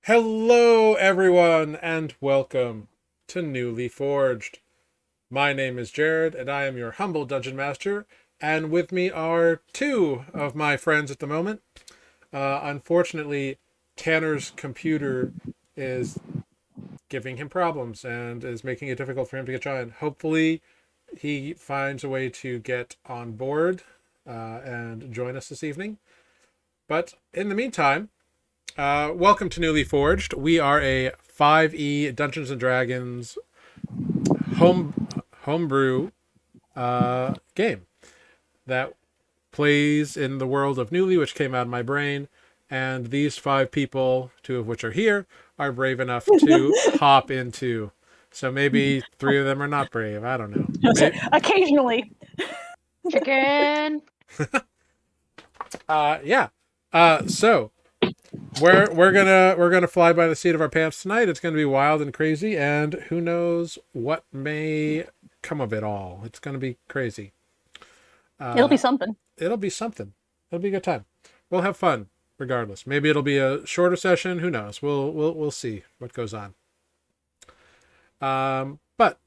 Hello, everyone, and welcome to Newly Forged. My name is Jared, and I am your humble dungeon master. And with me are two of my friends at the moment. Unfortunately, Tanner's computer is giving him problems and is making it difficult for him to get on. Hopefully, he finds a way to get on board and join us this evening. But in the meantime, welcome to Newly Forged. We are a 5e Dungeons and Dragons homebrew game that plays in the world of Newly, which came out of my brain. And these five people, two of which are here, are brave enough to hop into. So maybe three of them are not brave. I don't know. Occasionally. Chicken. Yeah. So we're gonna fly by the seat of our pants tonight. It's gonna be wild and crazy, and who knows what may come of it all. It's gonna be crazy. It'll be something. It'll be something. It'll be a good time. We'll have fun regardless. Maybe it'll be a shorter session. Who knows? We'll see what goes on. But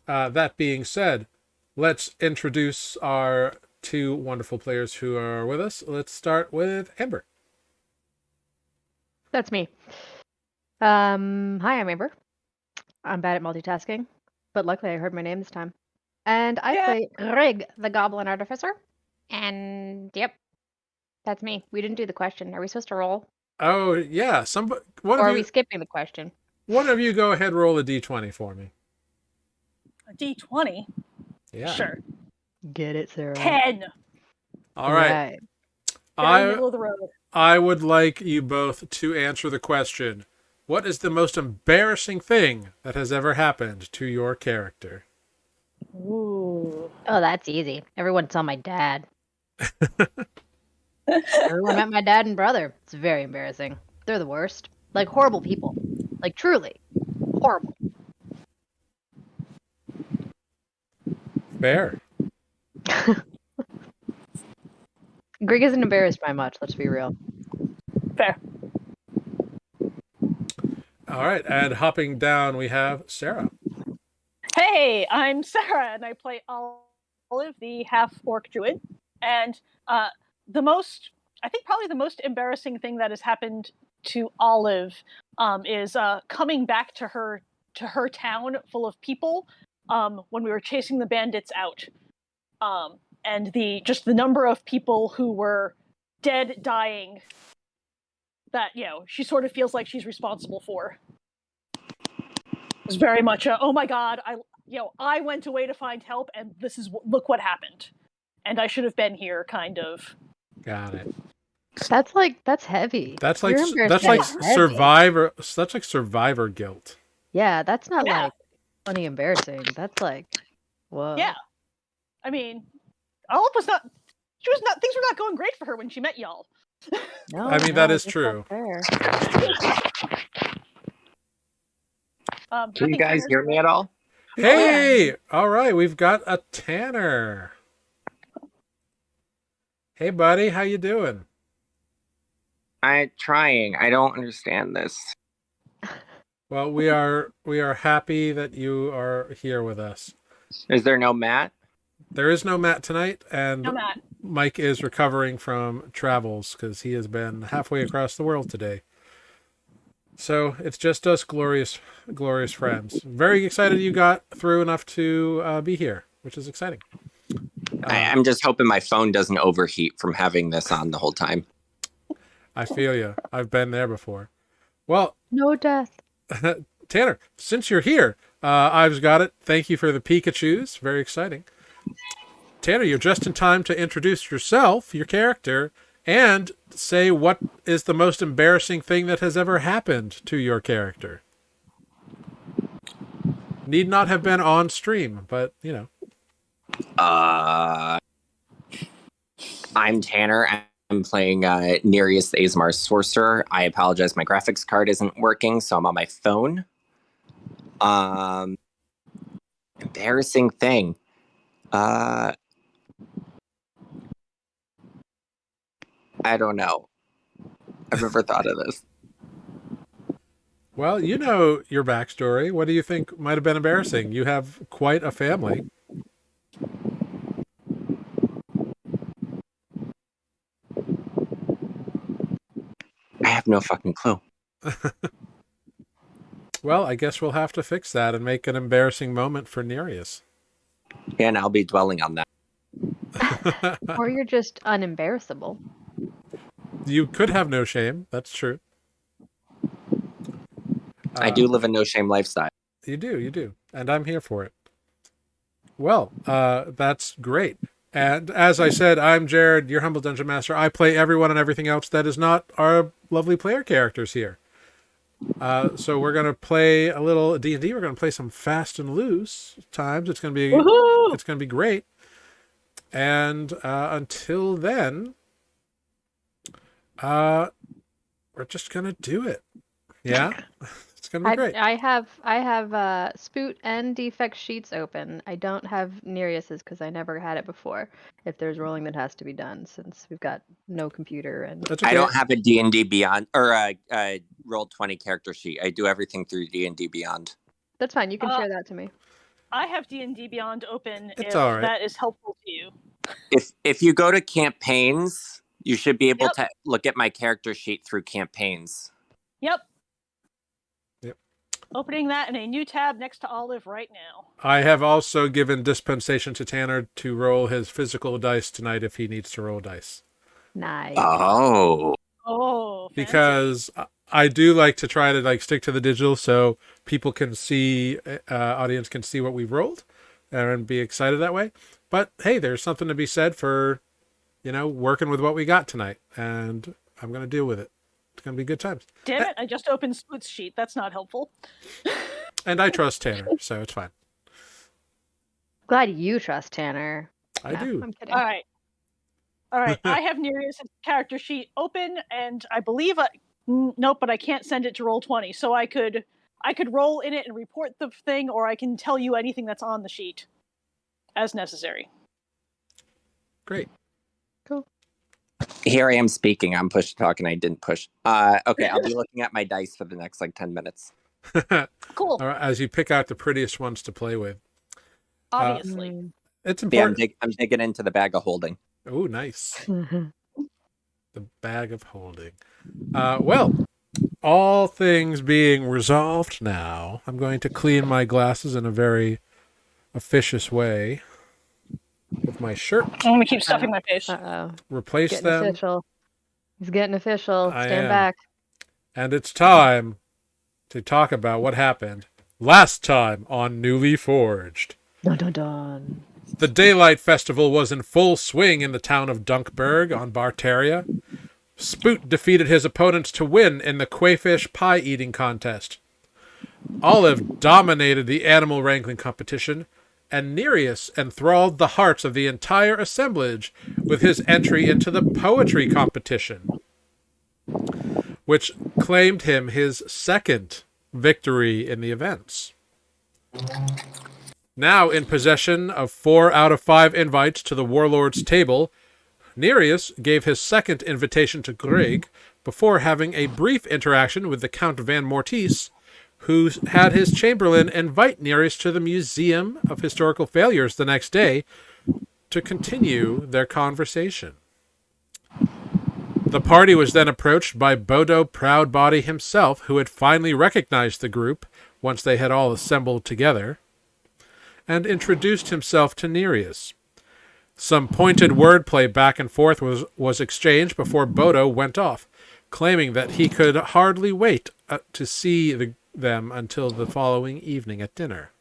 that being said, let's introduce our two wonderful players who are with us. Let's start with Amber. That's me. Hi, I'm Amber. I'm bad at multitasking, but luckily I heard my name this time. And I play Rig, the Goblin Artificer. And yep, that's me. We didn't do the question. Are we supposed to roll? Oh yeah, Or are we skipping the question? One of you go ahead and roll a d20 for me. A D20? Yeah. Sure. Get it, Sarah. 10. All right. Down the middle of the road. I would like you both to answer the question. What is the most embarrassing thing that has ever happened to your character? Ooh. Oh, that's easy. Everyone saw my dad. Everyone met my dad and brother. It's very embarrassing. They're the worst. Like horrible people. Like truly horrible. Fair. Greg isn't embarrassed by much, let's be real. Fair. All right, and hopping down, we have Sarah. Hey, I'm Sarah, and I play Olive, the half-orc druid. And I think probably the most embarrassing thing that has happened to Olive is coming back to her town full of people when we were chasing the bandits out. And the number of people who were dead, dying, that, she sort of feels like she's responsible for. It was very much a, oh my god, I went away to find help, and look what happened. And I should have been here, kind of. Got it. That's heavy. That's like survivor guilt. Yeah, that's not like funny embarrassing. That's like, whoa. Yeah. I mean, Olive things were not going great for her when she met y'all. No, I mean, that is true. Can you guys hear me at all? Hey! Yeah. All right, we've got a Tanner. Hey, buddy, how you doing? I'm trying. I don't understand this. Well, we are happy that you are here with us. Is there no Matt? There is no Matt tonight, and no Matt. Mike is recovering from travels because he has been halfway across the world today. So it's just us glorious friends. Very excited you got through enough to be here, which is exciting. I'm just hoping my phone doesn't overheat from having this on the whole time. I feel you. I've been there before. Well, no death. Tanner, since you're here, I've got it. Thank you for the Pikachus. Very exciting. Tanner, you're just in time to introduce yourself, your character, and say what is the most embarrassing thing that has ever happened to your character. Need not have been on stream, but, I'm Tanner. I'm playing Nereus the Azmar Sorcerer. I apologize, my graphics card isn't working, so I'm on my phone. Embarrassing thing. I don't know. I've never thought of this. Well, you know your backstory. What do you think might have been embarrassing? You have quite a family. I have no fucking clue. Well, I guess we'll have to fix that and make an embarrassing moment for Nereus. And I'll be dwelling on that. Or you're just unembarrassable. You could have no shame. That's true. I do live a no shame lifestyle. You do. And I'm here for it. Well, that's great. And as I said, I'm Jared, your humble dungeon master. I play everyone and everything else that is not our lovely player characters here. So we're going to play a little D&D. We're going to play some fast and loose times. It's going to be great. And until then, we're just going to do it. Yeah. It's going to be great. I have Spoot and defect sheets open. I don't have Nereus's because I never had it before. If there's rolling that has to be done, since we've got no computer and That's okay. I don't have a D&D Beyond or a Roll20 character sheet. I do everything through D&D Beyond. That's fine. You can share that to me. I have D&D Beyond open. It's if all right. that is helpful to you. If you go to campaigns, you should be able to look at my character sheet through campaigns. Yep. Opening that in a new tab next to Olive right now. I have also given dispensation to Tanner to roll his physical dice tonight if he needs to roll dice. Nice. Oh. Oh, fancy. Because I do like to try to stick to the digital so people can see, audience can see what we've rolled and be excited that way. But hey, there's something to be said for, working with what we got tonight, and I'm going to deal with it. It's going to be good times. Damn it, I just opened Spoot's sheet. That's not helpful. And I trust Tanner, so it's fine. Glad you trust Tanner. I do. I'm kidding. All right. I have Nereus' character sheet open, and I believe nope, but I can't send it to Roll20. So I could roll in it and report the thing, or I can tell you anything that's on the sheet as necessary. Great. Cool. Here I am speaking. I'm push to talk and I didn't push. Okay, I'll be looking at my dice for the next 10 minutes. Cool. All right, as you pick out the prettiest ones to play with. Obviously. It's important. Yeah, I'm digging into the bag of holding. Oh, nice. The bag of holding. Well, all things being resolved now, I'm going to clean my glasses in a very officious way with my shirt. I'm going to keep stuffing my face. Uh-oh. Replace Getting them. official. He's getting official. I Stand am. back. And it's time to talk about what happened last time on Nuuli Forged. Dun dun dun. The Daylight Festival was in full swing in the town of Dunkburg on Barteria. Spoot defeated his opponents to win in the Quayfish pie eating contest. Olive dominated the animal wrangling competition, and Nereus enthralled the hearts of the entire assemblage with his entry into the poetry competition, which claimed him his second victory in the events. Now in possession of 4 out of 5 invites to the Warlord's table, Nereus gave his second invitation to Greg before having a brief interaction with the Count Van Mortice, who had his chamberlain invite Nereus to the Museum of Historical Failures the next day to continue their conversation. The party was then approached by Bodo Proudbody himself, who had finally recognized the group once they had all assembled together, and introduced himself to Nereus. Some pointed wordplay back and forth was exchanged before Bodo went off, claiming that he could hardly wait to see them until the following evening at dinner.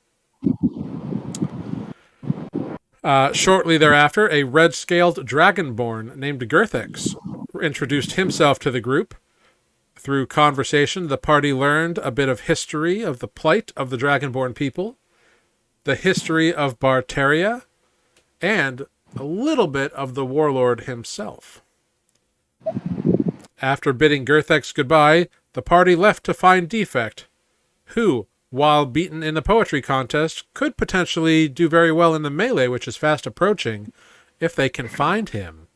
Shortly thereafter, a red-scaled dragonborn named Gerthex introduced himself to the group. Through conversation, the party learned a bit of history of the plight of the dragonborn people, the history of Barteria, and a little bit of the warlord himself. After bidding Gerthex goodbye, the party left to find Defect, who, while beaten in the poetry contest, could potentially do very well in the melee, which is fast approaching, if they can find him.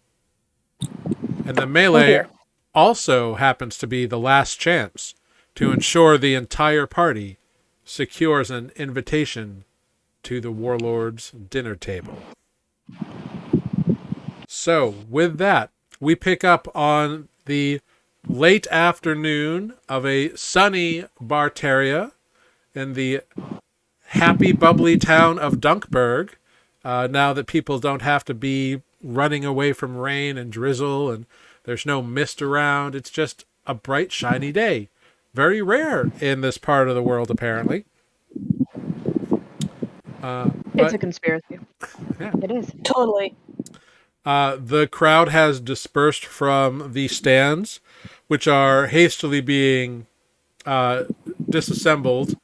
And the melee also happens to be the last chance to ensure the entire party secures an invitation to the Warlord's dinner table. So, with that, we pick up on the late afternoon of a sunny Barteria in the happy, bubbly town of Dunkburg, now that people don't have to be running away from rain and drizzle and there's no mist around. It's just a bright, shiny day. Very rare in this part of the world, apparently. It's a conspiracy. Yeah. It is. Totally. The crowd has dispersed from the stands, which are hastily being disassembled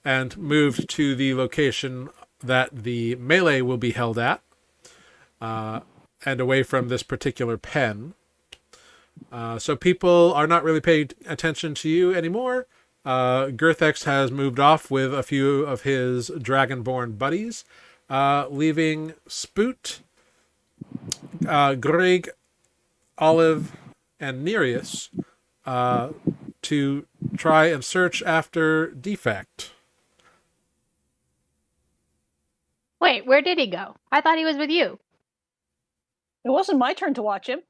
and moved to the location that the melee will be held at, and away from this particular pen. So people are not really paying attention to you anymore. Girthex has moved off with a few of his dragonborn buddies, leaving Spoot, Greg, Olive, and Nereus to try and search after Defect. Wait, where did he go? I thought he was with you. It wasn't my turn to watch him.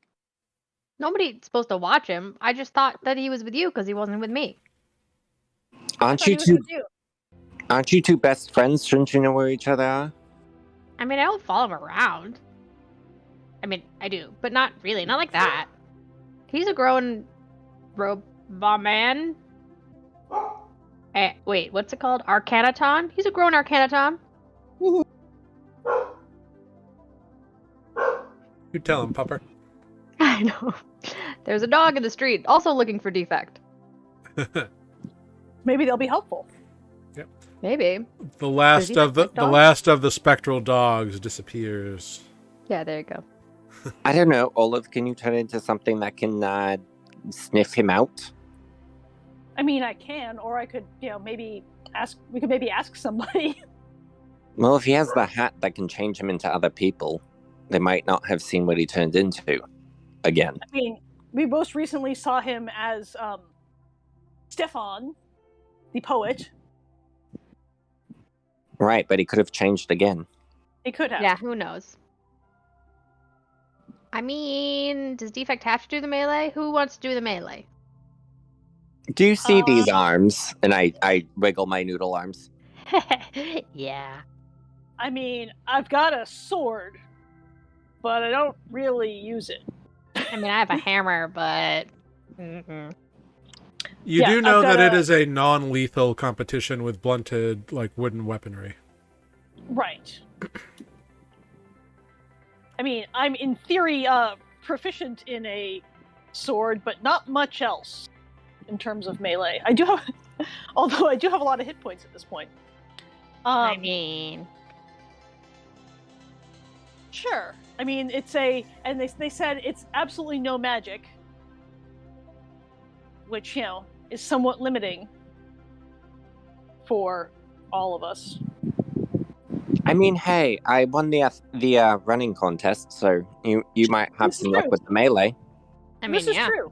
Nobody's supposed to watch him. I just thought that he was with you because he wasn't with me. Aren't I you thought he was two? with you. Aren't you two best friends? Shouldn't you know where each other are? I mean, I don't follow him around. I mean, I do, but not really. Not like that. He's a grown robot man. Wait, what's it called? Arcanaton? He's a grown Arcanaton. You tell him, Pupper. I know. There's a dog in the street, also looking for Defect. Maybe they'll be helpful. Maybe. The last Does he of the like dogs? last of the spectral dogs disappears. Yeah, there you go. I don't know, Olive. Can you turn into something that can sniff him out? I mean, I can, or I could, maybe ask. We could maybe ask somebody. Well, if he has the hat that can change him into other people, they might not have seen what he turned into. Again. I mean, we most recently saw him as Stefan, the poet. Right, but he could have changed again. He could have. Yeah, who knows? I mean, does Defect have to do the melee? Who wants to do the melee? Do you see these arms? And I wiggle my noodle arms. Yeah. I mean, I've got a sword, but I don't really use it. I mean, I have a hammer, but... You Yeah, do know I've got that it a- is a non-lethal competition with blunted, wooden weaponry. Right. I mean, I'm in theory proficient in a sword, but not much else in terms of melee. I do have, although I do have a lot of hit points at this point. I mean... Sure. I mean, and they said it's absolutely no magic, which, is somewhat limiting for all of us. I mean, hey, I won the running contest, so you might have This is some luck true. with the melee. I mean, This is yeah. true.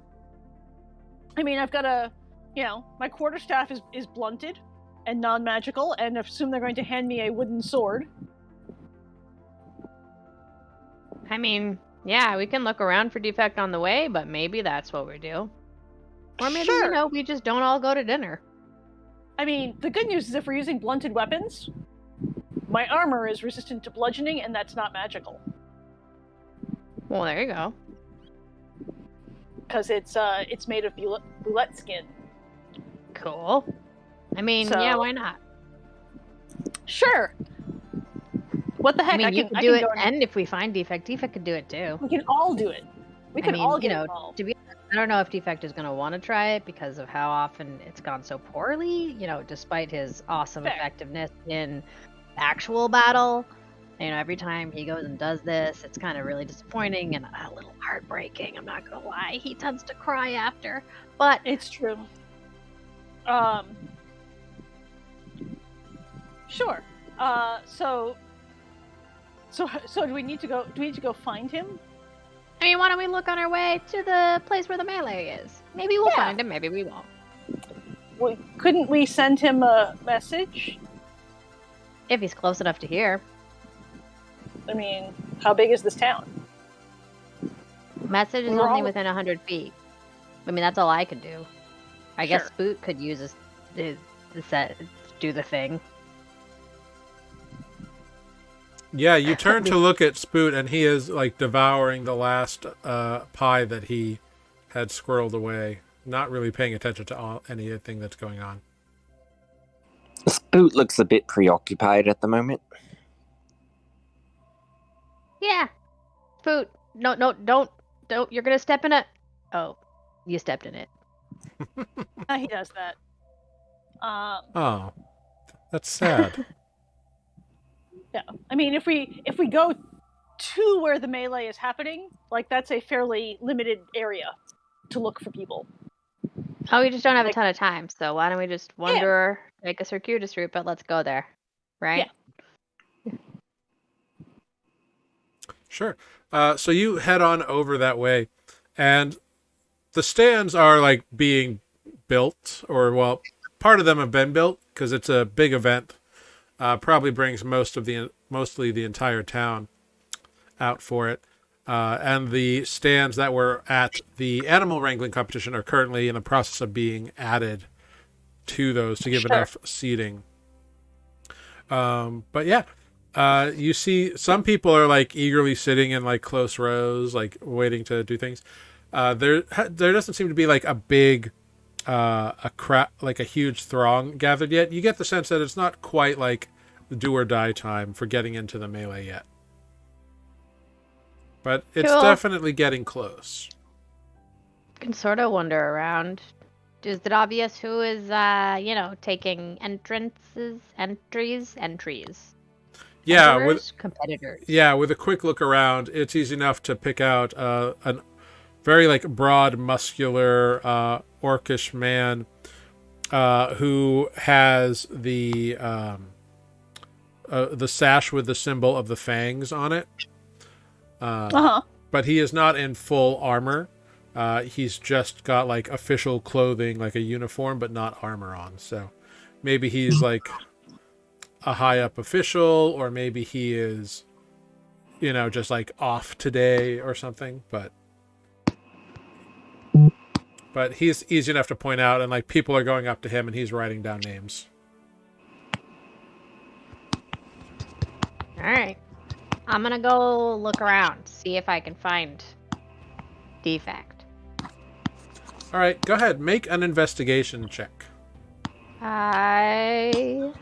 I mean, I've got my quarterstaff is blunted and non-magical, and I assume they're going to hand me a wooden sword. I mean, yeah, we can look around for Defect on the way, but maybe that's what we do. Or maybe, Sure. we just don't all go to dinner. I mean, the good news is if we're using blunted weapons, my armor is resistant to bludgeoning, and that's not magical. Well, there you go. Because it's made of boulette skin. Cool. I mean, So- yeah, why not? Sure. What the heck? I mean, you could I do can it, go and if we find Defect, Defect could do it too. we can all do it. We I can mean, all get involved. to be honest, I don't know if Defect is going to want to try it because of how often it's gone so poorly, despite his awesome Fair. effectiveness in actual battle. Every time he goes and does this, it's kind of really disappointing and a little heartbreaking. I'm not going to lie. He tends to cry after. But It's true. Sure. So do we need to go? Do we need to go find him? I mean, why don't we look on our way to the place where the melee is? Maybe we'll Yeah. find him, maybe we won't. couldn't we send him a message? If he's close enough to hear. I mean, how big is this town? Message is We're only all- within 100 feet. I mean, that's all I could do. I guess Sure. Spoot could use the set, do the thing. Yeah, you turn to look at Spoot, and he is like devouring the last pie that he had squirreled away, not really paying attention to anything that's going on. Spoot looks a bit preoccupied at the moment. Yeah. Spoot. No, don't. You're gonna step in it. Oh, you stepped in it. He does that. Oh, that's sad. Yeah. I mean, if we go to where the melee is happening, like that's a fairly limited area to look for people. Oh, we just don't have Like- a ton of time, so why don't we just wander, take a circuitous route, but let's go there, right? Sure. So you head on over that way, and the stands are like being built, or well, part of them have been built because it's a big event. Probably brings mostly the entire town out for it. And the stands that were at the animal wrangling competition are currently in the process of being added to those to give Sure. enough seating. But yeah, you see some people are like eagerly sitting in like close rows, like waiting to do things. There doesn't seem to be like a big, like a huge throng gathered yet. You get the sense that it's not quite like do or die time for getting into the melee yet. But it's Cool. definitely getting close. Can sort of wander around. Is it obvious who is, taking entries? Yeah, Enterers? Competitors. with a quick look around, it's easy enough to pick out a very like broad, muscular, orcish man who has the sash with the symbol of the fangs on it. But he is not in full armor. He's just got like official clothing, like a uniform, but not armor on. So maybe he's like a high up official, or maybe he is, just like off today or something. But he's easy enough to point out, and like people are going up to him, and he's writing down names. All right. I'm gonna go look around, see if I can find defect. All right, go ahead, make an investigation check. I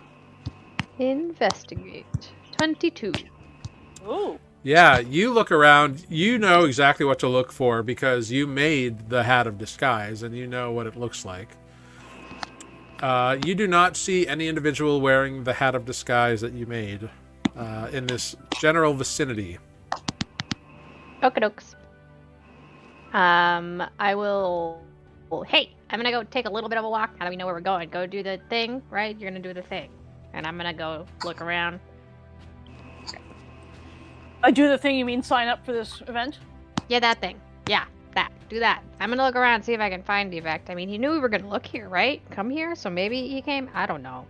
investigate. 22. Ooh. Yeah, you look around, you know exactly what to look for because you made the hat of disguise and you know what it looks like. You do not see any individual wearing the hat of disguise that you made in this general vicinity. Okey-dokes. I will... Hey, I'm gonna go take a little bit of a walk. How do we know where we're going? Go do the thing, right? You're gonna do the thing. And I'm gonna go look around. I do the thing, you mean sign up for this event? Yeah, that thing. Yeah, that. Do that. I'm gonna look around, see if I can find defect. I mean, he knew we were gonna look here, right? Come here, so maybe he came. I don't know.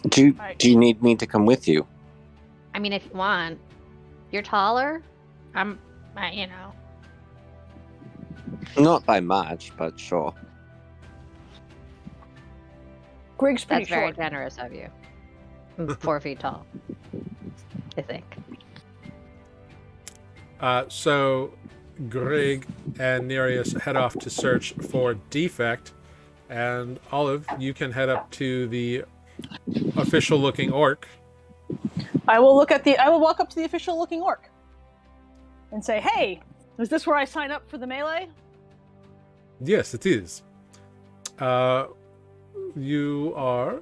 Do Right. you need me to come with you? I mean, if you want. You're taller. Not by much, but sure. Grig's pretty That's very short. generous of you. I'm 4 feet tall. I think. So Grig and Nereus head off to search for defect, and Olive, you can head up to the official looking orc. I will walk up to the official looking orc and say, "Hey, is this where I sign up for the melee?" Yes, it is. You are.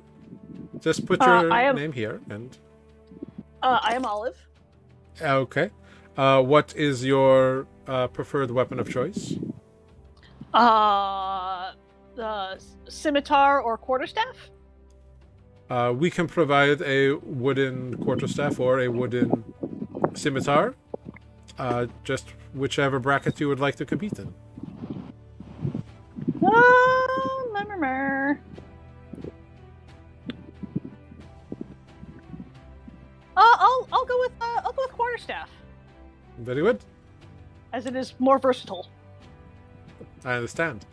Just put your I am- name here and. I am Olive. Okay. What is your preferred weapon of choice? The scimitar or quarterstaff? We can provide a wooden quarterstaff or a wooden scimitar. Just whichever bracket you would like to compete in. I'll go with quarterstaff, Very good. as it is more versatile. I understand.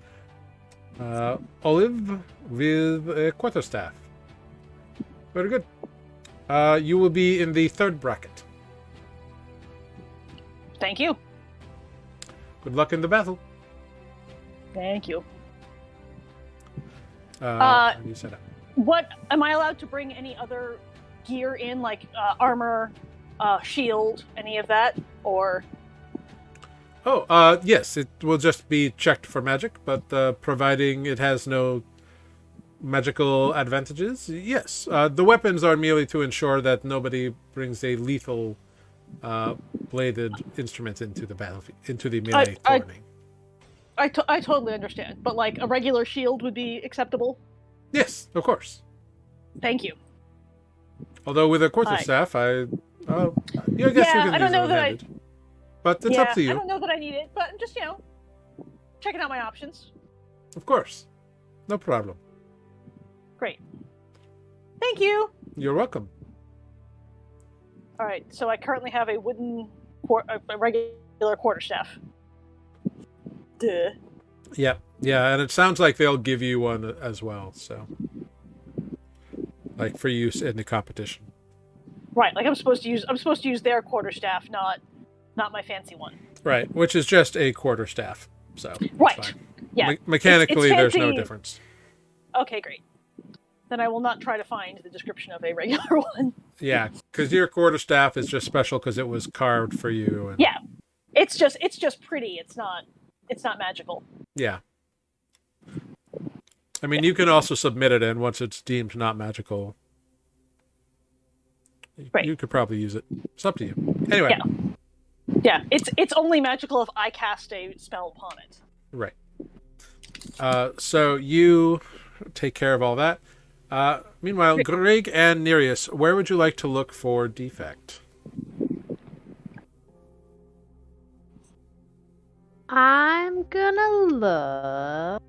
Olive with a quarterstaff. Very good. You will be in the third bracket. Thank you. Good luck in the battle. Thank you. How do you set up? What am I allowed to bring? Any other gear in, like armor, shield, any of that, or? Oh, yes, it will just be checked for magic, but providing it has no magical advantages, yes. The weapons are merely to ensure that nobody brings a lethal bladed instrument into the battlefield, into the melee tourney. I totally understand, but like a regular shield would be acceptable. Yes, of course. Thank you. Although with a quarterstaff, I guess you can I don't use know it that one-handed. But it's up to you. I don't know that I need it, but I'm just checking out my options. Of course. No problem. Great. Thank you. You're welcome. All right, so I currently have a a regular quarterstaff. Duh. Yeah, and it sounds like they'll give you one as well, so like for use in the competition. Right, like I'm supposed to use their quarterstaff, not my fancy one. Right, which is just a quarterstaff. So right, it's fine. Yeah. Mechanically, it's there's no fancy. difference. Okay, great. Then I will not try to find the description of a regular one. Yeah, because your quarterstaff is just special because it was carved for you. And... Yeah, it's just pretty. It's not magical. Yeah. I mean, you can also submit it in once it's deemed not magical. Right. You could probably use it. It's up to you. Anyway. Yeah, it's only magical if I cast a spell upon it. Right. So you take care of all that. Meanwhile, Greg and Nereus, where would you like to look for defect? I'm gonna look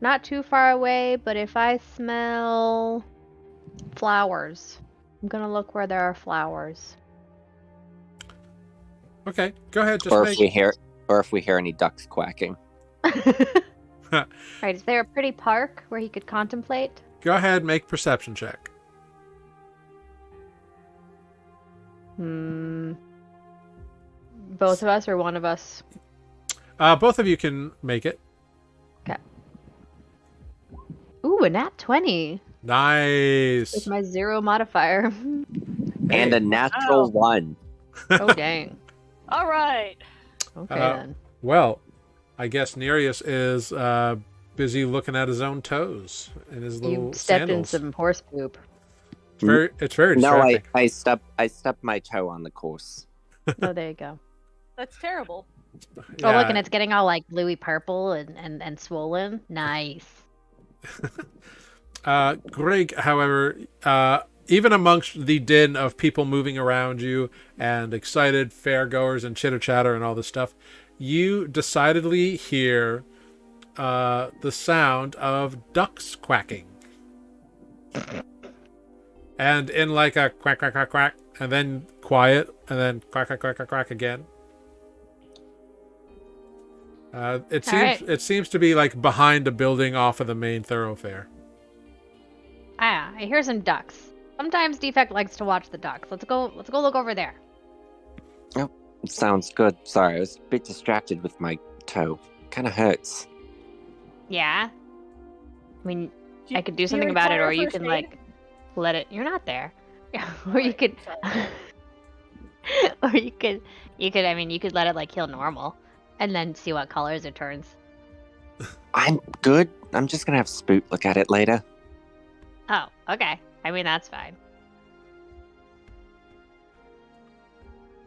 not too far away, but if I smell flowers, I'm gonna look where there are flowers. Okay, go ahead. Or if we hear any ducks quacking. Right, is there a pretty park where he could contemplate? Go ahead, make perception check. Both of us or one of us? Both of you can make it. Okay. Ooh, a nat 20. Nice. With my 0 modifier. And a natural 1. Oh, dang. All right. Okay, then. Well, I guess Nereus is busy looking at his own toes and his little You stepped sandals. in some horse poop. It's very No, distracting. I stepped my toe on the course. Oh, there you go. That's terrible. Oh, look, and it's getting all like bluey purple and swollen. Nice. Greg, however, even amongst the din of people moving around you and excited fairgoers and chitter chatter and all this stuff, you decidedly hear the sound of ducks quacking. And in like a quack, quack, quack, quack, and then quiet, and then quack, quack, quack, quack, quack again. It seems to be like behind a building off of the main thoroughfare. Ah, I hear some ducks. Sometimes Defect likes to watch the ducks. Let's go look over there. Oh, sounds good. Sorry, I was a bit distracted with my toe. Kind of hurts. Yeah. I mean, I could do you something about it, require or you first can aid? like let it. You're not there. Yeah. Or you Right, could. sorry. Or you could. I mean, you could let it like heal normal, and then see what colors it turns. I'm good. I'm just gonna have Spoot look at it later. Oh, okay. I mean, that's fine.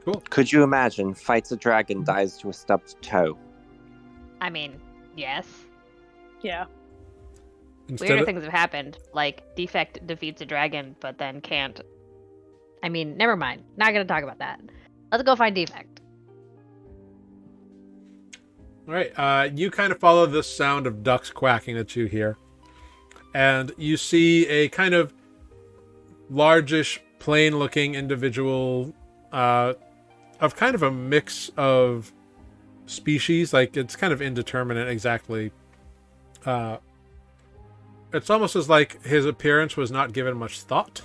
Cool. Could you imagine? Fights a dragon, dies to a stubbed toe. I mean, yes. Yeah. Weirder things have happened. Like Defect defeats a dragon, but then can't. I mean, never mind. Not gonna talk about that. Let's go find Defect. All right, you kind of follow the sound of ducks quacking that you hear, and you see a kind of largish plain-looking individual of kind of a mix of species. Like, it's kind of indeterminate exactly. It's almost as like his appearance was not given much thought.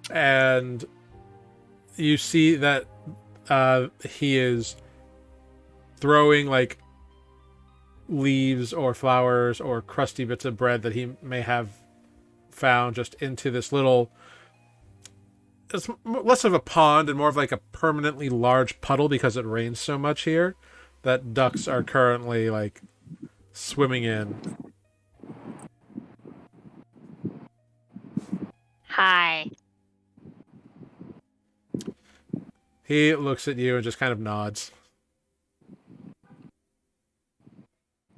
And you see that he is throwing like leaves or flowers or crusty bits of bread that he may have found just into this little, it's less of a pond and more of like a permanently large puddle because it rains so much here that ducks are currently like swimming in. Hi. He looks at you and just kind of nods.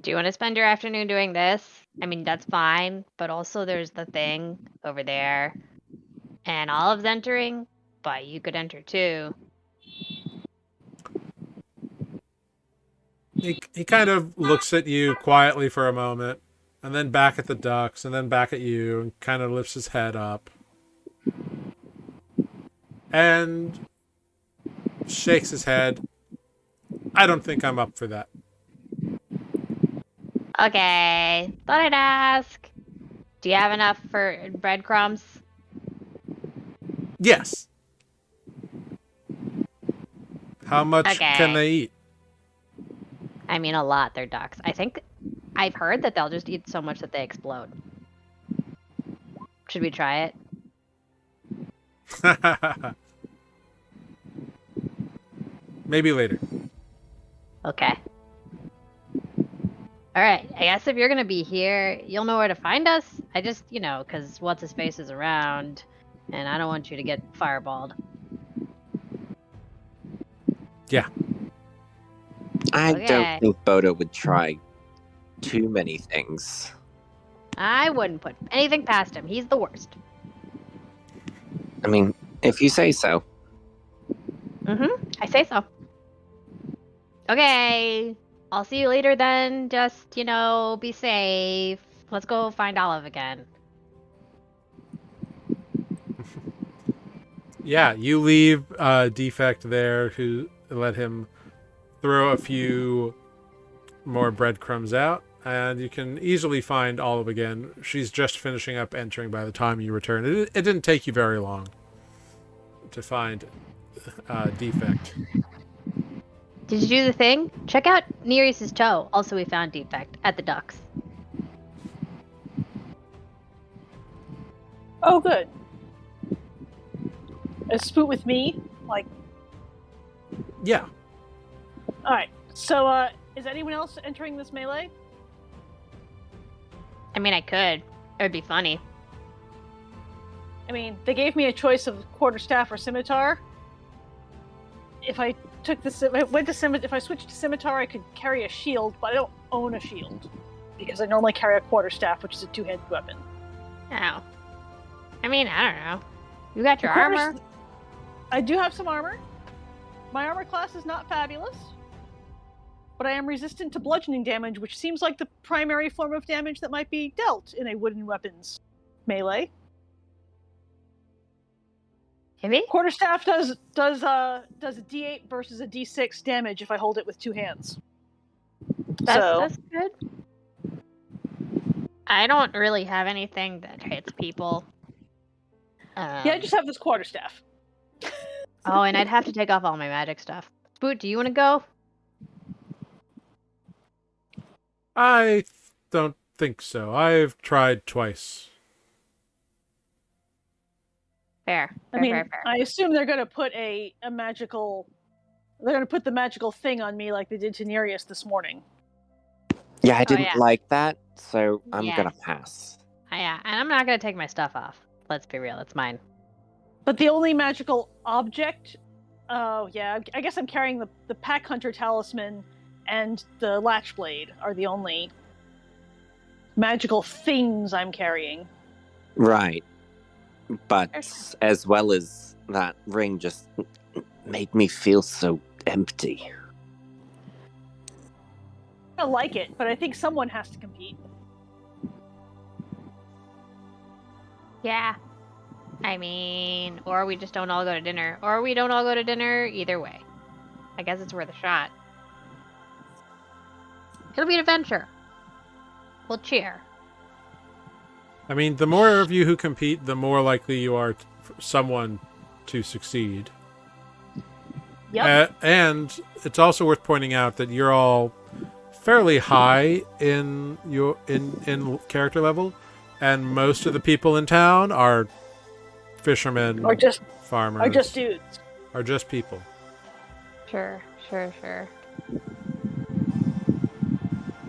Do you want to spend your afternoon doing this? I mean, that's fine, but also there's the thing over there. And Olive's entering, but you could enter too. He kind of looks at you quietly for a moment, and then back at the ducks, and then back at you, and kind of lifts his head up. And shakes his head. I don't think I'm up for that. Okay, thought I'd ask. Do you have enough for breadcrumbs? Yes. How much Okay. can they eat? I mean, a lot. They're ducks. I think I've heard that they'll just eat so much that they explode. Should we try it? Maybe later. Okay. All right. I guess if you're gonna be here, you'll know where to find us. I just, because what's his face is around, and I don't want you to get fireballed. Yeah. I Okay. don't think Bodo would try too many things. I wouldn't put anything past him. He's the worst. I mean, if you say so. I say so. Okay. I'll see you later then. Just, be safe. Let's go find Olive again. Yeah, you leave Defect there to let him throw a few more breadcrumbs out, and you can easily find Olive again. She's just finishing up entering by the time you return. It didn't take you very long to find Defect. Did you do the thing? Check out Nereus's toe. Also, we found Defect at the ducks. Oh, good. A spoot with me? Like, Yeah. alright. So, is anyone else entering this melee? I mean, I could. It would be funny. I mean, they gave me a choice of quarterstaff or scimitar. If I took this, if I switched to scimitar, I could carry a shield, but I don't own a shield because I normally carry a quarterstaff, which is a two-handed weapon. Oh. I mean, I don't know. You got your armor. I do have some armor. My armor class is not fabulous, but I am resistant to bludgeoning damage, which seems like the primary form of damage that might be dealt in a wooden weapons melee. Maybe? Quarterstaff does a D8 versus a D6 damage if I hold it with two hands. That's good. I don't really have anything that hits people. Yeah, I just have this quarterstaff. Oh, and I'd have to take off all my magic stuff. Spoot, do you want to go? I don't think so. I've tried twice. Fair. I mean, I assume they're going to put a magical... They're going to put the magical thing on me like they did to Nereus this morning. Yeah, I didn't like that, so I'm gonna pass. Yeah, and I'm not going to take my stuff off. Let's be real, it's mine. But the only magical object... Oh, yeah, I guess I'm carrying the Pack Hunter Talisman and the Latch Blade are the only magical things I'm carrying. Right. But as well as that ring just made me feel so empty. I like it, but I think someone has to compete. Yeah. I mean, or we just don't all go to dinner. Or we don't all go to dinner, either way. I guess it's worth a shot. It'll be an adventure. We'll cheer. I mean, the more of you who compete, the more likely you are for someone to succeed. Yep. And it's also worth pointing out that you're all fairly high in your in character level, and most of the people in town are fishermen, Or just farmers, dudes. are just people. Sure.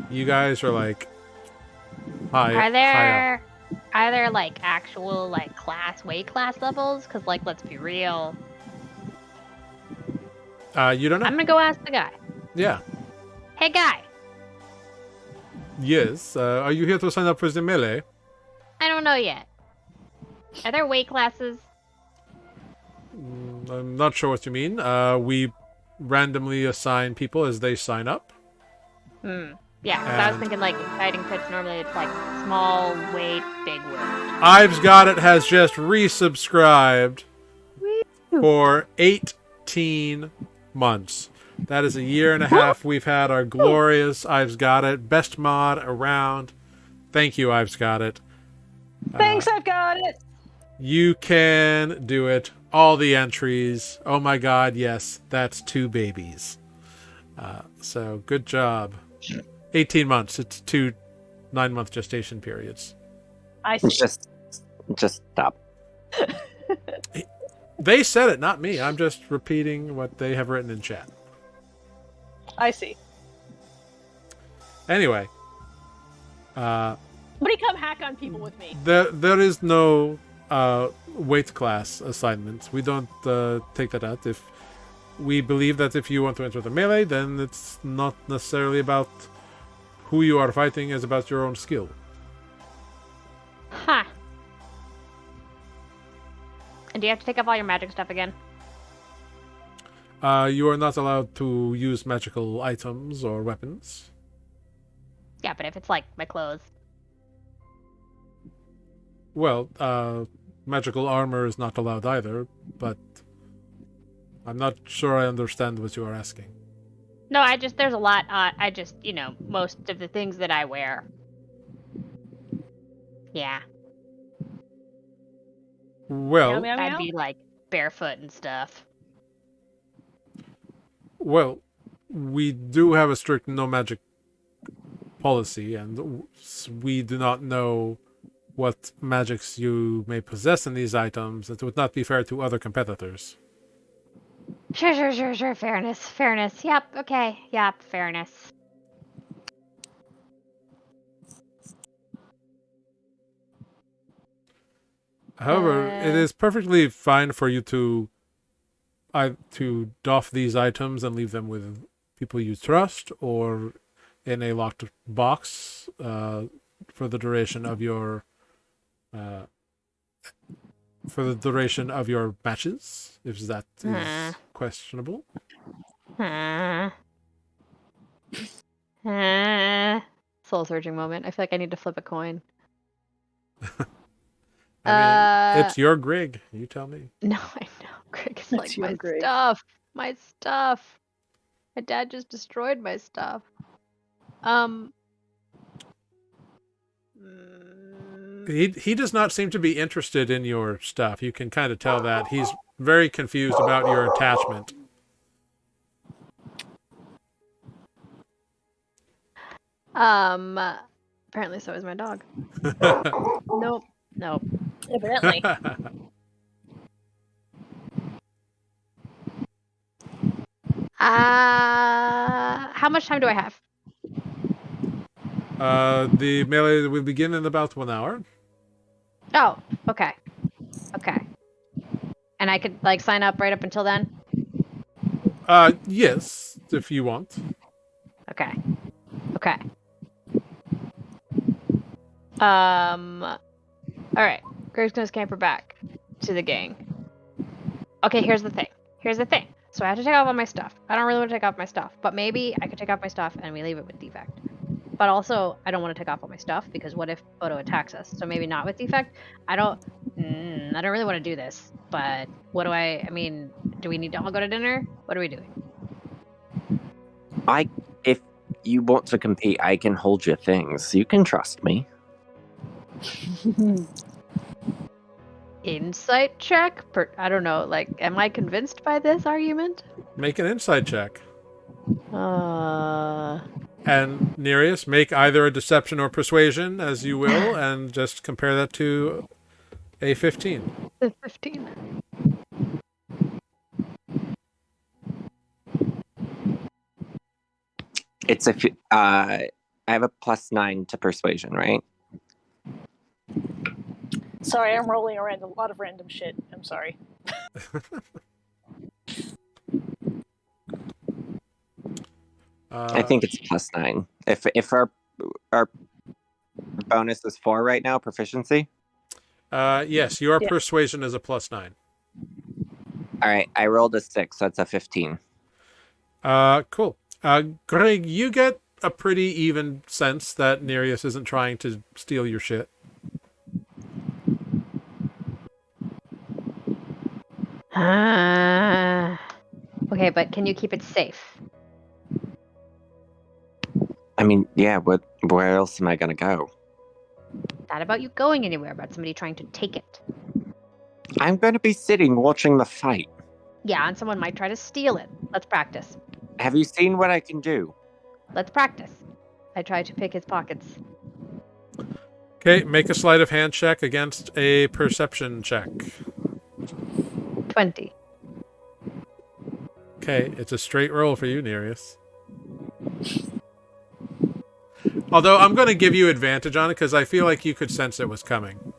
You guys are like high. Are high up. there like actual like weight class levels? Because like, let's be real. You don't know? I'm gonna go ask the guy. Yeah. Hey, guy. Yes. Are you here to sign up for the melee? I don't know yet. Are there weight classes? I'm not sure what you mean. We randomly assign people as they sign up. Yeah, 'cause I was thinking like exciting pits. Normally it's like small weight, big wound. I've Got It has just resubscribed for 18 months. That is a year and a half we've had our glorious I've Got It. Best mod around. Thank you, I've Got It. Thanks, I've got it. You can do it. All the entries. Oh my god, yes. That's 2 babies. So, good job. 18 months. It's 2 9-month gestation periods. I see. Just stop. They said it, not me. I'm just repeating what they have written in chat. I see. Anyway. Somebody come hack on people with me. There is no weight class assignments. We don't take that out. If we believe that if you want to enter the melee, then it's not necessarily about who you are fighting, it's about your own skill. Huh. And do you have to take off all your magic stuff again? You are not allowed to use magical items or weapons. Yeah, but if it's like my clothes. Well, magical armor is not allowed either, but I'm not sure I understand what you are asking. No, there's a lot. Most of the things that I wear. Yeah. Well, Meow, meow, I'd meow. be like barefoot and stuff. well, we do have a strict no magic policy, and we do not know what magics you may possess in these items. It would not be fair to other competitors. Sure. Fairness. Yep, okay. Yep, fairness. However, it is perfectly fine for you to doff these items and leave them with people you trust, or in a locked box for the duration of your matches, if that is questionable. Soul searching moment. I feel like I need to flip a coin. I mean, it's your Grig. You tell me. No, I know. Greg is like your my Greg. stuff. My stuff. My dad just destroyed my stuff. He does not seem to be interested in your stuff. You can kind of tell that. He's very confused about your attachment. Apparently so is my dog. Nope. Evidently. How much time do I have? The melee will begin in about 1 hour. Oh, okay. And I could like sign up right up until then? Yes, if you want. Okay. Alright. Greg's gonna scamper back to the gang. Okay, here's the thing. So I have to take off all my stuff. I don't really want to take off my stuff, but maybe I could take off my stuff and we leave it with defect. But also, I don't want to take off all my stuff because what if Photo attacks us? So maybe not with defect. I don't really want to do this. But what do I mean, do we need to all go to dinner? What are we doing? If you want to compete, I can hold your things. You can trust me. Insight check? I don't know. Like, am I convinced by this argument? Make an insight check. Uh, And Nereus, make either a deception or persuasion, as you will, and just compare that to a 15. 15. It's I have a +9 to persuasion, right? Sorry, I'm rolling around a lot of random shit. I'm sorry. I think it's +9. If our bonus is 4 right now, proficiency. Yes, your persuasion is a +9. All right, I rolled a 6, so that's a 15. Cool. Greg, you get a pretty even sense that Nereus isn't trying to steal your shit. Okay, but can you keep it safe? I mean, yeah, where else am I going to go? Not about you going anywhere, about somebody trying to take it. I'm going to be sitting watching the fight. Yeah, and someone might try to steal it. Let's practice. Have you seen what I can do? Let's practice. I try to pick his pockets. Okay, make a sleight of hand check against a perception check. 20. Okay, it's a straight roll for you, Nereus. Although I'm going to give you advantage on it because I feel like you could sense it was coming.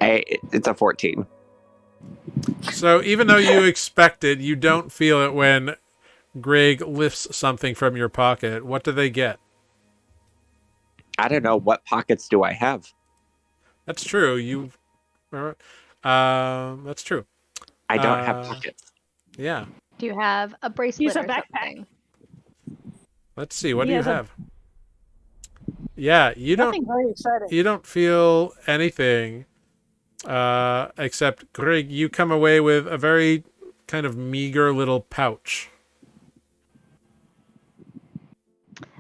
It's a 14. So even though you expect it, you don't feel it when Greg lifts something from your pocket. What do they get? I don't know. What pockets do I have? That's true. That's true. I don't have pockets. Yeah. Do you have a bracelet Use a or backpack. something? Let's see. What He do you has a- have? Yeah, Nothing very exciting. you don't feel anything except Greg, you come away with a very kind of meager little pouch.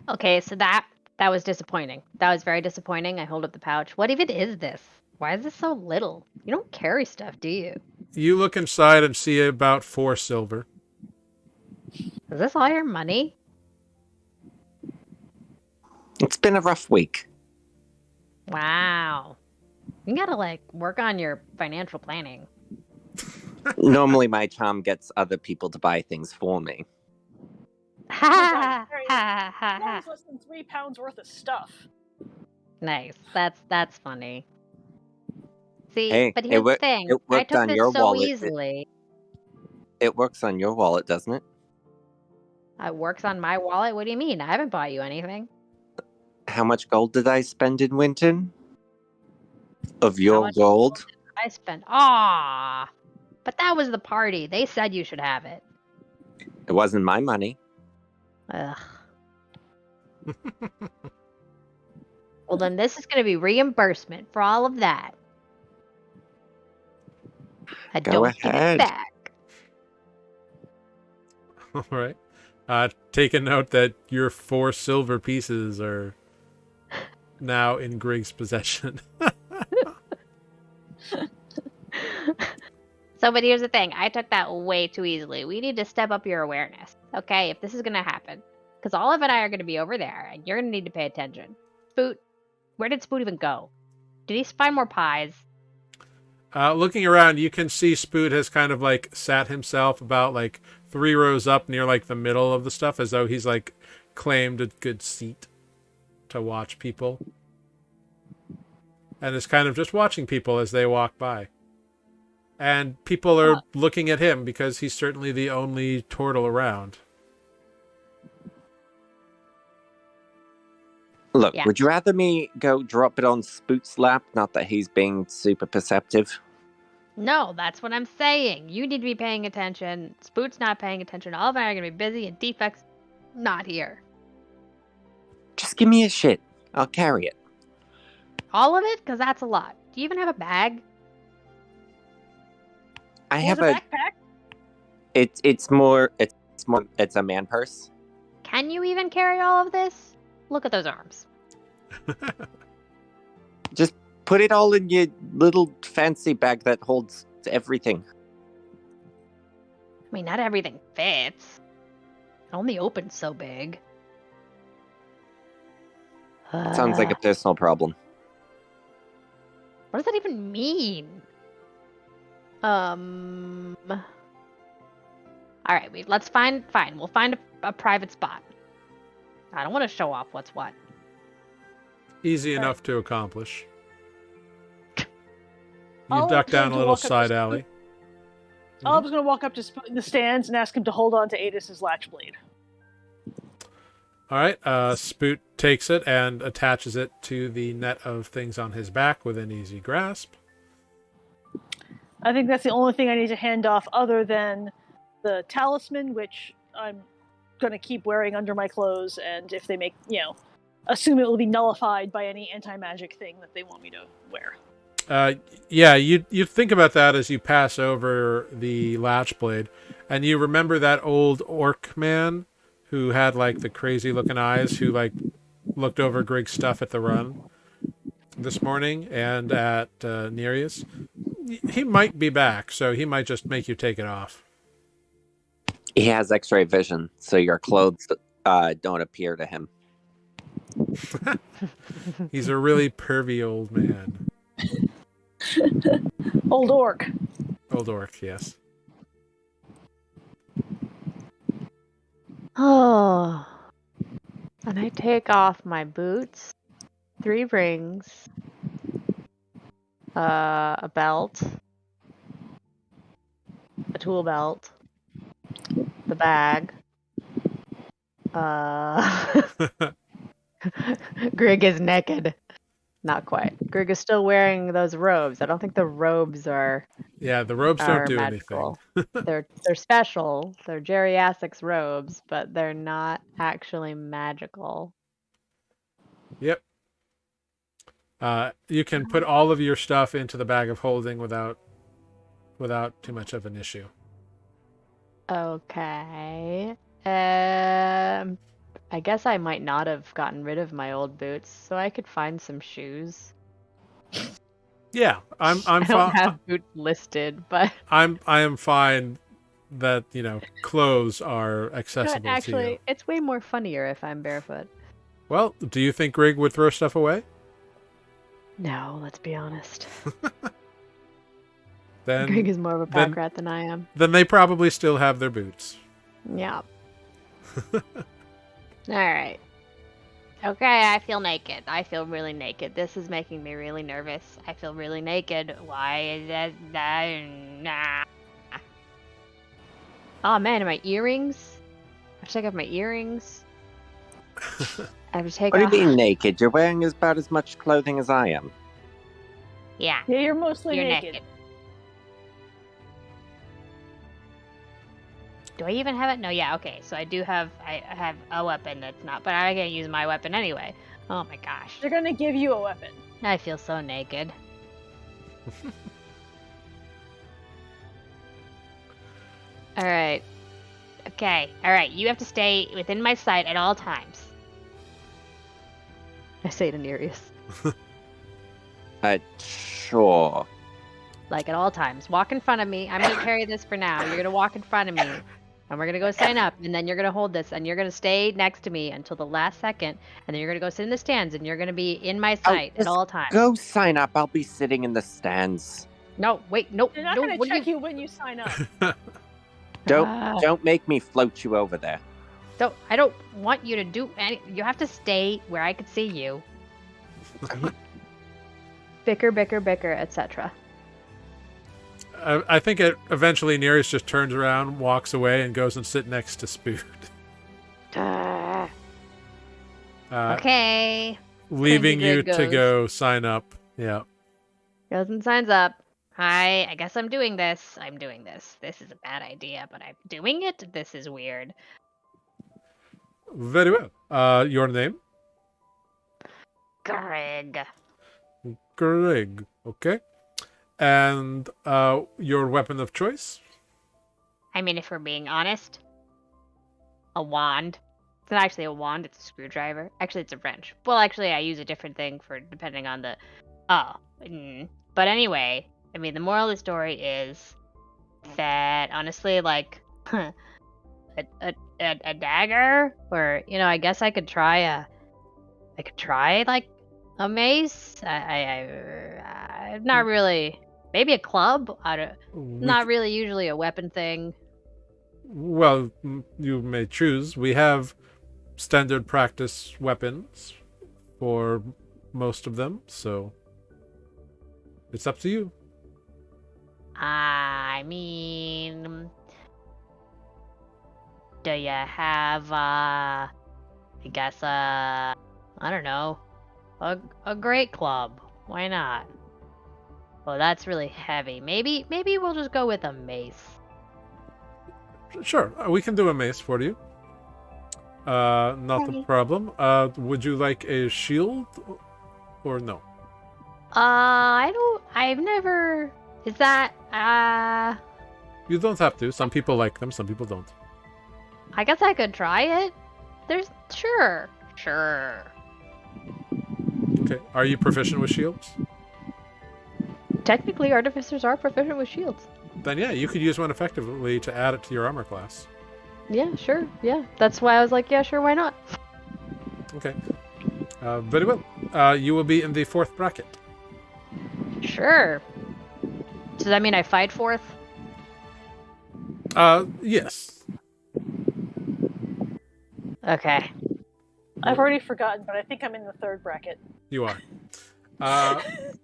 Okay, so that was disappointing. That was very disappointing. I hold up the pouch. What even is this? Why is this so little? You don't carry stuff, do you? You look inside and see about 4 silver. Is this all your money? It's been a rough week. Wow. You gotta work on your financial planning. Normally my charm gets other people to buy things for me. Ha Very ha ha That ha. was less than 3 pounds worth of stuff. Nice. That's funny. See, Hey, but here's the thing. it I worked took on this your so wallet. easily. It works on your wallet, doesn't it? It works on my wallet? What do you mean? I haven't bought you anything. How much gold did I spend in Winton? Of your much gold? I spent. Ah, but that was the party. They said you should have it. It wasn't my money. Ugh. Well, then this is going to be reimbursement for all of that. I Go don't give it ahead. back. All right. Take a note that your 4 silver pieces are now in Greg's possession. So, but here's the thing. I took that way too easily. We need to step up your awareness, okay? If this is going to happen. Because Olive and I are going to be over there, and you're going to need to pay attention. Spoot, where did Spoot even go? Did he find more pies? Looking around, you can see Spoot has kind of sat himself about 3 rows up near the middle of the stuff, as though he's claimed a good seat to watch people. And is kind of just watching people as they walk by. And people are looking at him because he's certainly the only turtle around. Look, Yeah. would you rather me go drop it on Spoot's lap? Not that he's being super perceptive. No, that's what I'm saying. You need to be paying attention. Spoot's not paying attention. Olive and I are going to be busy, and Defect's not here. Just give me a shit. I'll carry it. All of it? Because that's a lot. Do you even have a bag? I He have has a backpack. it's a man purse. Can you even carry all of this? Look at those arms. Just put it all in your little fancy bag that holds everything. I mean, not everything fits. It only opens so big. Sounds like a personal problem. What does that even mean? All right, let's find. Fine, we'll find a private spot. I don't want to show off what's what. Easy enough to accomplish. You Olive's duck down going a to little walk up side to alley. Olive's going to walk up to the stands and ask him to hold on to Adis's latch blade. All right. Spoot takes it and attaches it to the net of things on his back within easy grasp. I think that's the only thing I need to hand off other than the talisman, which I'm going to keep wearing under my clothes, and if they make, assume it will be nullified by any anti-magic thing that they want me to wear. Yeah, you think about that as you pass over the latch blade, and you remember that old orc man who had like the crazy looking eyes, who like looked over Grig's stuff at the run this morning and at Nereus. He might be back, so he might just make you take it off. He has X-ray vision, so your clothes don't appear to him. He's a really pervy old man. Old orc. Old orc, yes. Oh. And I take off my boots, 3 rings, a belt, a tool belt, the bag. Grig is naked. Not quite. Grig is still wearing those robes. I don't think the robes are. Yeah, the robes don't do magical. anything. They're special. They're geriatrics robes, but they're not actually magical. Yep. You can put all of your stuff into the bag of holding without too much of an issue. Okay. I guess I might not have gotten rid of my old boots, so I could find some shoes. Yeah, I'm I fine. don't have boots listed, but I am fine that, clothes are accessible actually, to you. it's way more funnier if I'm barefoot. Well, do you think Grig would throw stuff away? No, let's be honest. Then Grig is more of a pack rat than I am. Then they probably still have their boots. Yeah. Alright. Okay, I feel naked. I feel really naked. This is making me really nervous. I feel really naked. Why is that? Nah. Oh man, my earrings? I have to take off my earrings. I have to take What do off. you mean naked? You're wearing about as much clothing as I am. Yeah. Yeah, you're mostly You're naked. Do I even have it? No, yeah, okay. So I have a weapon that's not, but I can use my weapon anyway. Oh my gosh. They're gonna give you a weapon. I feel so naked. Alright. Okay, alright. You have to stay within my sight at all times. I say to Nereus. Sure. Like at all times. Walk in front of me. I'm gonna carry this for now. You're gonna walk in front of me. And we're gonna go sign up, and then you're gonna hold this, and you're gonna stay next to me until the last second, and then you're gonna go sit in the stands, and you're gonna be in my sight at all times. Go sign up. I'll be sitting in the stands. No, wait, nope. They're not no, gonna check you when you sign up. Don't make me float you over there. I don't want you to do any. You have to stay where I could see you. bicker, etc. I think eventually Nereus just turns around, walks away, and goes and sit next to Spoot. Okay. Leaving you to go sign up. Yeah. Goes and signs up. Hi, I guess I'm doing this. This is a bad idea, but I'm doing it? This is weird. Very well. Your name? Greg. Greg. Okay. And your weapon of choice? I mean, if we're being honest, a wand. It's not actually a wand, it's a screwdriver. Actually, it's a wrench. Well, actually, I use a different thing for depending on the... Oh. But anyway, I mean, the moral of the story is that, honestly, like, a dagger? Or, I guess I could try like, a mace? I'm not really... Maybe a club? Not really usually a weapon thing. Well, you may choose. We have standard practice weapons for most of them, so it's up to you. I mean, do you have, I guess, I don't know, a great club? Why not? Well, that's really heavy. Maybe we'll just go with a mace. Sure, we can do a mace for you. Not a problem. Would you like a shield or no? I've never... Is that, You don't have to. Some people like them, some people don't. I guess I could try it. Sure. Okay. Are you proficient with shields? Technically, artificers are proficient with shields. Then yeah, you could use one effectively to add it to your armor class. Yeah, sure. Yeah, that's why I was like, yeah, sure, why not? Okay. Very well. You will be in the 4th bracket. Sure. Does that mean I fight fourth? Yes. Okay. I've already forgotten, but I think I'm in the 3rd bracket. You are.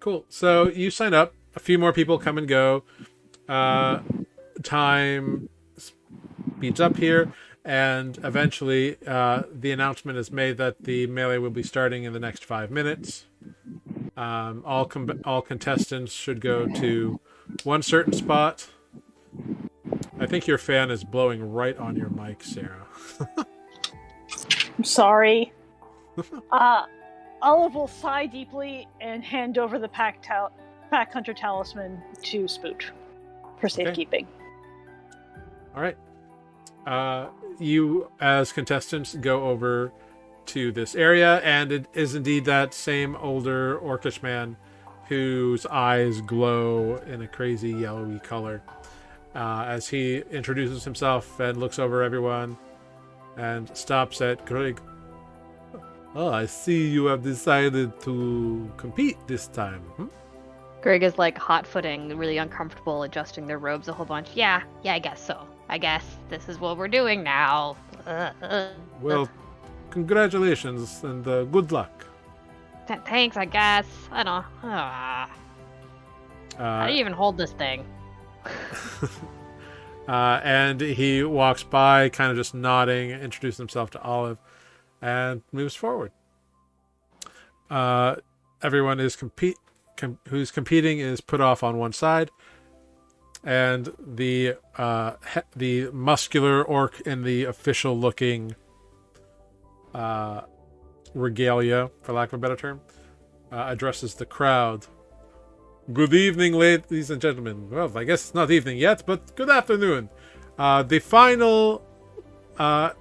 Cool. So you sign up. A few more people come and go. Time speeds up here, and eventually the announcement is made that the melee will be starting in the next 5 minutes. All contestants should go to one certain spot. I think your fan is blowing right on your mic, Sarah. I'm sorry. Olive will sigh deeply and hand over the pack hunter talisman to Spoot for safekeeping. All right. You, as contestants, go over to this area, and it is indeed that same older orcish man whose eyes glow in a crazy yellowy color as he introduces himself and looks over everyone and stops at Greg. Oh, I see you have decided to compete this time. Greg is like hot-footing, really uncomfortable, adjusting their robes a whole bunch. Yeah, I guess so. I guess this is what we're doing now. Well, congratulations and good luck. Thanks, I guess. I don't... how do you even hold this thing? And he walks by, kind of just nodding, introducing himself to Olive, and moves forward. Everyone is who's competing is put off on one side, and the muscular orc in the official-looking regalia, for lack of a better term, addresses the crowd. Good evening, ladies and gentlemen. Well, I guess it's not evening yet, but good afternoon. The final event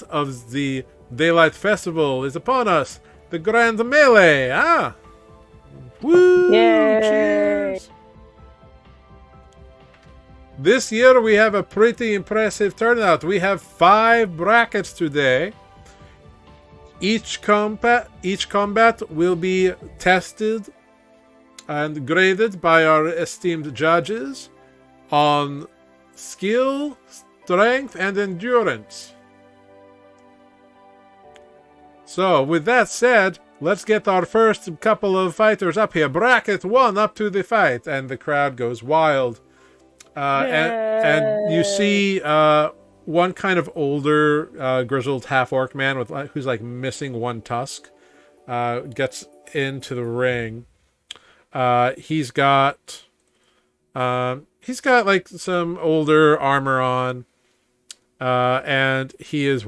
of the Daylight Festival is upon us. The Grand Melee. Woo! Yay! Cheers! This year we have a pretty impressive turnout. We have 5 brackets today. Each combat will be tested and graded by our esteemed judges on skill, strength, and endurance. So, with that said, let's get our first couple of fighters up here. Bracket 1 up to the fight, and the crowd goes wild. And you see one kind of older, grizzled half-orc man who's like missing one tusk gets into the ring. He's got like some older armor on, and he's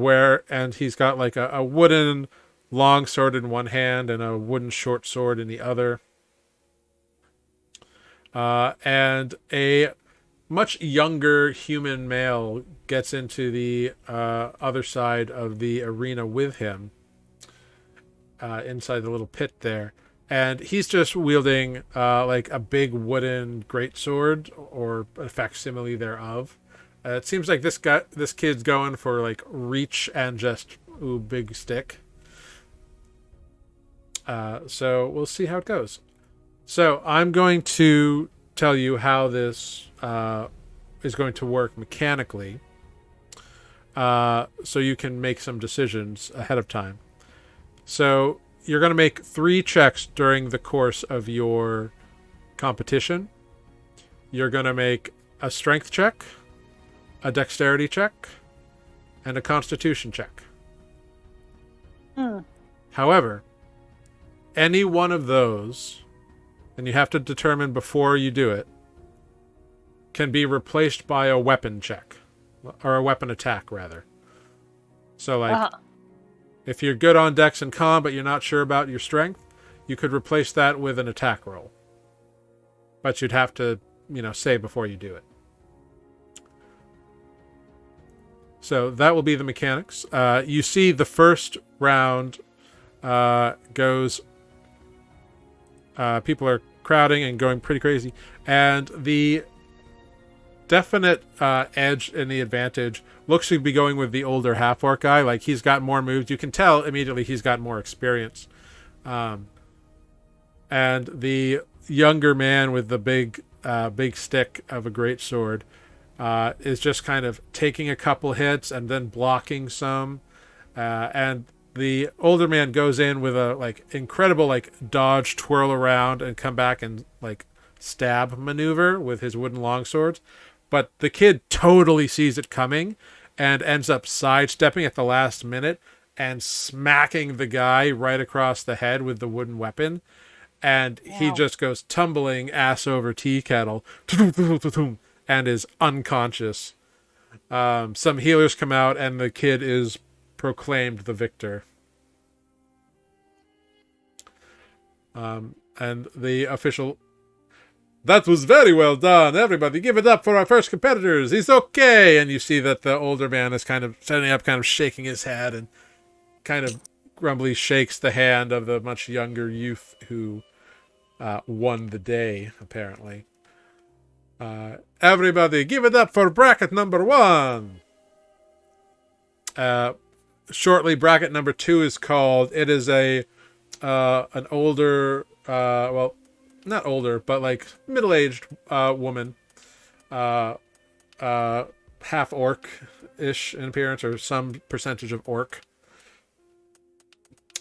got like a wooden long sword in one hand and a wooden short sword in the other. And a much younger human male gets into the other side of the arena with him, inside the little pit there. And he's just wielding like a big wooden greatsword, or a facsimile thereof. It seems like this kid's going for like reach and just big stick. So we'll see how it goes. So I'm going to tell you how this is going to work mechanically, so you can make some decisions ahead of time. So you're going to make 3 checks during the course of your competition. You're going to make a strength check, a dexterity check, and a constitution check. However, any one of those, and you have to determine before you do it, can be replaced by a weapon check, or a weapon attack rather. So like, if you're good on dex and con, but you're not sure about your strength, you could replace that with an attack roll. But you'd have to, say before you do it. So that will be the mechanics. You see the first round goes... people are crowding and going pretty crazy. And the definite edge and the advantage looks to be going with the older half-orc guy. Like, he's got more moves. You can tell immediately he's got more experience. And the younger man with the big stick of a great sword is just kind of taking a couple hits and then blocking some. And the older man goes in with a incredible dodge, twirl around, and come back and stab maneuver with his wooden longswords. But the kid totally sees it coming and ends up sidestepping at the last minute and smacking the guy right across the head with the wooden weapon. And he just goes tumbling ass over tea kettle and is unconscious. Some healers come out and the kid is proclaimed the victor. And the official... That was very well done. Everybody give it up for our first competitors. He's okay. And you see that the older man is kind of standing up, kind of shaking his head, and kind of grumbly shakes the hand of the much younger youth who won the day, apparently. Everybody give it up for bracket number 1. Shortly, bracket number 2 is called... It is an older... well, not older, but middle-aged woman. Half orc-ish in appearance, or some percentage of orc.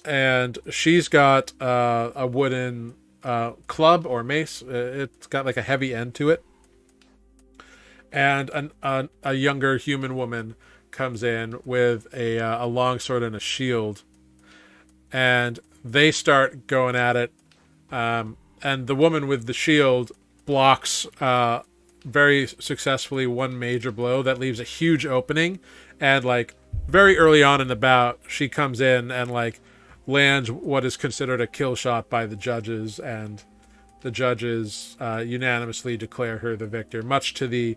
And she's got a wooden club or mace. It's got a heavy end to it. And a younger human woman comes in with a longsword and a shield. And they start going at it. And the woman with the shield blocks very successfully one major blow that leaves a huge opening. And very early on in the bout, she comes in and lands what is considered a kill shot by the judges, and the judges unanimously declare her the victor, much to the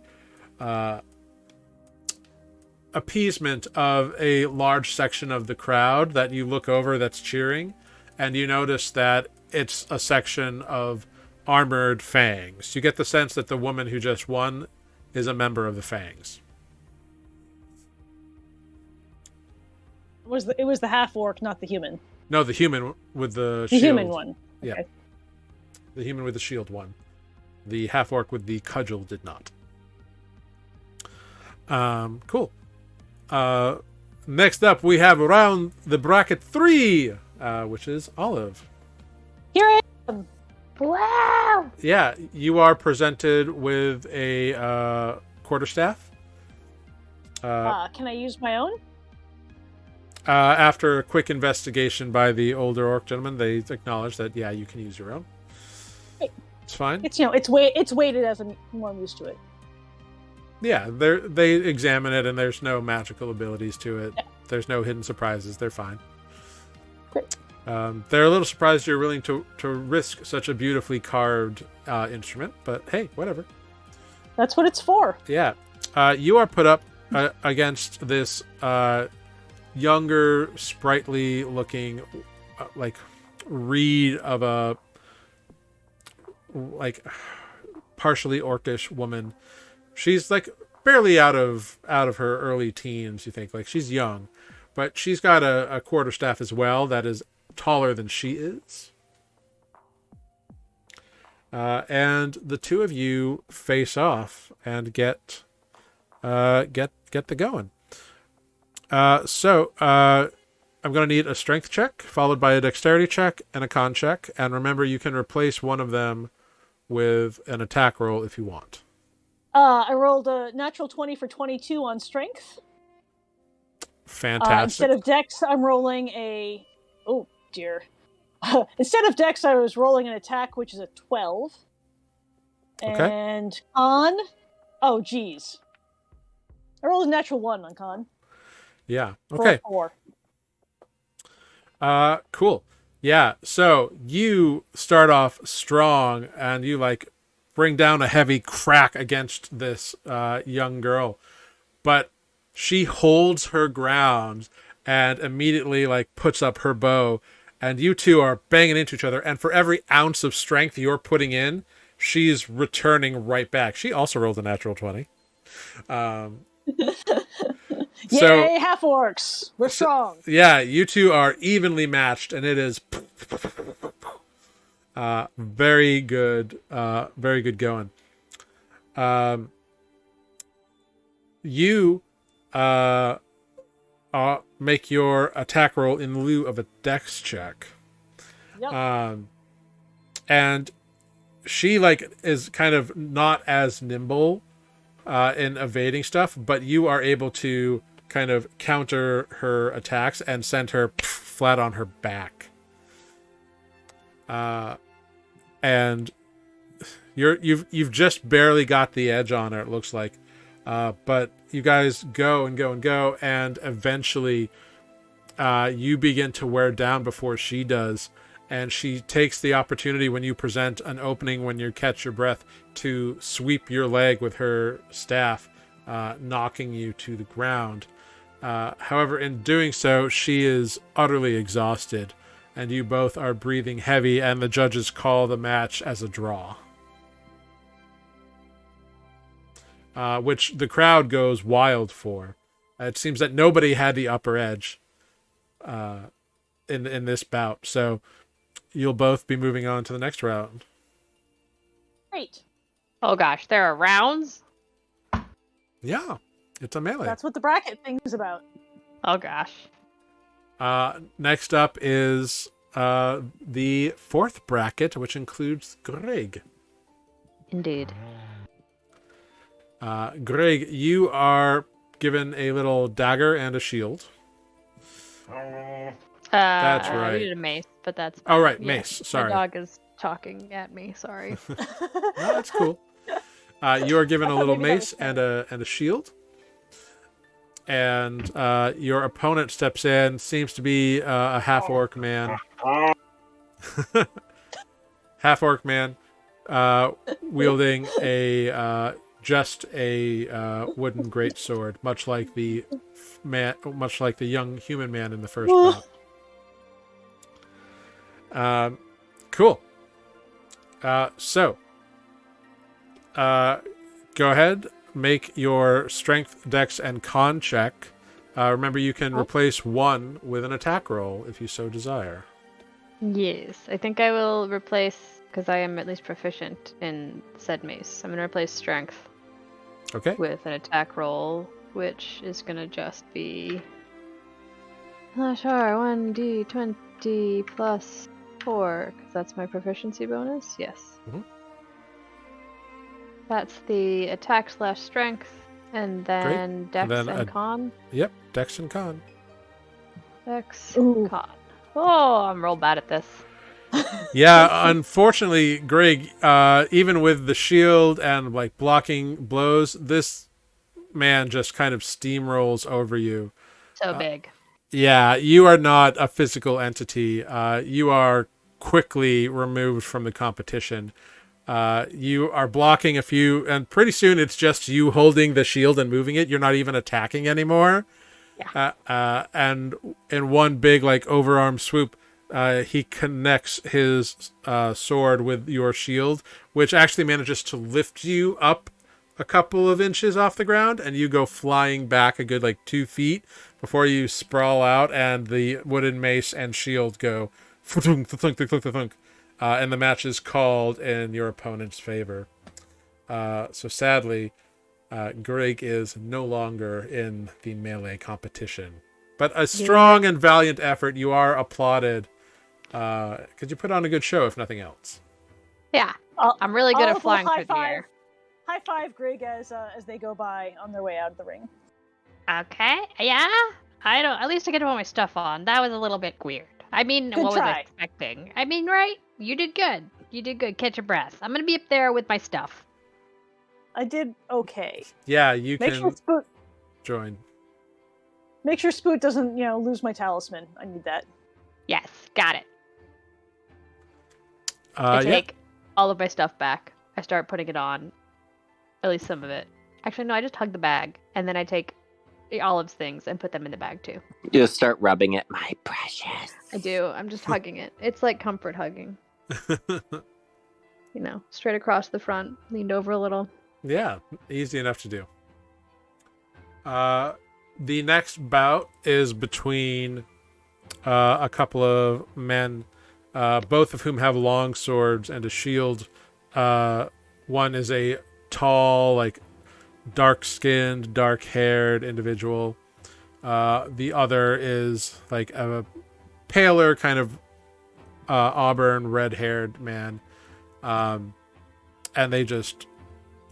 appeasement of a large section of the crowd that you look over that's cheering, and you notice that it's a section of armored fangs. You get the sense that the woman who just won is a member of the fangs. It was the half orc, not the human. No, the human with the shield. The human one. Okay. Yeah. The human with the shield won. The half orc with the cudgel did not. Cool. Next up, we have around the bracket 3, which is Olive. Here I am. Wow! Yeah, you are presented with a quarterstaff. Can I use my own? After a quick investigation by the older orc gentleman, they acknowledge that you can use your own. Great. It's fine. It's weighted as I'm more used to it. Yeah, they examine it, and there's no magical abilities to it. There's no hidden surprises. They're fine. Great. They're a little surprised you're willing to risk such a beautifully carved instrument, but hey, whatever. That's what it's for. Yeah. You are put up against this younger, sprightly looking, like, reed of a, like, partially orcish woman. She's, like, barely out of her early teens, you think. Like, she's young. But she's got a quarterstaff as well that is taller than she is. And the two of you face off and get the going. So I'm going to need a strength check, followed by a dexterity check and a con check. And remember, you can replace one of them with an attack roll if you want. I rolled a natural 20 for 22 on strength. Fantastic. Instead of dex, I'm rolling a... Oh, dear. Instead of dex, I was rolling an attack, which is a 12. Okay. And con... Oh, geez. I rolled a natural 1 on con. Yeah. Okay. 4. Cool. Yeah. So you start off strong, and you, like, bring down a heavy crack against this young girl, but she holds her ground and immediately, like, puts up her bow, and you two are banging into each other. And for every ounce of strength you're putting in, she's returning right back. She also rolled a natural 20. Yay, half orcs! We're strong. Yeah, you two are evenly matched, and it is very good going. You make your attack roll in lieu of a dex check. Yep. And she, like, is kind of not as nimble in evading stuff, but you are able to kind of counter her attacks and send her flat on her back. And you've just barely got the edge on her, it looks like. But you guys go and go and go, and eventually you begin to wear down before she does. And she takes the opportunity when you present an opening, when you catch your breath, to sweep your leg with her staff, knocking you to the ground. However, in doing so, she is utterly exhausted, and you both are breathing heavy, and the judges call the match as a draw. Which the crowd goes wild for. It seems that nobody had the upper edge in this bout, so you'll both be moving on to the next round. Great. Oh gosh, there are rounds? Yeah, it's a melee. That's what the bracket thing's about. Oh gosh. Next up is the fourth bracket, which includes Greg. Indeed. Greg, you are given a little dagger and a shield. That's right. I needed a mace, but that's... Oh, right, yeah. mace. Sorry. My dog is talking at me, sorry. No, that's cool. You are given a little mace and a shield. And your opponent steps in, seems to be a half-orc man. Half-orc man, wielding just a wooden greatsword, much like the young human man in the first bout. Cool. So, go ahead, make your strength, dex, and con check. Remember, you can replace one with an attack roll if you so desire. Yes, I think I will replace, because I am at least proficient in said mace. I'm going to replace strength Okay. with an attack roll, which is going to just be... sure, 1d20 plus 4, because that's my proficiency bonus. Yes. Mhm. That's the attack/strength, and then Great. dex And then and con. Yep, dex and con. Dex, Ooh. con. Oh, I'm real bad at this. Yeah, unfortunately, Greg, even with the shield and, like, blocking blows, this man just kind of steamrolls over you. So big. Yeah, you are not a physical entity. You are quickly removed from the competition. You are blocking a few, and pretty soon it's just you holding the shield and moving it. You're not even attacking anymore. Yeah. And in one big like overarm swoop, he connects his sword with your shield, which actually manages to lift you up a couple of inches off the ground, and you go flying back a good like 2 feet before you sprawl out, and the wooden mace and shield go thunk, thunk, thunk, thunk, thunk, and the match is called in your opponent's favor. So sadly, Greg is no longer in the melee competition. But a strong and valiant effort. You are applauded. Because you put on a good show, if nothing else. Yeah. I'm really good at flying through the air. High five Greg as they go by on their way out of the ring. Okay. Yeah. At least I get to put my stuff on. That was a little bit weird. I mean, Good what try. was I expecting? I mean, right? You did good. You did good. Catch your breath. I'm gonna be up there with my stuff. I did okay. Yeah, you Make can sure Spoot, join. make sure Spoot doesn't, lose my talisman. I need that. Yes, got it. I take all of my stuff back. I start putting it on. At least some of it. Actually, no, I just hug the bag. And then I take Olive's things and put them in the bag, too. You start rubbing it, my precious. I do. I'm just hugging it. It's like comfort hugging. Straight across the front. Leaned over a little. Yeah, easy enough to do. The next bout is between a couple of men, both of whom have long swords and a shield. One is a tall, like dark-skinned, dark-haired individual. The other is like a paler, kind of auburn, red-haired man. And they just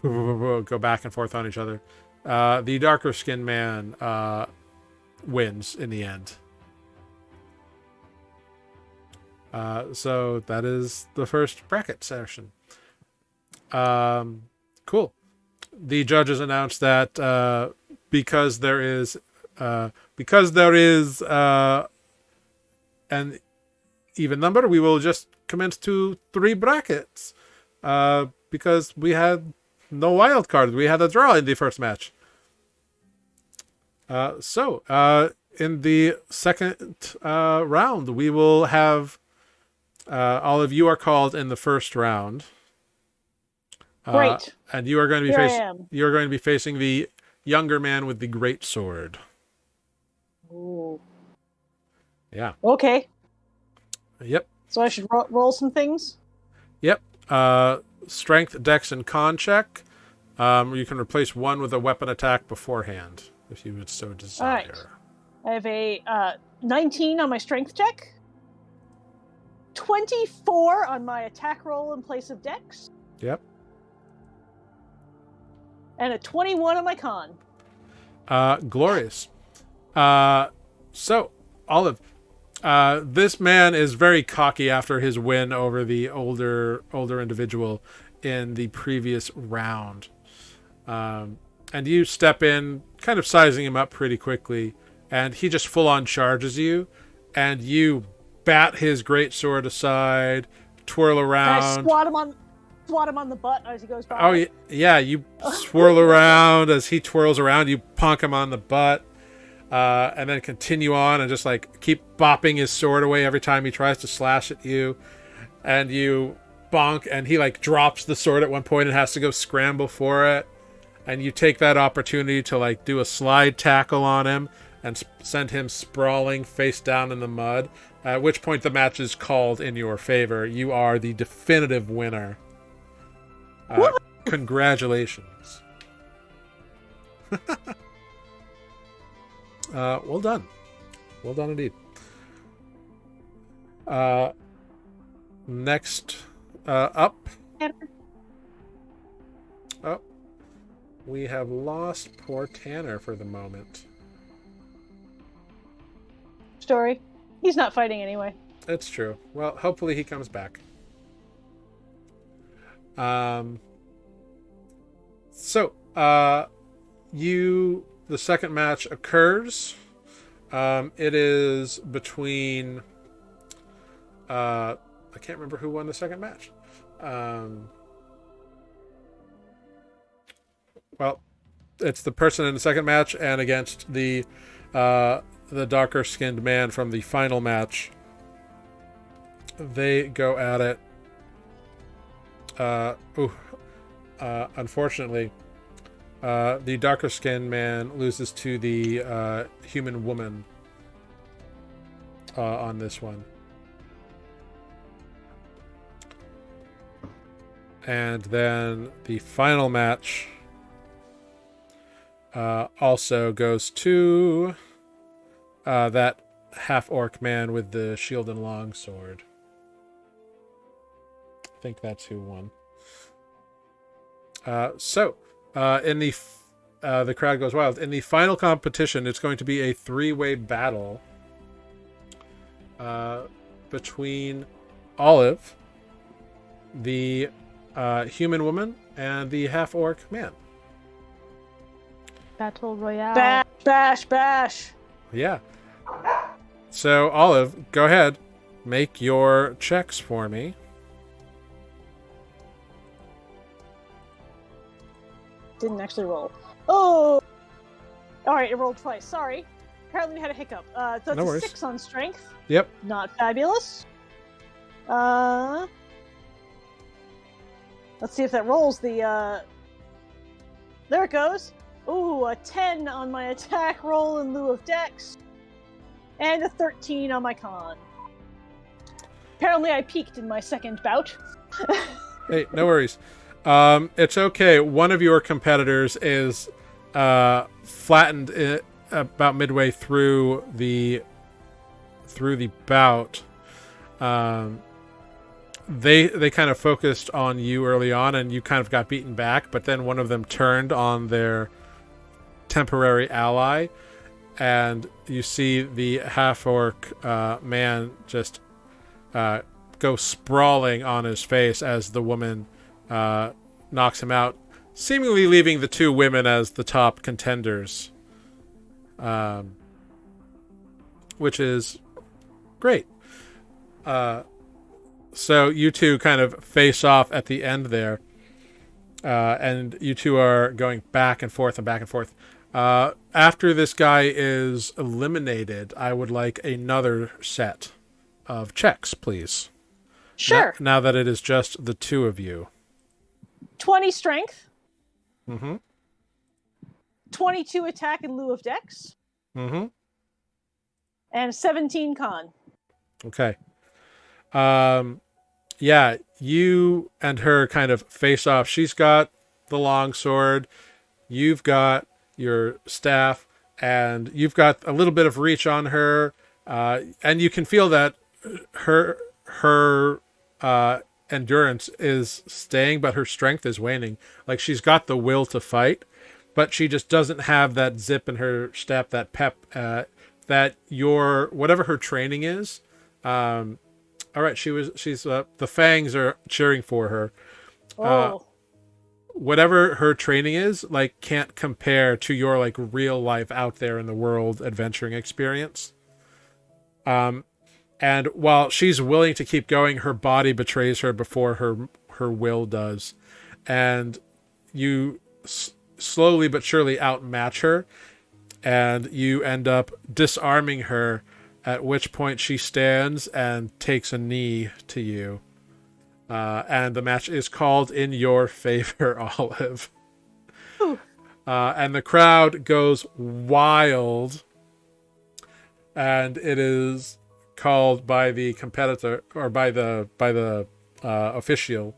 go back and forth on each other. The darker-skinned man wins in the end. So that is the first bracket session. Cool. The judges announced that because there is an even number, we will just commence to 3 brackets. Because we had no wild card. We had a draw in the first match. So in the second round, we will have all of you are called in the first round. Great. And you are going to be facing the younger man with the great sword. Ooh. Yeah. Okay. Yep. So I should roll some things? Yep. Strength, dex, and con check. You can replace one with a weapon attack beforehand, if you would so desire. All right. I have a 19 on my strength check. 24 on my attack roll in place of dex. Yep. And a 21 on my con. Glorious. So, Olive, this man is very cocky after his win over the older individual in the previous round. And you step in, kind of sizing him up pretty quickly, and he just full-on charges you, and you bat his greatsword aside, twirl around. And I swat him on the butt as he goes by. Oh, yeah, you swirl around as he twirls around, you punk him on the butt, and then continue on and just like keep bopping his sword away every time he tries to slash at you, and you bonk, and he like drops the sword at one point and has to go scramble for it, and you take that opportunity to like do a slide tackle on him and send him sprawling face down in the mud, at which point the match is called in your favor. You are the definitive winner. Congratulations. Well done. Well done indeed. Next up. Oh, we have lost poor Tanner for the moment. Story. He's not fighting anyway. That's true. Well, hopefully he comes back. So, the second match occurs. It is between I can't remember who won the second match. Well, it's the person in the second match and against the darker skinned man from the final match. They go at it. Unfortunately, the darker skinned man loses to the human woman on this one. And then the final match also goes to that half-orc man with the shield and longsword. I think that's who won. In the crowd goes wild. In the final competition, it's going to be a 3-way battle between Olive, the human woman, and the half-orc man. Battle Royale. Bash, bash, bash. Yeah. So, Olive, go ahead. Make your checks for me. Didn't actually roll. Oh! Alright, it rolled twice. Sorry. Apparently we had a hiccup. So it's No a worries. 6 on strength. Yep. Not fabulous. Let's see if that rolls the, There it goes. Ooh, a 10 on my attack roll in lieu of dex. And a 13 on my con. Apparently I peaked in my second bout. Hey, no worries. It's okay. One of your competitors is flattened about midway through the bout. They kind of focused on you early on, and you kind of got beaten back. But then one of them turned on their temporary ally, and you see the half-orc man just go sprawling on his face as the woman knocks him out, seemingly leaving the two women as the top contenders, which is great. So you two kind of face off at the end there, and you two are going back and forth and back and forth. After this guy is eliminated, I would like another set of checks, please. Sure. Now that it is just the two of you. 20 strength. Mm-hmm. 22 attack in lieu of dex. Mm-hmm. And 17 con. Okay. Yeah, you and her kind of face off. She's got the long sword. You've got your staff, and you've got a little bit of reach on her. And you can feel that her endurance is staying, but her strength is waning. Like, she's got the will to fight, but she just doesn't have that zip in her step, that pep, that whatever her training is. All right, she's the fangs are cheering for her. Oh. Whatever her training is, like, can't compare to your, like, real life out there in the world adventuring experience. And while she's willing to keep going, her body betrays her before her will does. And you slowly but surely outmatch her, and you end up disarming her, at which point she stands and takes a knee to you. And the match is called in your favor, Olive. And the crowd goes wild. And it is called by the competitor, or by the official.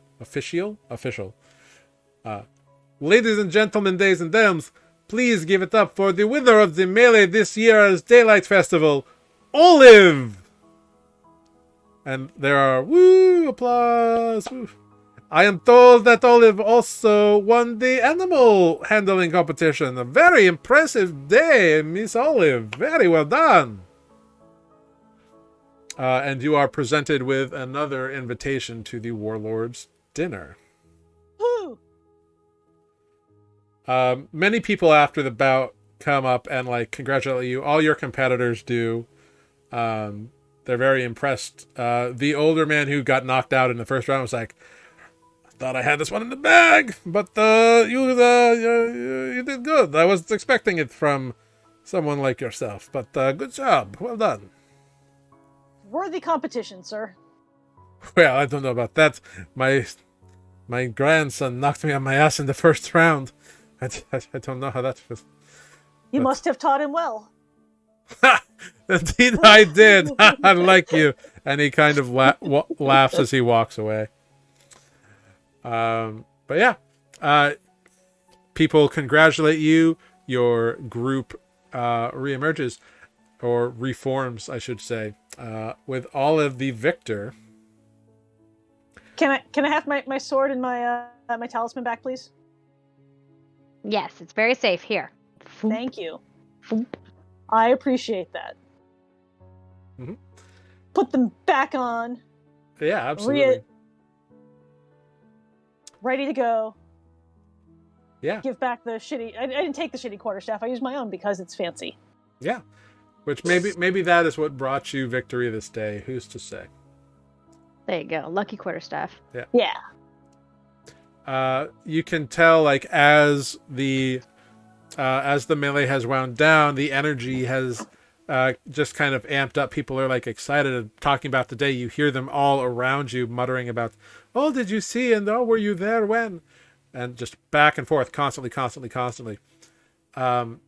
Ladies and gentlemen, days and dames, please give it up for the winner of the melee this year's Daylight Festival, Olive! And there are woo applause. Woo. I am told that Olive also won the animal handling competition. A very impressive day, Miss Olive. Very well done. And you are presented with another invitation to the Warlord's dinner. Woo! Many people after the bout come up and like congratulate you. All your competitors do. They're very impressed. The older man who got knocked out in the first round was like, "I thought I had this one in the bag, but you did good. I was expecting it from someone like yourself, but good job. Well done." Worthy competition, sir. Well, I don't know about that. My grandson knocked me on my ass in the first round. I don't know how that feels. You But- must have taught him well. Indeed, I did. I like you. And he kind of laughs as he walks away. But yeah, people congratulate you. Your group reemerges, or reforms, I should say, with Olive the victor. Can I have my sword and my my talisman back, please? Yes, it's very safe here. Thank you. Foop. I appreciate that. Mhm. Put them back on. Yeah, absolutely. Ready to go. Yeah. Give back the shitty. I didn't take the shitty quarterstaff. I used my own because it's fancy. Yeah. Which maybe that is what brought you victory this day. Who's to say? There you go. Lucky quarterstaff. Yeah. You can tell, like, as the melee has wound down, the energy has just kind of amped up. People are like excited and talking about the day. You hear them all around you muttering about, "Oh, did you see?" and "Oh, were you there when?" And just back and forth, constantly. And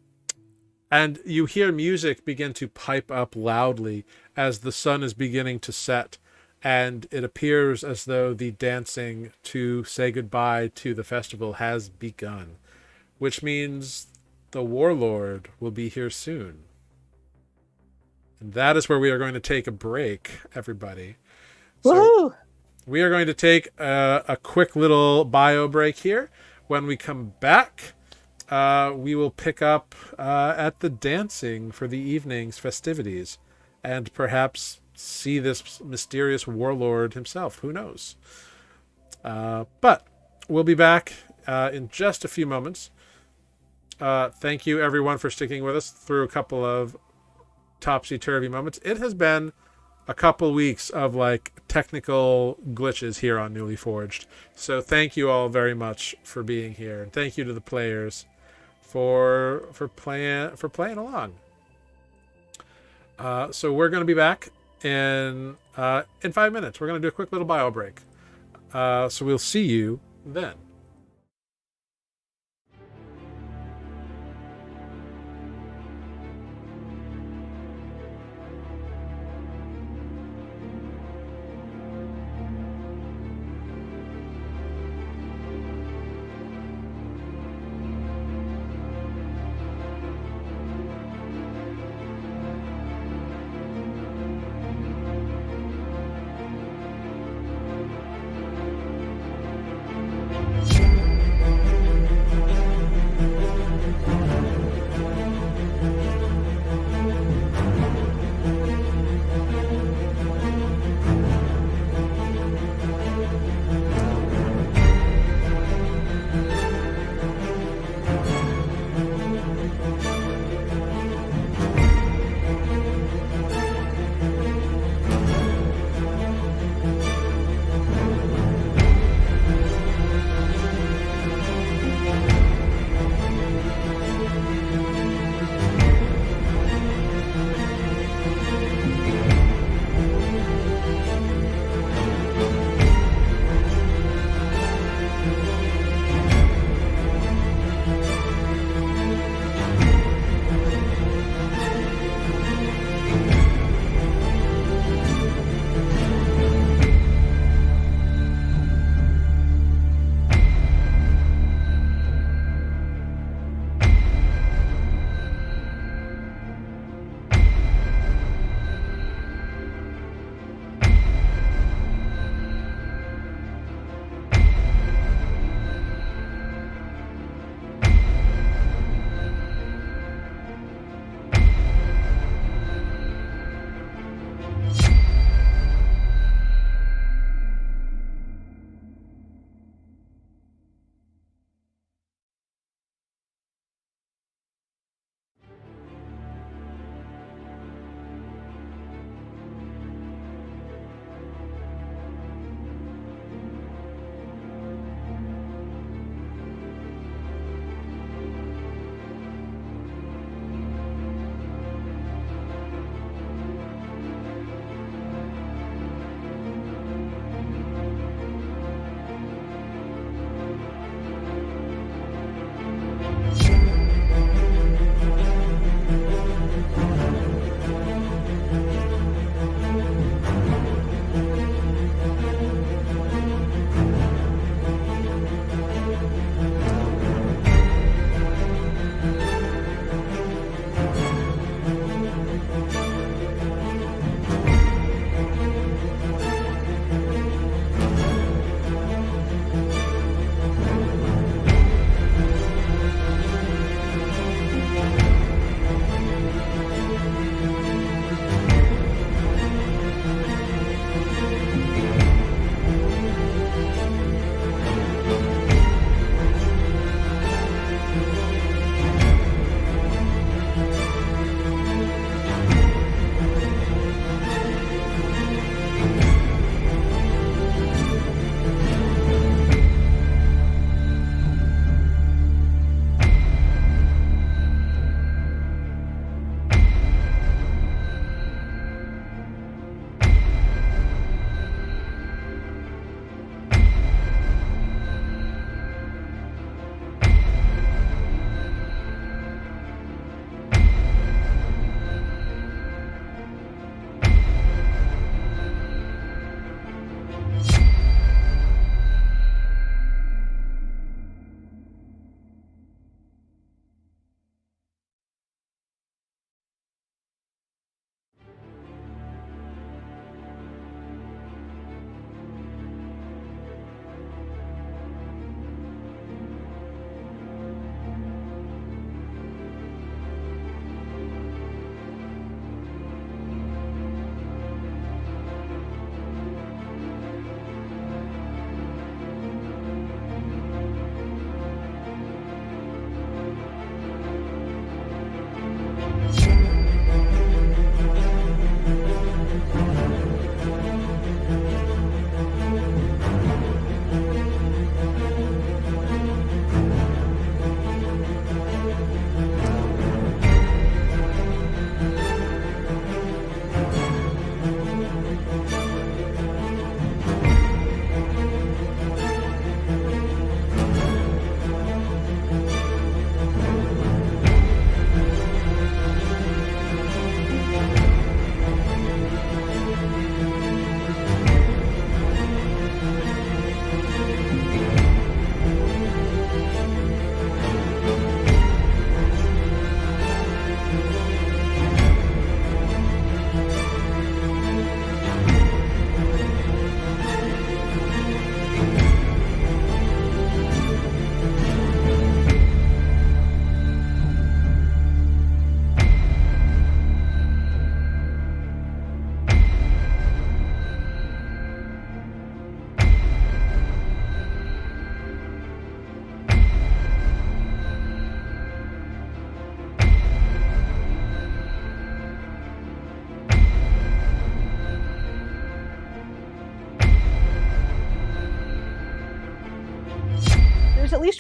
you hear music begin to pipe up loudly as the sun is beginning to set, and it appears as though the dancing to say goodbye to the festival has begun, which means the Warlord will be here soon. And that is where we are going to take a break, everybody. So Woohoo! we are going to take a quick little bio break here. When we come back, we will pick up at the dancing for the evening's festivities, and perhaps see this mysterious warlord himself. Who knows? But we'll be back in just a few moments. Thank you, everyone, for sticking with us through a couple of topsy-turvy moments. It has been a couple weeks of like technical glitches here on Nuuli Forged. So thank you all very much for being here, and thank you to the players for playing along. So we're going to be back in 5 minutes. We're going to do a quick little bio break. So we'll see you then.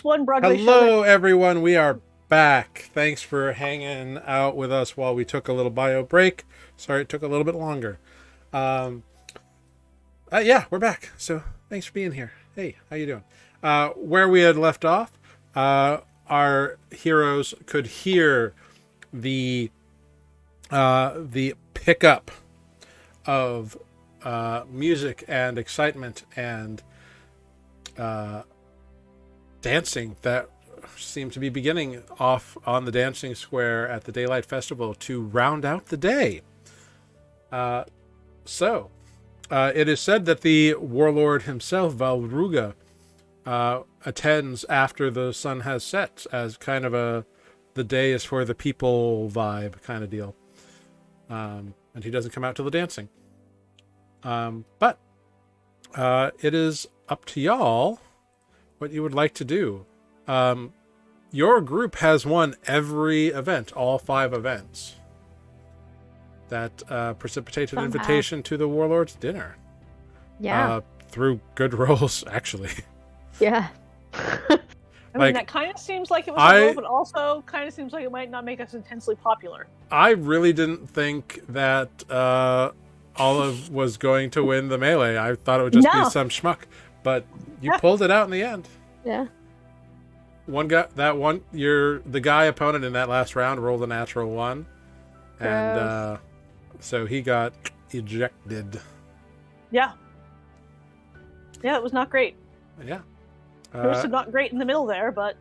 one Broadway show. Hello, everyone. We are back. Thanks for hanging out with us while we took a little bio break. Sorry it took a little bit longer. Yeah, we're back. So thanks for being here. Hey, how you doing? Where we had left off, our heroes could hear the pickup of music and excitement and dancing that seemed to be beginning off on the dancing square at the Daylight Festival to round out the day. So it is said that the warlord himself, Vaulruga, attends after the sun has set as kind of the day is for the people vibe kind of deal. And he doesn't come out till the dancing. But it is up to y'all what you would like to do. Your group has won every event, all 5 events that precipitate an invitation to the Warlord's dinner. Yeah. Through good rolls, actually. Yeah. I mean, that kind of seems like it was a roll, but also kind of seems like it might not make us intensely popular. I really didn't think that Olive was going to win the melee. I thought it would just be some schmuck, but you pulled it out in the end. Yeah. The guy opponent in that last round rolled a natural 1, and so he got ejected. Yeah. Yeah, it was not great. Yeah. There was some not great in the middle there, but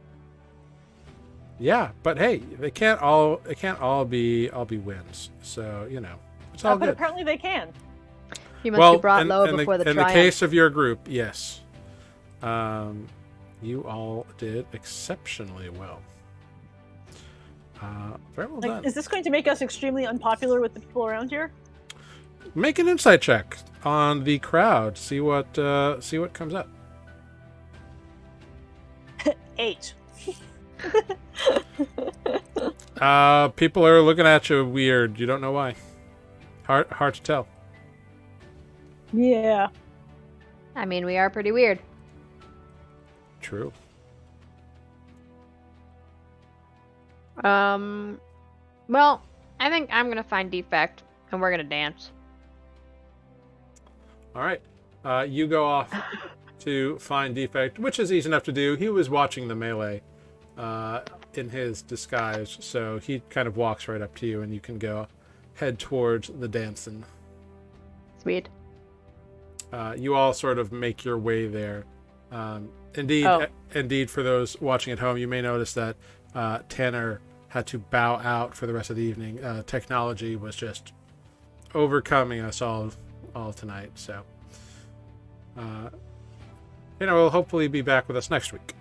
yeah, but hey, it can't all be wins. So it's all but good. Apparently they can. You must be brought low before the triumph. In the case of your group, yes, you all did exceptionally well. Very well done. Is this going to make us extremely unpopular with the people around here? Make an insight check on the crowd. See what comes up. 8. People are looking at you weird. You don't know why. Hard to tell. Yeah. I mean, we are pretty weird. True. Well, I think I'm gonna find defect, and we're gonna dance. All right. You go off to find defect, which is easy enough to do. He was watching the melee in his disguise, so he kind of walks right up to you, and you can go head towards the dancing. Sweet. You all sort of make your way there. Indeed, for those watching at home, you may notice that Tanner had to bow out for the rest of the evening. Technology was just overcoming us all tonight, so he'll hopefully be back with us next week,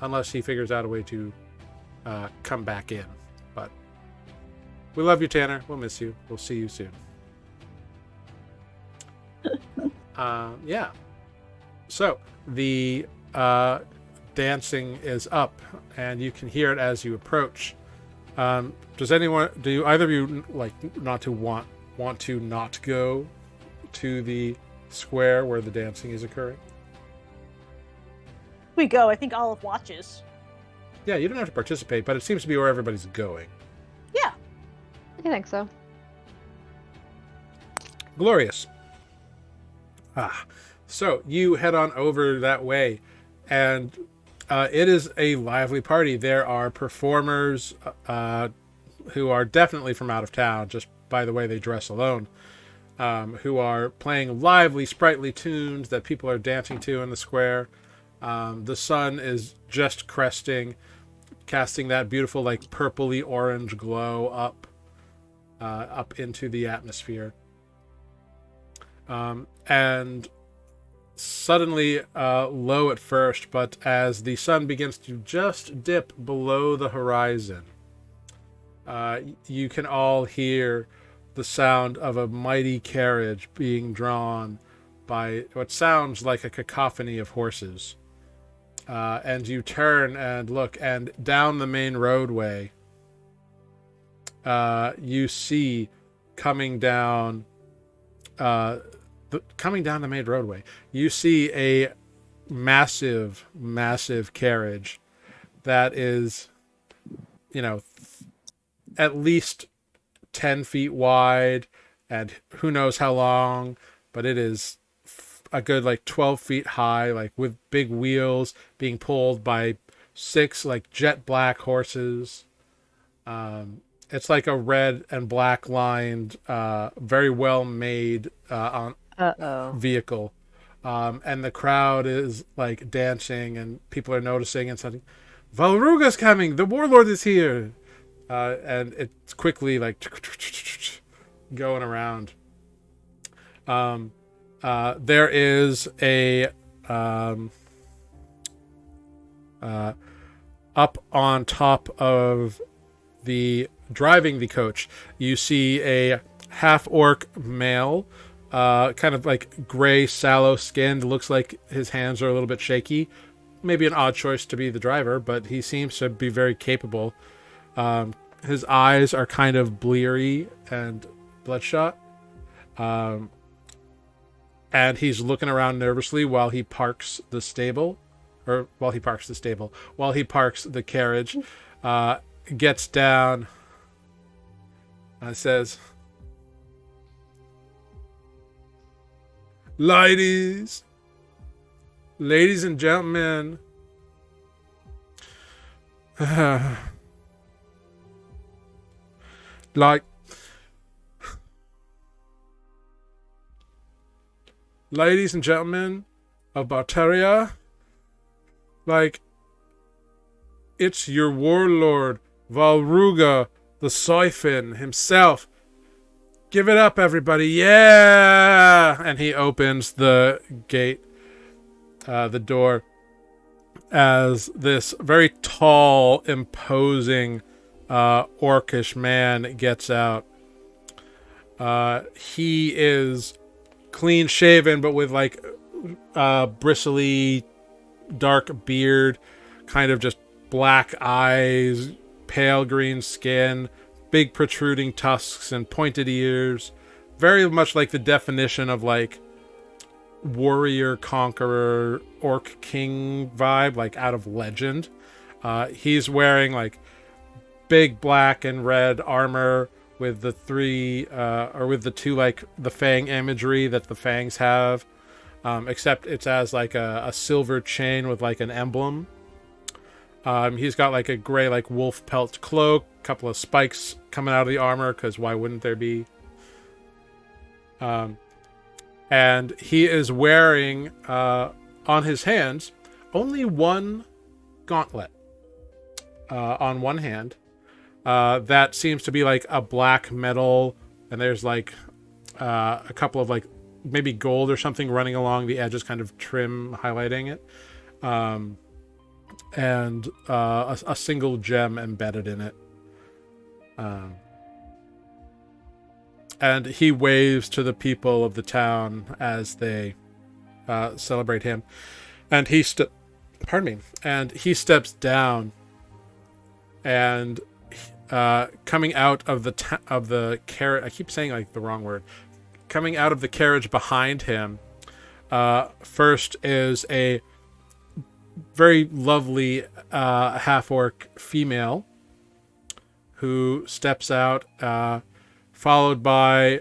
unless he figures out a way to come back in. But we love you, Tanner. We'll miss you. We'll see you soon. Yeah. So the dancing is up, and you can hear it as you approach. Do either of you want to not go to the square where the dancing is occurring? We go. I think Olive watches. Yeah, you don't have to participate, but it seems to be where everybody's going. Yeah. I think so. Glorious. So you head on over that way, and it is a lively party. There are performers who are definitely from out of town, just by the way they dress alone, who are playing lively, sprightly tunes that people are dancing to in the square. The sun is just cresting, casting that beautiful, purpley orange glow up into the atmosphere. And suddenly low at first, but as the sun begins to just dip below the horizon, you can all hear the sound of a mighty carriage being drawn by what sounds like a cacophony of horses. And you turn and look, and down the main roadway, you see coming down the main roadway, you see a massive carriage that is, at least 10 feet wide and who knows how long, but it is a good 12 feet high, with big wheels being pulled by 6 jet black horses. It's like a red and black lined, very well made vehicle. And the crowd is dancing and people are noticing and saying, Vaulruga's coming, the warlord is here. And it's quickly going around. There is a up on top of the driving the coach, you see a half-orc male, kind of gray, sallow skinned, looks like his hands are a little bit shaky. Maybe an odd choice to be the driver, but he seems to be very capable. His eyes are kind of bleary and bloodshot. And he's looking around nervously while he parks the carriage, gets down and says, ladies and gentlemen, ladies and gentlemen of Barteria, it's your warlord, Vaulruga, the Siphon himself. Give it up, everybody. Yeah! And he opens the gate, the door, as this very tall, imposing, orcish man gets out. He is clean shaven, but with bristly, dark beard, kind of just black eyes, pale green skin, big protruding tusks and pointed ears. Very much like the definition of warrior, conqueror, orc king vibe, out of legend. He's wearing big black and red armor with the two the fang imagery that the fangs have, except it's as a silver chain with an emblem. He's got a gray wolf pelt cloak, couple of spikes coming out of the armor, because why wouldn't there be? And he is wearing on his hands only one gauntlet on one hand. That seems to be a black metal, and there's a couple of maybe gold or something running along the edges, kind of trim highlighting it, and a single gem embedded in it. And he waves to the people of the town as they celebrate him, and he steps down, and coming out of the carriage, I keep saying the wrong word. Coming out of the carriage behind him, first is a very lovely half-orc female who steps out, followed by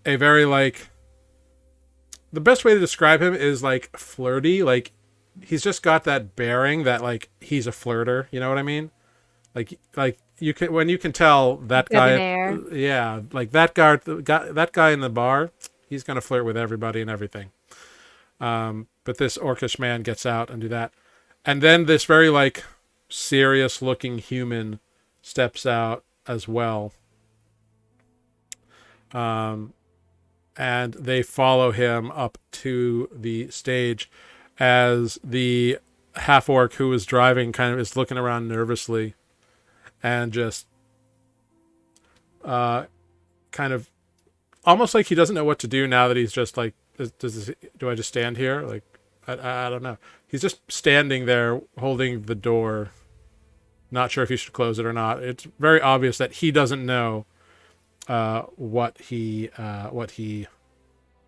a very the best way to describe him is flirty. He's just got that bearing that he's a flirter. You know what I mean? You can tell that guy. Yeah, that guy in the bar, he's gonna flirt with everybody and everything. But this orcish man gets out and do that, and then this very serious looking human steps out as well. And they follow him up to the stage as the half-orc who is driving kind of is looking around nervously and just kind of almost he doesn't know what to do now that he's just do I just stand here? I don't know. He's just standing there holding the door, not sure if he should close it or not. It's very obvious that he doesn't know what he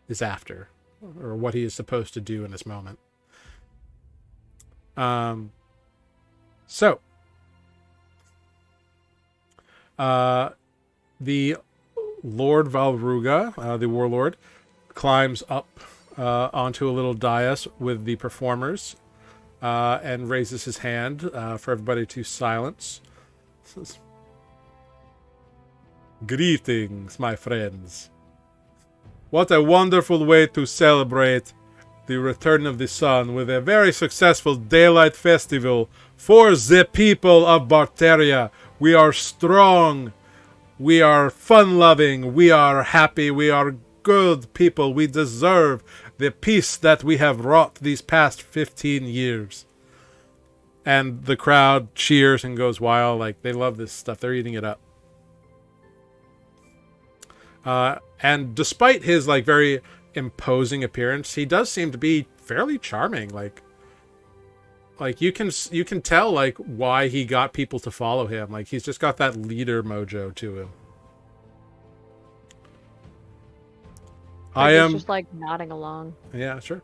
is after, or what he is supposed to do in this moment. So, the Lord Vaulruga, the warlord, climbs up onto a little dais with the performers and raises his hand for everybody to silence. Says, "Greetings, my friends. What a wonderful way to celebrate the return of the sun with a very successful daylight festival for the people of Barteria. We are strong. We are fun-loving. We are happy. We are good people. We deserve the peace that we have wrought these past 15 years. And the crowd cheers and goes wild. Like, they love this stuff. They're eating it up. And despite his, like, very imposing appearance, he does seem to be fairly charming. Like you can tell, like, why he got people to follow him. Like, he's just got that leader mojo to him. I am just like nodding along. Yeah, sure.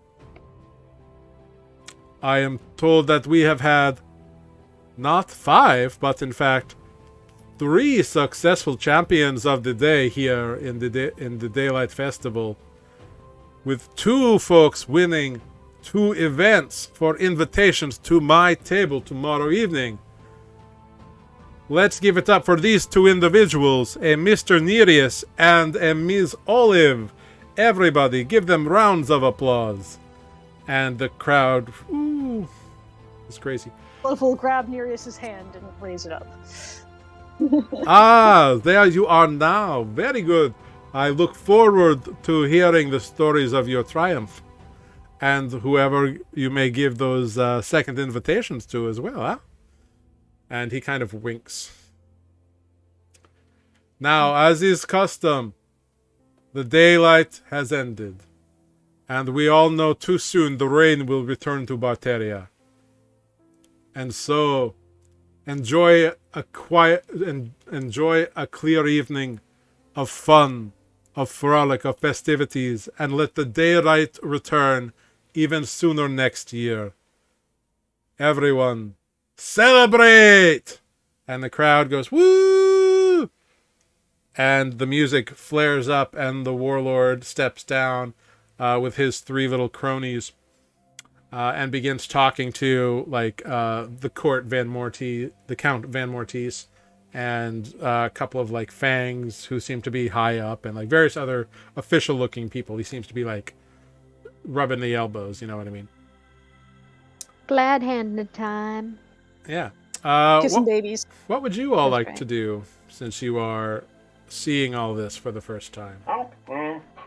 I am told that we have had not 5, but in fact 3 successful champions of the day here in the Daylight Festival, with 2 folks winning 2 events for invitations to my table tomorrow evening. Let's give it up for these 2 individuals, a Mr. Nereus and a Ms. Olive. Everybody, give them rounds of applause. And the crowd, ooh, it's crazy. Olive will grab Nereus's hand and raise it up. There you are now. Very good. I look forward to hearing the stories of your triumph. And whoever you may give those second invitations to as well, huh? And he kind of winks. Now, as is custom, the daylight has ended. And we all know too soon the rain will return to Barteria. And so, enjoy a clear evening of fun, of frolic, of festivities, and let the daylight return even sooner next year. Everyone, celebrate! And the crowd goes, woo! And the music flares up, and the warlord steps down with his 3 little cronies and begins talking to, like, the Count Van Mortis, and a couple of, like, Fangs who seem to be high up, and, like, various other official-looking people. He seems to be, like, rubbing the elbows, you know what I mean? Glad handing time. Yeah. Kissing babies. What would you all That's like right. to do since you are seeing all this for the first time?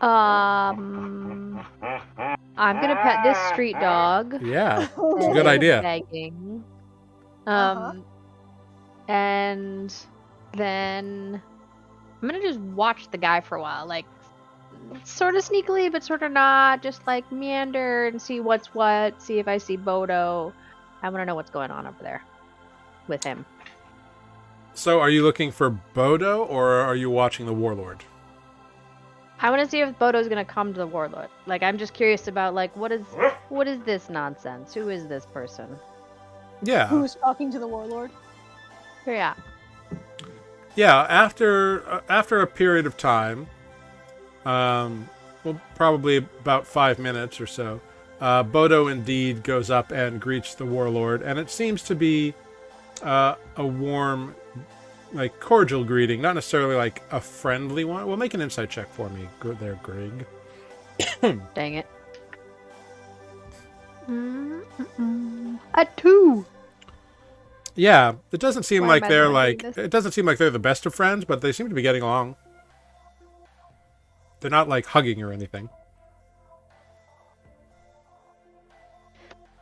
I'm gonna pet this street dog. Yeah, it's a Oh, good idea. Begging. Uh-huh. And then I'm gonna just watch the guy for a while, like sort of sneakily, but sort of not. Just like meander and see what's what. See if I see Bodo. I want to know what's going on over there with him. So, are you looking for Bodo, or are you watching the Warlord? I want to see if Bodo's gonna come to the Warlord. Like, I'm just curious about, like, what is this nonsense? Who is this person? Yeah. Who's talking to the warlord? Yeah. Yeah, after a period of time, well, probably about 5 minutes or so, Bodo indeed goes up and greets the Warlord, and it seems to be a warm, like, cordial greeting, not necessarily like a friendly one. Well, make an insight check for me there, Greg. Dang it. A 2. Yeah, it doesn't seem Why like am I they're not like doing this? it doesn't seem like they're the best of friends, but they seem to be getting along. They're not like hugging or anything.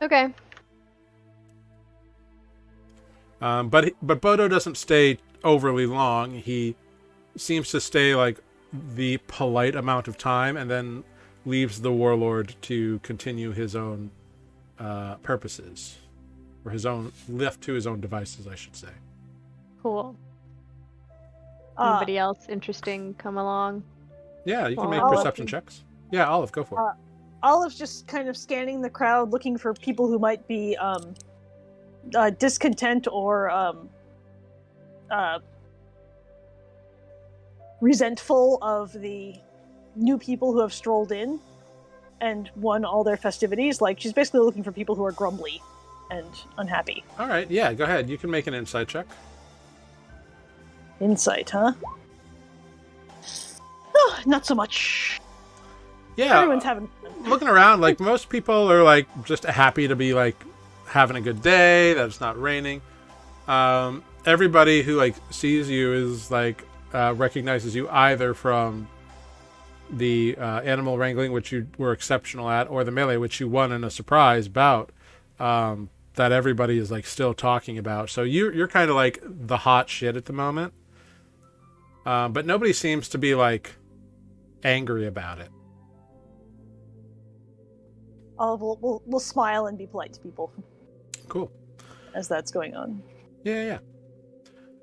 Okay. But Bodo doesn't stay overly long. He seems to stay like the polite amount of time, and then leaves the Warlord to continue his own purposes, or left to his own devices, I should say. Cool. Uh, Anybody else interesting come along? Yeah, you can make Olive. perception checks. Yeah, Olive, go for it. Olive's just kind of scanning the crowd, looking for people who might be discontent or resentful of the new people who have strolled in and won all their festivities. Like, she's basically looking for people who are grumbly and unhappy. All right, yeah, go ahead. You can make an insight check. Insight, huh? Oh, not so much. Yeah, Everyone's having fun. looking around, like most people are like just happy to be like having a good day, that it's not raining. Everybody who like sees you is like recognizes you either from the animal wrangling, which you were exceptional at, or the melee, which you won in a surprise bout. That everybody is like still talking about. So you're kind of like the hot shit at the moment. But nobody seems to be like angry about it. We'll smile and be polite to people. Cool. As that's going on. Yeah.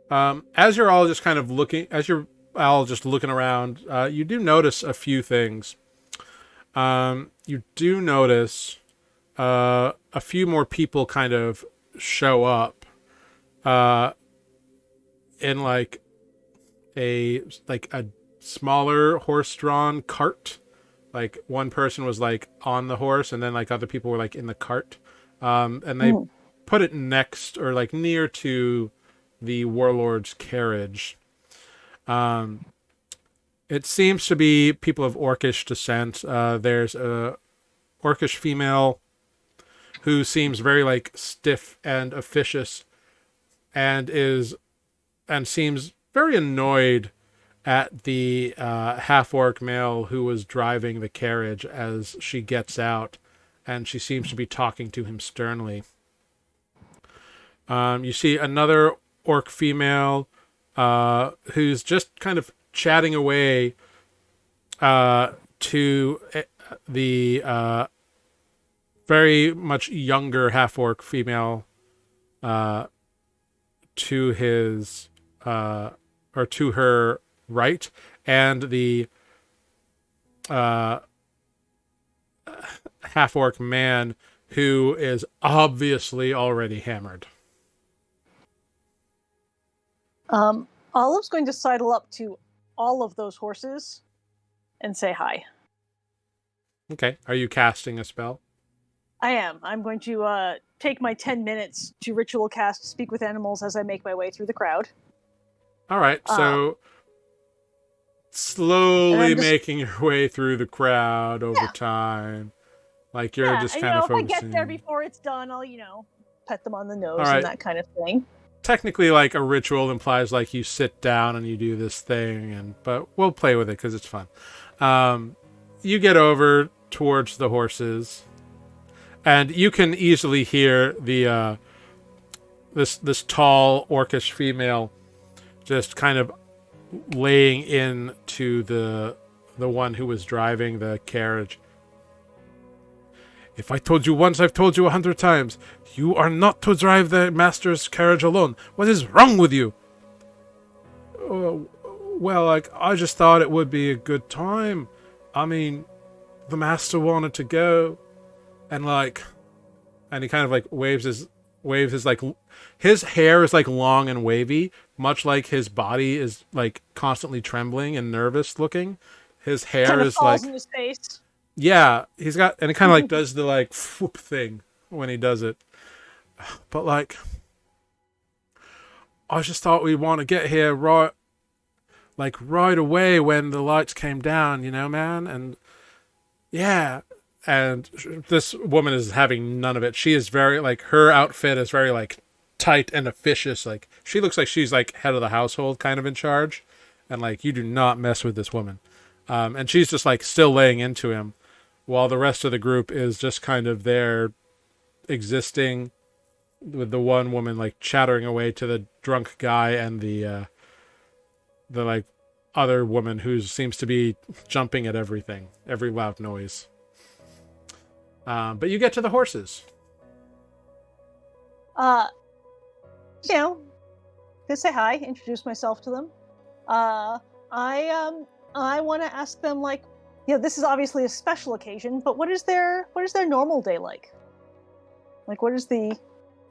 As you're all just kind of looking, around, you do notice a few things. You do notice a few more people kind of show up in like a smaller horse-drawn cart. Like one person was like on the horse, and then like other people were like in the cart, and they put it next or like near to the warlord's carriage. It seems to be people of Orcish descent. There's a Orcish female who seems very like stiff and officious, and seems very annoyed at the half-orc male who was driving the carriage as she gets out, and she seems to be talking to him sternly. You see another orc female who's just kind of chatting away to the very much younger half-orc female to his or to her right, and the half-orc man who is obviously already hammered. Olive's going to sidle up to all of those horses and say hi. Okay. Are you casting a spell? I am. I'm going to take my 10 minutes to ritual cast Speak with Animals as I make my way through the crowd. All right. So slowly making your way through the crowd over time. Like you're just kind of focusing. If I get there before it's done, I'll, pet them on the nose right. and that kind of thing. Technically, like a ritual implies like you sit down and you do this thing, but we'll play with it because it's fun. You get over towards the horses, and you can easily hear the this tall orcish female just kind of laying into the one who was driving the carriage. If I told you once, I've told you 100 times. You are not to drive the master's carriage alone. What is wrong with you? Well, I just thought it would be a good time. I mean, the master wanted to go, and he kind of like waves his like, his hair is like long and wavy, much like his body is like constantly trembling and nervous looking. His hair kind of is falls like in his face. Yeah, he's got, and it kind of like does the like whoop thing when he does it. But like, I just thought we'd want to get here right away when the lights came down, man. And yeah, and this woman is having none of it. She is very like, her outfit is very like tight and officious. Like she looks like she's like head of the household, kind of in charge, and like you do not mess with this woman. And she's just like still laying into him, while the rest of the group is just kind of there existing, with the one woman like chattering away to the drunk guy and the like other woman who seems to be jumping at everything, every loud noise. But you get to the horses. Just say hi, introduce myself to them. I want to ask them, like, this is obviously a special occasion, but what is their normal day like? Like, what is the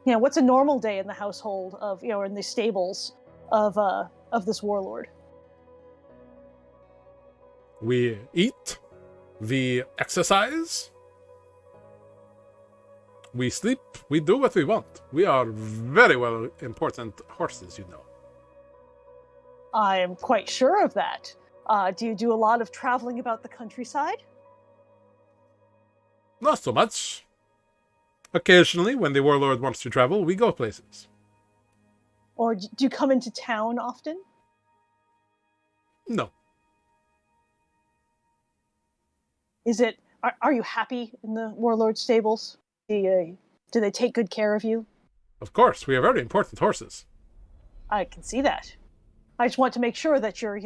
what's a normal day in the household of, or in the stables of this warlord? We eat, we exercise, we sleep, we do what we want. We are very well important horses, you know. I am quite sure of that. Do you do a lot of traveling about the countryside? Not so much. Occasionally, when the warlord wants to travel, we go places. Or do you come into town often? No. Are you happy in the warlord stables? Do they take good care of you? Of course, we are very important horses. I can see that. I just want to make sure that you're,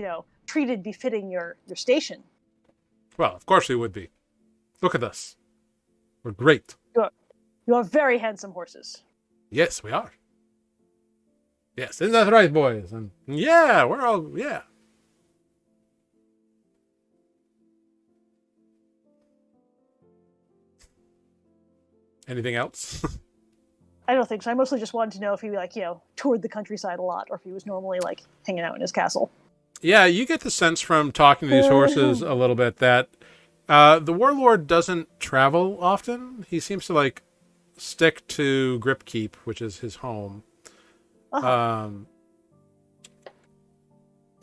treated befitting your station. Well, of course we would be. Look at us. We're great. You are very handsome horses. Yes, we are. Yes, isn't that right, boys? And yeah, we're all, yeah. Anything else? I don't think so. I mostly just wanted to know if he, toured the countryside a lot, or if he was normally, hanging out in his castle. Yeah, you get the sense from talking to these horses a little bit that the warlord doesn't travel often. He seems to, stick to Gripkeep, which is his home. Uh-huh.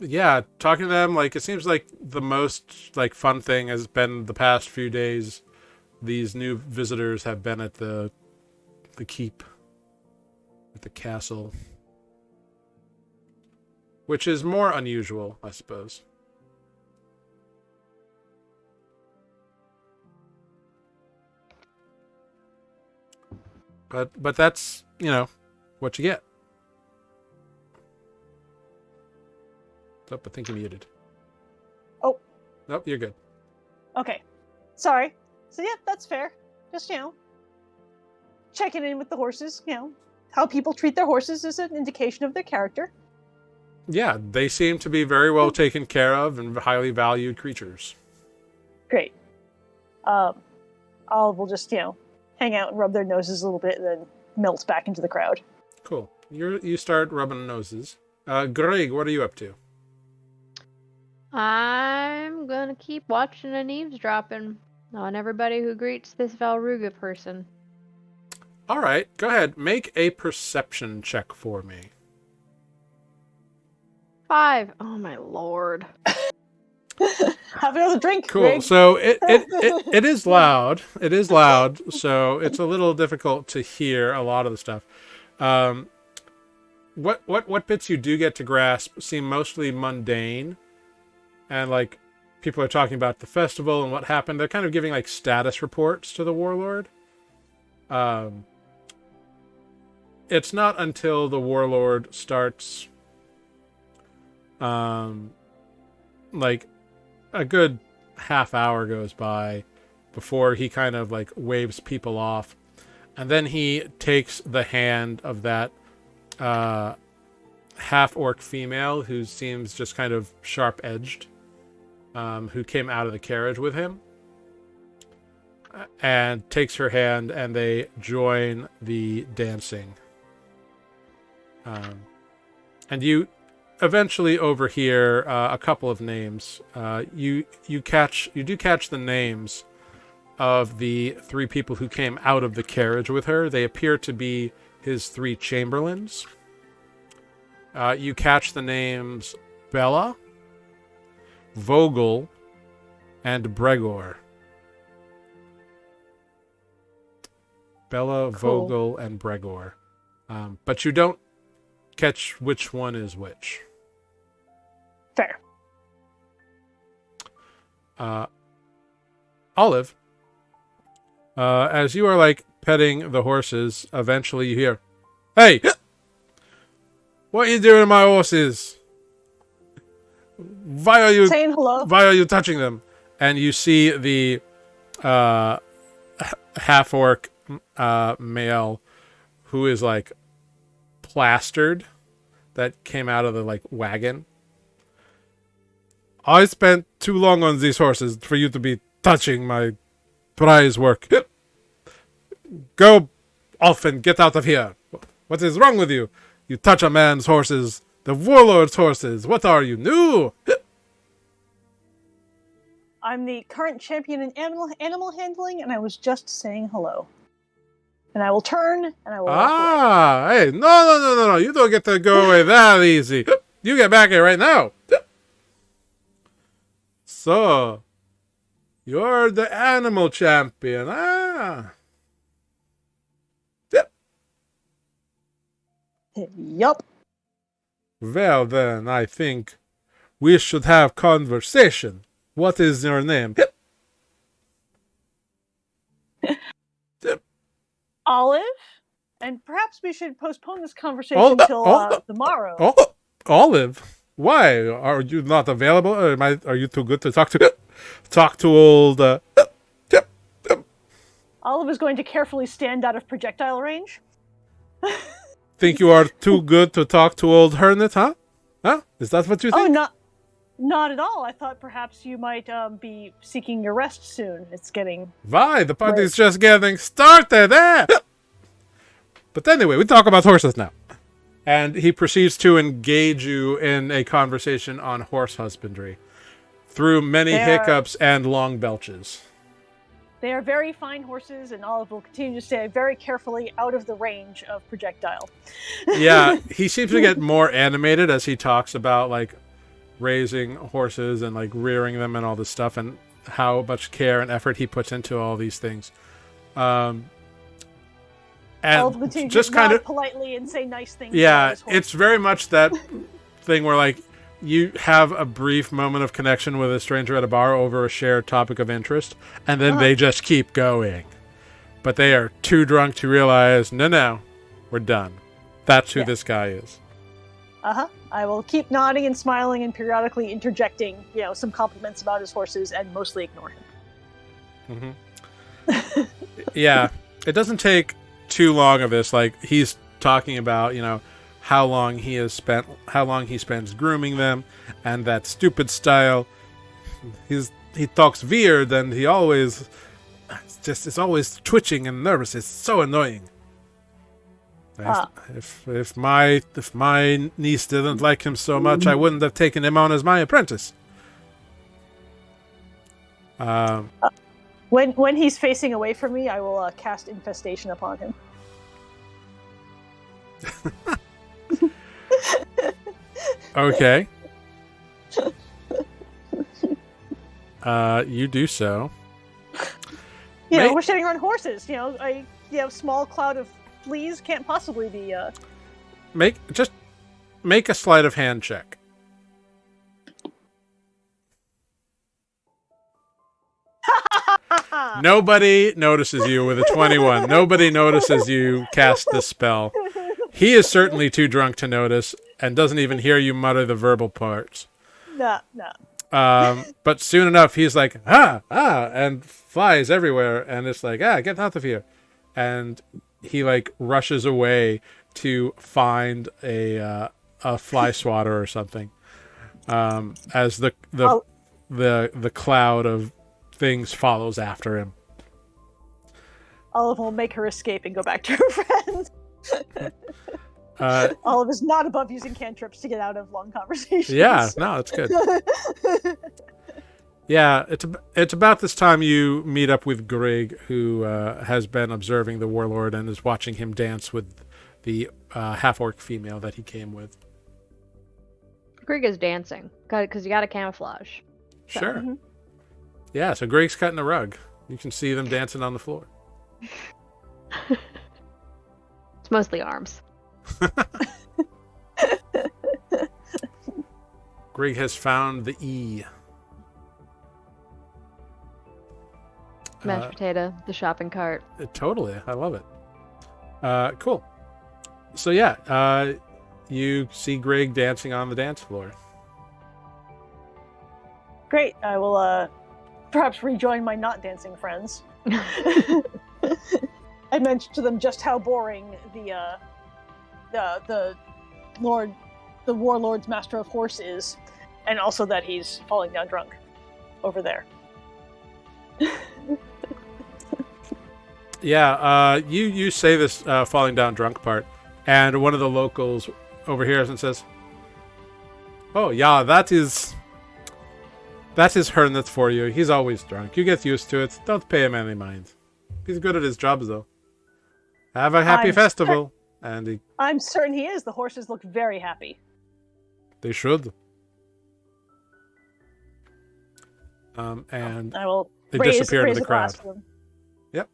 Yeah, talking to them, it seems like the most, fun thing has been the past few days. These new visitors have been at the keep, at the castle, which is more unusual, I suppose. But that's, what you get. Oh, I think you muted. Oh. Nope, you're good. Okay. Sorry. So, yeah, that's fair. Just, checking in with the horses, how people treat their horses is an indication of their character. Yeah, they seem to be very well taken care of and highly valued creatures. Great. We'll just, hang out and rub their noses a little bit and then melt back into the crowd. Cool. You start rubbing noses. Greg, what are you up to? I'm gonna keep watching and eavesdropping on everybody who greets this Vaulruga person. All right, go ahead. Make a perception check for me. 5. Oh my lord. Have another drink. Cool. Greg. So it is loud. It is loud. So it's a little difficult to hear a lot of the stuff. What bits you do get to grasp seem mostly mundane, and people are talking about the festival and what happened. They're kind of giving status reports to the warlord. It's not until the warlord starts, a good half hour goes by before he kind of waves people off, and then he takes the hand of that half orc female who seems just kind of sharp edged, who came out of the carriage with him, and takes her hand, and they join the dancing. And you eventually overhear a couple of names. You do catch the names of the 3 people who came out of the carriage with her. They appear to be his 3 chamberlains. You catch the names Bella, Vogel, and Bregor. Bella, Cool. Vogel, and Bregor. But you don't catch which one is which. Fair. Olive, as you are petting the horses, eventually you hear, "Hey, what are you doing to my horses? Why are you Saying hello. Why are you touching them?" And you see the half orc male who is plastered, that came out of the wagon. "I spent too long on these horses for you to be touching my prize work. Go Olfen, get out of here! What is wrong with you? You touch a man's horses, the warlord's horses. What are you, new? I'm the current champion in animal handling, and I was just saying hello. And I will turn, and I will walk away. Hey, no. You don't get to go away that easy. You get back here right now. So, you're the animal champion. Yup. Well, then, I think we should have conversation. What is your name? Olive? And perhaps we should postpone this conversation till tomorrow. Olive? Why? Are you not available? Are you too good to talk to old... Olive is going to carefully stand out of projectile range. Think you are too good to talk to old Hermit, huh? Huh? Is that what you think? Oh, not at all. I thought perhaps you might be seeking your rest soon. It's getting... Why? The party's just getting started, eh? But anyway, we talk about horses now. And he proceeds to engage you in a conversation on horse husbandry through many hiccups and long belches. They are very fine horses, and Olive will continue to stay very carefully out of the range of projectile. Yeah, he seems to get more animated as he talks about, like, raising horses and, like, rearing them and all this stuff, and how much care and effort he puts into all these things. And Olive will continue just to kind nod of politely and say nice things. Yeah, about his horse. it's very much that thing where, like, you have a brief moment of connection with a stranger at a bar over a shared topic of interest, and then they just keep going. But they are too drunk to realize, no, we're done. That's who this guy is. I will keep nodding and smiling and periodically interjecting, some compliments about his horses, and mostly ignore him. Mm-hmm. Yeah, it doesn't take too long of this. Like, he's talking about, how long he spends grooming them, and that stupid style. He talks weird, and he always is always twitching and nervous. It's so annoying. If my niece didn't like him so much, I wouldn't have taken him on as my apprentice. When he's facing away from me, I will cast infestation upon him. Okay. You do so. We're sitting on horses. A small cloud of fleas can't possibly be. Make a sleight of hand check. Nobody notices you with a 21. Nobody notices you cast this spell. He is certainly too drunk to notice and doesn't even hear you mutter the verbal parts. No. But soon enough, he's like, and flies everywhere. And it's like, get out of here. And he, like, rushes away to find a fly swatter or something. As the cloud of things follows after him. Olive will make her escape and go back to her friends. Olive is not above using cantrips to get out of long conversations. Yeah, no, it's good. Yeah, it's about this time you meet up with Greg, who has been observing the warlord and is watching him dance with the half-orc female that he came with. Greg is dancing, because you got to camouflage. So. Sure. Mm-hmm. Yeah, so Greg's cutting a rug. You can see them dancing on the floor. It's mostly arms. Greg has found the E. Mashed potato, the shopping cart. Totally. I love it. Cool. So yeah, you see Greg dancing on the dance floor. Great. I will perhaps rejoin my not dancing friends. I mentioned to them just how boring the warlord's master of horse is, and also that he's falling down drunk over there. Yeah, you say this falling down drunk part, and one of the locals overhears and says, "Oh yeah, that is Hernath for you. He's always drunk. You get used to it. Don't pay him any mind. He's good at his job, though. Have a happy festival." And I'm certain he is. The horses look very happy. they should. And I will they raise disappear into a the glass crowd. for them. Yep.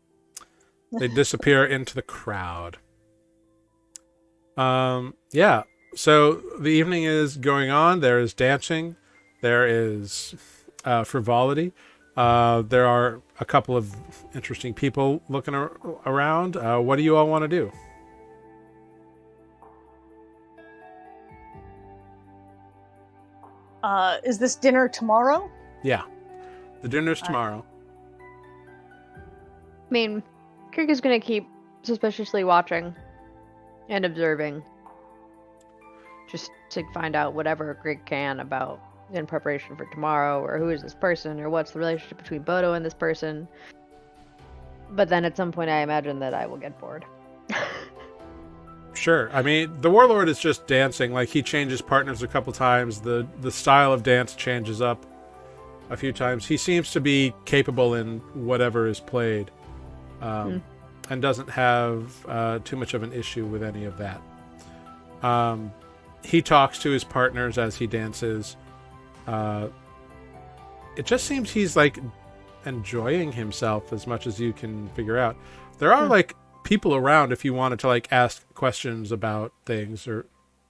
They disappear into the crowd. Yeah. So the evening is going on. There is dancing. There is frivolity. There are a couple of interesting people looking around. What do you all want to do? Is this dinner tomorrow? Yeah. The dinner's tomorrow. I mean, Kirk is going to keep suspiciously watching and observing, just to find out whatever Greg can about in preparation for tomorrow, or who is this person, or what's the relationship between Bodo and this person. But then at some point I imagine that I will get bored. Sure. I mean, the Warlord is just dancing. Like, he changes partners a couple times. The style of dance changes up a few times. He seems to be capable in whatever is played, and doesn't have too much of an issue with any of that. He talks to his partners as he dances. It just seems he's, like, enjoying himself as much as you can figure out. There are, like, people around if you wanted to, like, ask questions about things or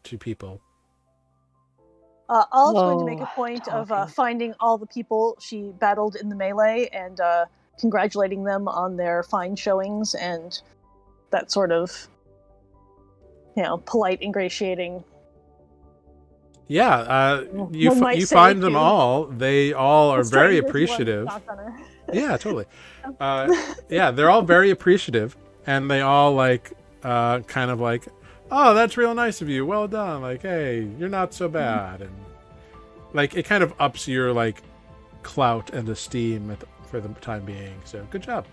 to people. Olive's going to make a point of finding all the people she battled in the melee and congratulating them on their fine showings and that sort of, polite, ingratiating. Yeah, you find them all. They all are very appreciative. Yeah, totally. Yeah, they're all very appreciative, and they all like kind of like, "Oh, that's real nice of you. Well done. Like, hey, you're not so bad." And like, it kind of ups your like clout and esteem for the time being. So, good job.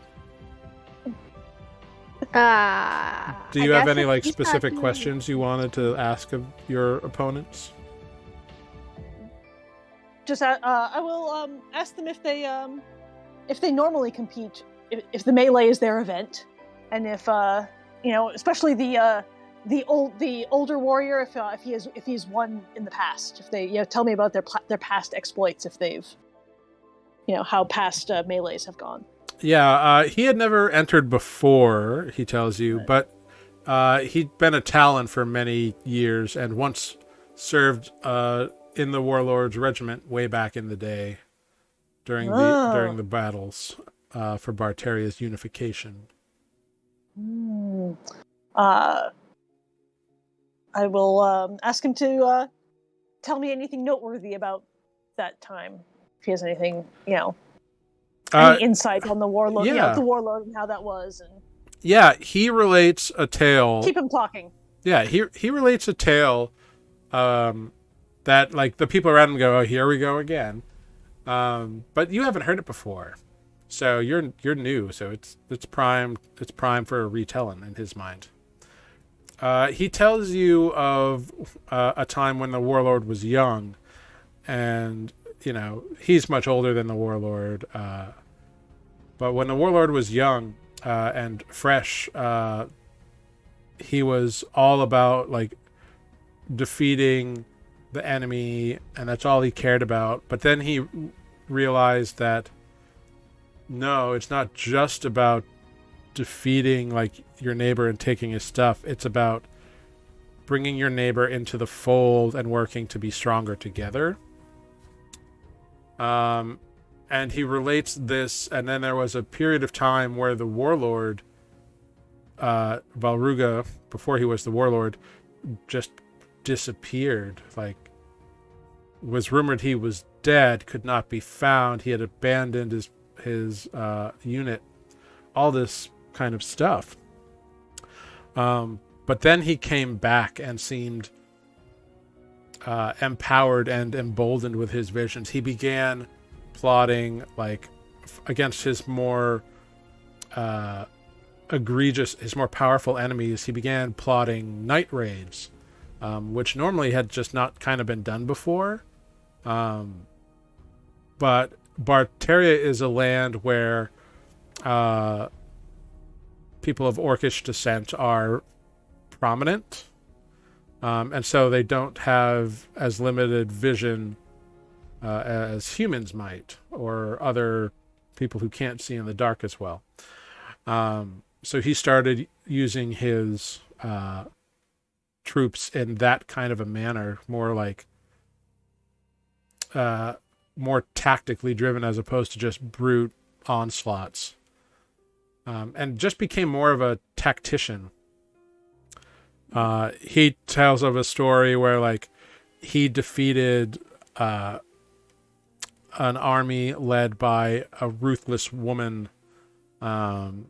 Do you have any like specific questions you wanted to ask of your opponents? Just I will ask them if they normally compete, if the melee is their event, and if especially the older warrior, if he's won in the past, if they tell me about their past exploits, if they've how past melees have gone. Yeah, he had never entered before, he tells you, but he'd been a Talon for many years and once served in the Warlord's regiment way back in the day during the battles for Barteria's unification. I will ask him to tell me anything noteworthy about that time, if he has anything, any insight on the Warlord, the Warlord and how that was. And yeah, he relates a tale. Keep him talking. Yeah, he relates a tale that like the people around him go, "Oh, here we go again," but you haven't heard it before, so you're new. So it's prime for a retelling in his mind. He tells you of a time when the Warlord was young, and he's much older than the Warlord. But when the Warlord was young and fresh, he was all about like defeating the enemy, and that's all he cared about. But then he realized that no, it's not just about defeating like your neighbor and taking his stuff. It's about bringing your neighbor into the fold and working to be stronger together. And he relates this, and then there was a period of time where the Warlord, Vaulruga, before he was the Warlord, just disappeared. Like, was rumored he was dead, could not be found. He had abandoned his unit, all this kind of stuff. But then he came back and seemed empowered and emboldened with his visions. He began plotting like against his more his more powerful enemies, he began plotting night raids, which normally had just not kind of been done before. But Barteria is a land where people of Orcish descent are prominent, and so they don't have as limited vision as humans might, or other people who can't see in the dark as well. So he started using his troops in that kind of a manner, more like more tactically driven as opposed to just brute onslaughts, and just became more of a tactician. He tells of a story where like he defeated an army led by a ruthless woman, and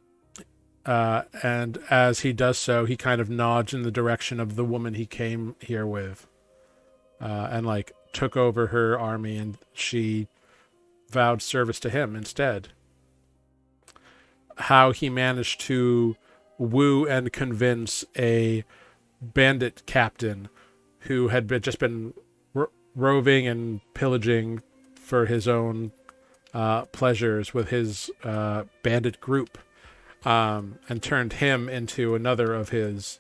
as he does so, he kind of nods in the direction of the woman he came here with, and like took over her army, and she vowed service to him instead. How he managed to woo and convince a bandit captain who had just been roving and pillaging for his own pleasures with his bandit group, and turned him into another of his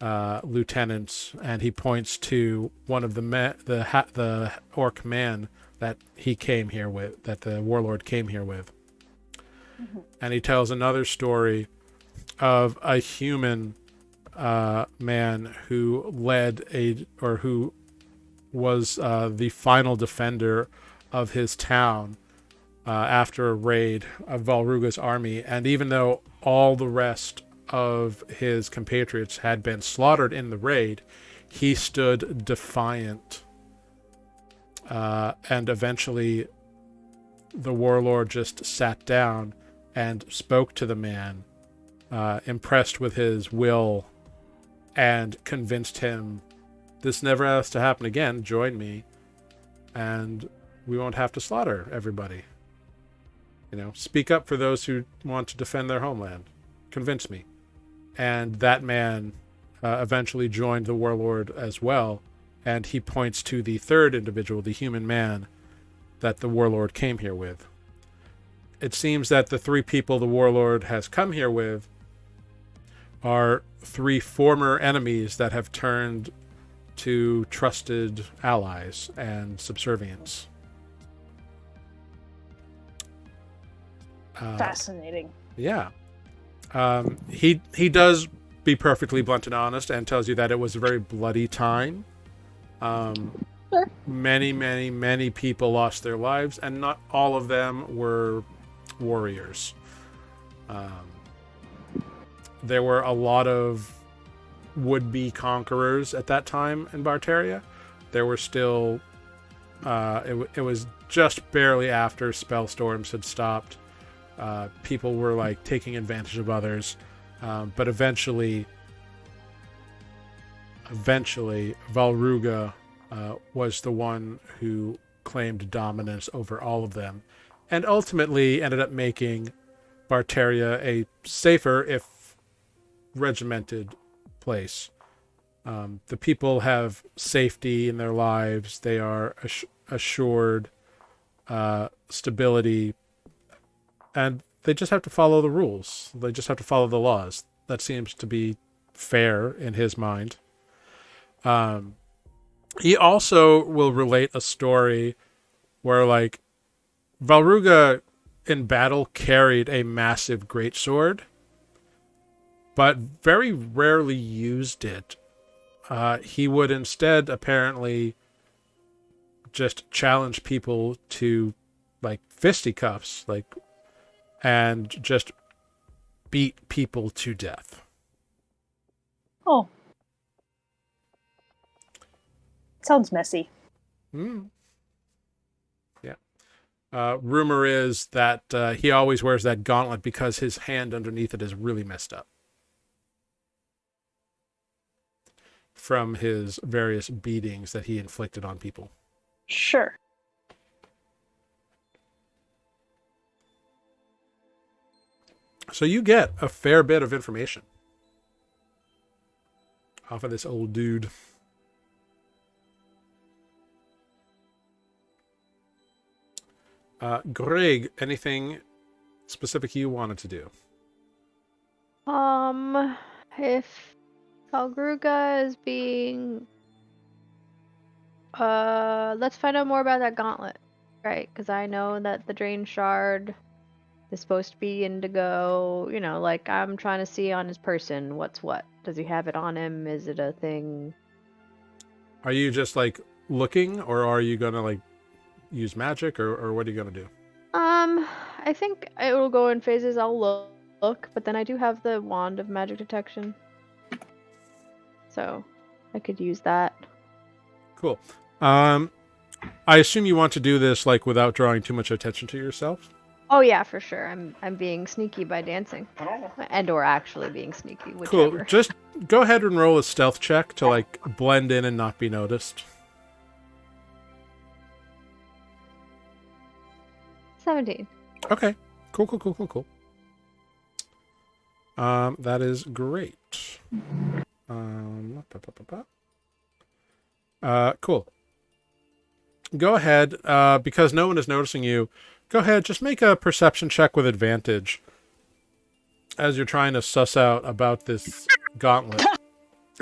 lieutenants. And he points to one of the orc man that he came here with, that the warlord came here with. Mm-hmm. And he tells another story of a human man who who was the final defender of his town after a raid of Vaulruga's army. And even though all the rest of his compatriots had been slaughtered in the raid, he stood defiant. And eventually the warlord just sat down and spoke to the man, impressed with his will, and convinced him, this never has to happen again, join me, and we won't have to slaughter everybody. Speak up for those who want to defend their homeland. Convince me. And that man eventually joined the warlord as well, and he points to the third individual, the human man, that the warlord came here with. It seems that the three people the warlord has come here with are three former enemies that have turned to trusted allies and subservience. Fascinating. Yeah. He does be perfectly blunt and honest and tells you that it was a very bloody time. Sure. Many people lost their lives, and not all of them were warriors. There were a lot of would-be conquerors at that time in Barteria. There were still... it was just barely after spellstorms had stopped. People were like taking advantage of others. But eventually Vaulruga was the one who claimed dominance over all of them, and ultimately ended up making Barteria a safer, if regimented, place. The people have safety in their lives. They are assured stability, and they just have to follow the rules. They just have to follow the laws. That seems to be fair in his mind. He also will relate a story where, like, Vaulruga in battle carried a massive greatsword, but very rarely used it. He would instead apparently just challenge people to, like, fisticuffs, and just beat people to death. Oh. Sounds messy. Yeah. Rumor is that he always wears that gauntlet because his hand underneath it is really messed up from his various beatings that he inflicted on people. Sure. So you get a fair bit of information off of this old dude. Greg, anything specific you wanted to do? If Vaulruga is being, let's find out more about that gauntlet, right? Because I know that the Drain Shard is supposed to be indigo. You know, like I'm trying to see on his person what's what. Does he have it on him? Is it a thing? Are you just like looking, or are you gonna like use magic, or what are you gonna do? I think it will go in phases. I'll look, but then I do have the wand of magic detection, so I could use that. Cool. I assume you want to do this like without drawing too much attention to yourself. Oh yeah, for sure. I'm being sneaky by dancing, and or actually being sneaky, whichever. Cool. Just go ahead and roll a stealth check to like blend in and not be noticed. 17. Okay. Cool. That is great. Cool. Go ahead, because no one is noticing you. Go ahead, just make a perception check with advantage as you're trying to suss out about this gauntlet.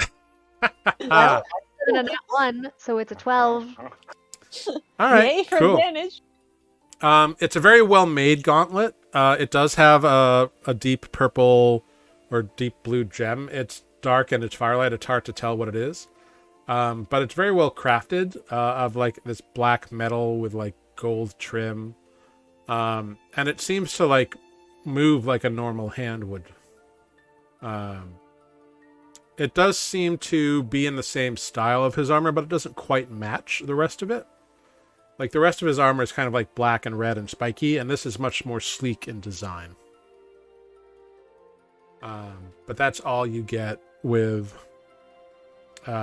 Well, I did a nat 1, so it's a 12. All right, Yay for cool. advantage. It's a very well-made gauntlet. It does have a deep purple or deep blue gem. It's dark and it's firelight. It's hard to tell what it is. But it's very well crafted, of like this black metal with like gold trim. And it seems to like move like a normal hand would. It does seem to be in the same style of his armor, but it doesn't quite match the rest of it. Like the rest of his armor is kind of like black and red and spiky, and this is much more sleek in design. But that's all you get with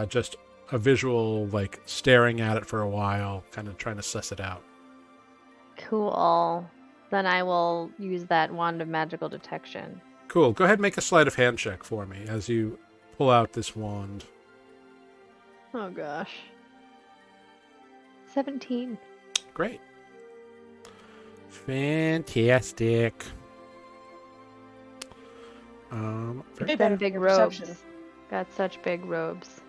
just a visual, like staring at it for a while, kind of trying to suss it out. Cool. Then I will use that wand of magical detection. Cool. Go ahead and make a sleight of hand check for me as you pull out this wand. Oh gosh. 17. Great. Fantastic. Way better Them for big your robes. perception. Got such big robes.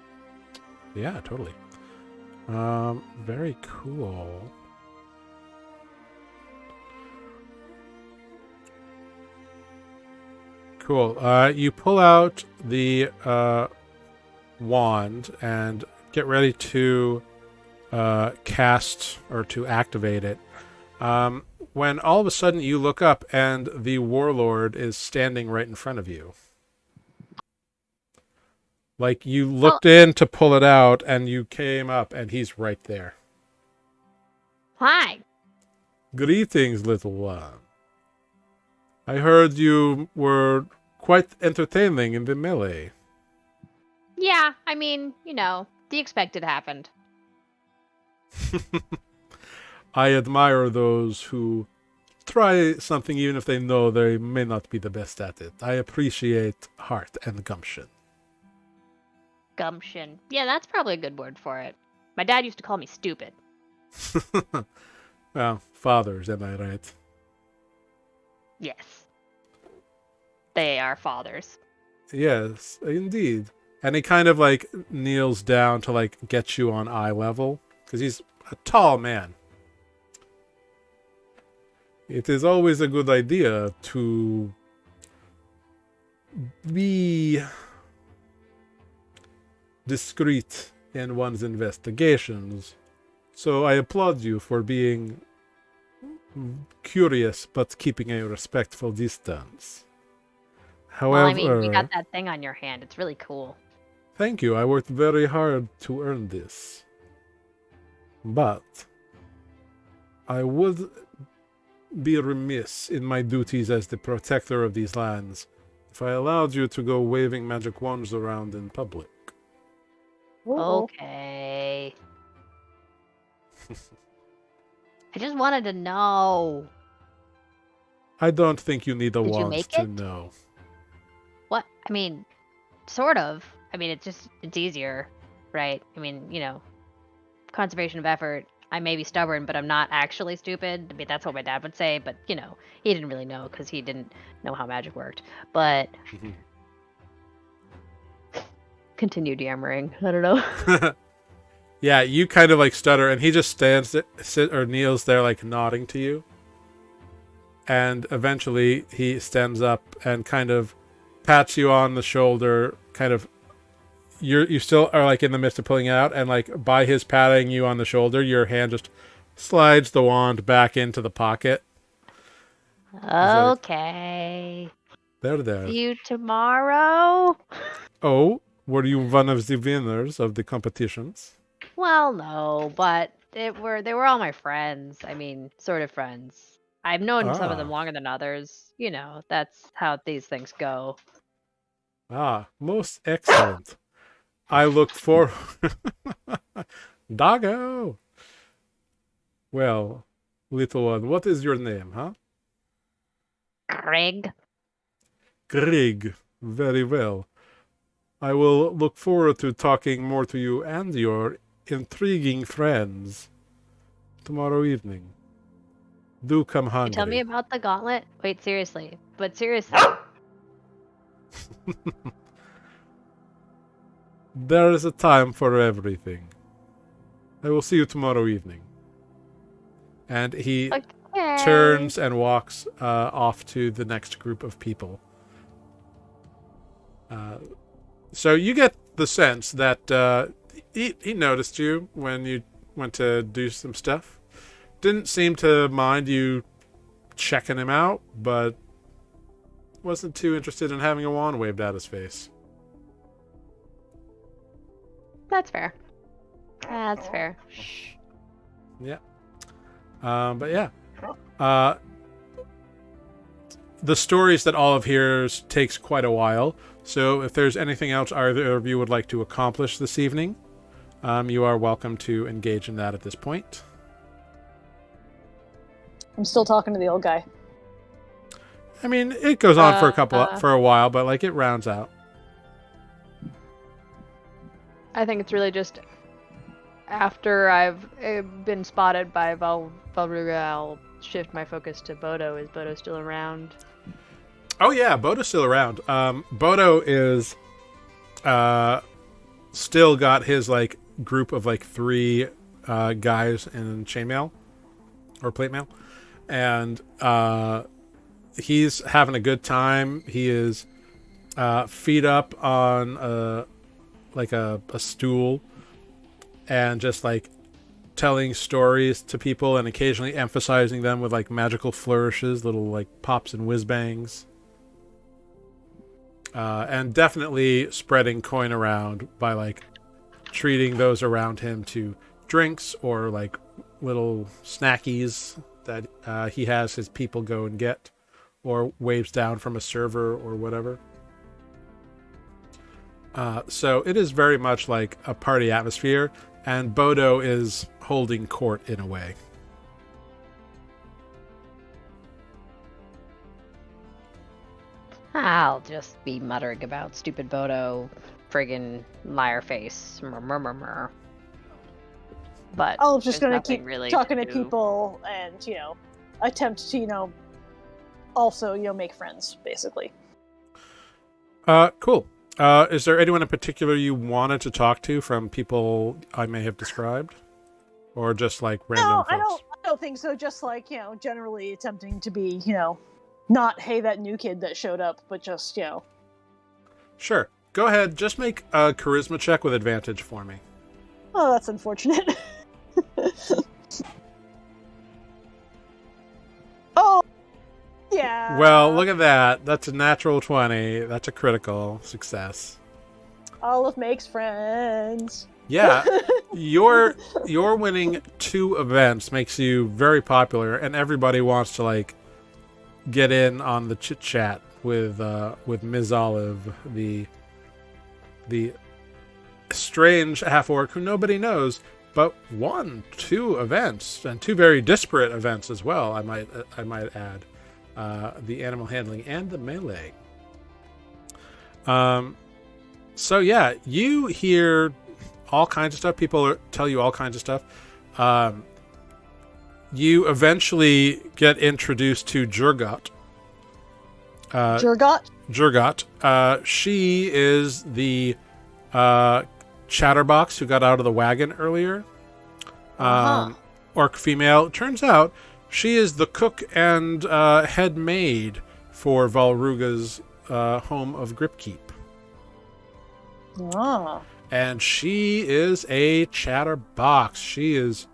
Yeah, totally. Very cool. Cool. You pull out the wand and get ready to cast or to activate it. When all of a sudden you look up and the Warlord is standing right in front of you. Like you looked in to pull it out and you came up and he's right there. Hi. Greetings, little one. I heard you were quite entertaining in the melee. Yeah, I mean, you know, the expected happened. I admire those who try something even if they know they may not be the best at it. I appreciate heart and gumption. Gumption. Yeah, that's probably a good word for it. My dad used to call me stupid. Well, fathers, am I right? Yes. They are fathers. Yes, indeed. And he kind of like kneels down to like get you on eye level because he's a tall man. It is always a good idea to be discreet in one's investigations. So I applaud you for being curious but keeping a respectful distance. However, Well, I mean, you got that thing on your hand. It's really cool. thank you. I worked very hard to earn this. But I would be remiss in my duties as the protector of these lands if I allowed you to go waving magic wands around in public. Okay. I just wanted to know. I don't think you need a Did you wand make to it? know. What? I mean, sort of. I mean, it's easier, right? I mean, conservation of effort. I may be stubborn, but I'm not actually stupid. I mean, that's what my dad would say, but, he didn't really know because he didn't know how magic worked. But continue yammering. I don't know. Yeah, you kind of like stutter, and he just kneels there, like nodding to you. And eventually he stands up and kind of pats you on the shoulder, kind of you still are like in the midst of pulling it out, and like by his patting you on the shoulder, your hand just slides the wand back into the pocket. Okay. There. See you tomorrow? Oh, were you one of the winners of the competitions? Well, no, but they were all my friends. I mean, sort of friends. I've known some of them Ah, longer than others. That's how these things go. most excellent. I look for Doggo. Well, little one, what is your name, huh? Greg. Grig. Very well. I will look forward to talking more to you and your intriguing friends tomorrow evening. Do come You tell me hungry. about the gauntlet? Wait, seriously. But seriously. There is a time for everything. I will see you tomorrow evening. And he Okay. turns and walks off to the next group of people. So you get the sense that he noticed you when you went to do some stuff. Didn't seem to mind you checking him out, but wasn't too interested in having a wand waved at his face. That's fair. That's fair. Yeah. But yeah. The stories that Olive hears takes quite a while. So if there's anything else either of you would like to accomplish this evening, you are welcome to engage in that at this point. I'm still talking to the old guy. I mean, it goes on for a while, but like it rounds out. I think it's really just after I've been spotted by Vaulruga, I'll shift my focus to Bodo. Is Bodo still around? Oh yeah, Bodo's still around. Bodo is still got his like group of like 3 guys in chainmail or plate mail, and he's having a good time. He is feet up on a stool and just like telling stories to people and occasionally emphasizing them with like magical flourishes, little like pops and whiz bangs. And definitely spreading coin around by like treating those around him to drinks or like little snackies that he has his people go and get, or waves down from a server or whatever. So it is very much like a party atmosphere, and Bodo is holding court in a way. I'll just be muttering about stupid Bodo, friggin' liar face. Murmur. But I'm just going to keep really talking to people and, attempt to, also, make friends, basically. Cool. Is there anyone in particular you wanted to talk to from people I may have described? Or just like random folks? I don't think so. Just like, generally attempting to be, not, hey, that new kid that showed up, but just, Sure. Go ahead. Just make a charisma check with advantage for me. Oh, that's unfortunate. Oh, yeah. Well, look at that. That's a natural 20. That's a critical success. Olive makes friends. Yeah. Your winning 2 events makes you very popular, and everybody wants to like get in on the chit chat with Ms. Olive, the strange half orc who nobody knows, but won 2 events, and 2 very disparate events as well. I might add. the animal handling, and the melee. So yeah, you hear all kinds of stuff. People tell you all kinds of stuff. You eventually get introduced to Jurgot. Jurgot? She is the chatterbox who got out of the wagon earlier. Orc female. Turns out she is the cook and head maid for Vaulruga's home of Gripkeep. Ah. And she is a chatterbox. She is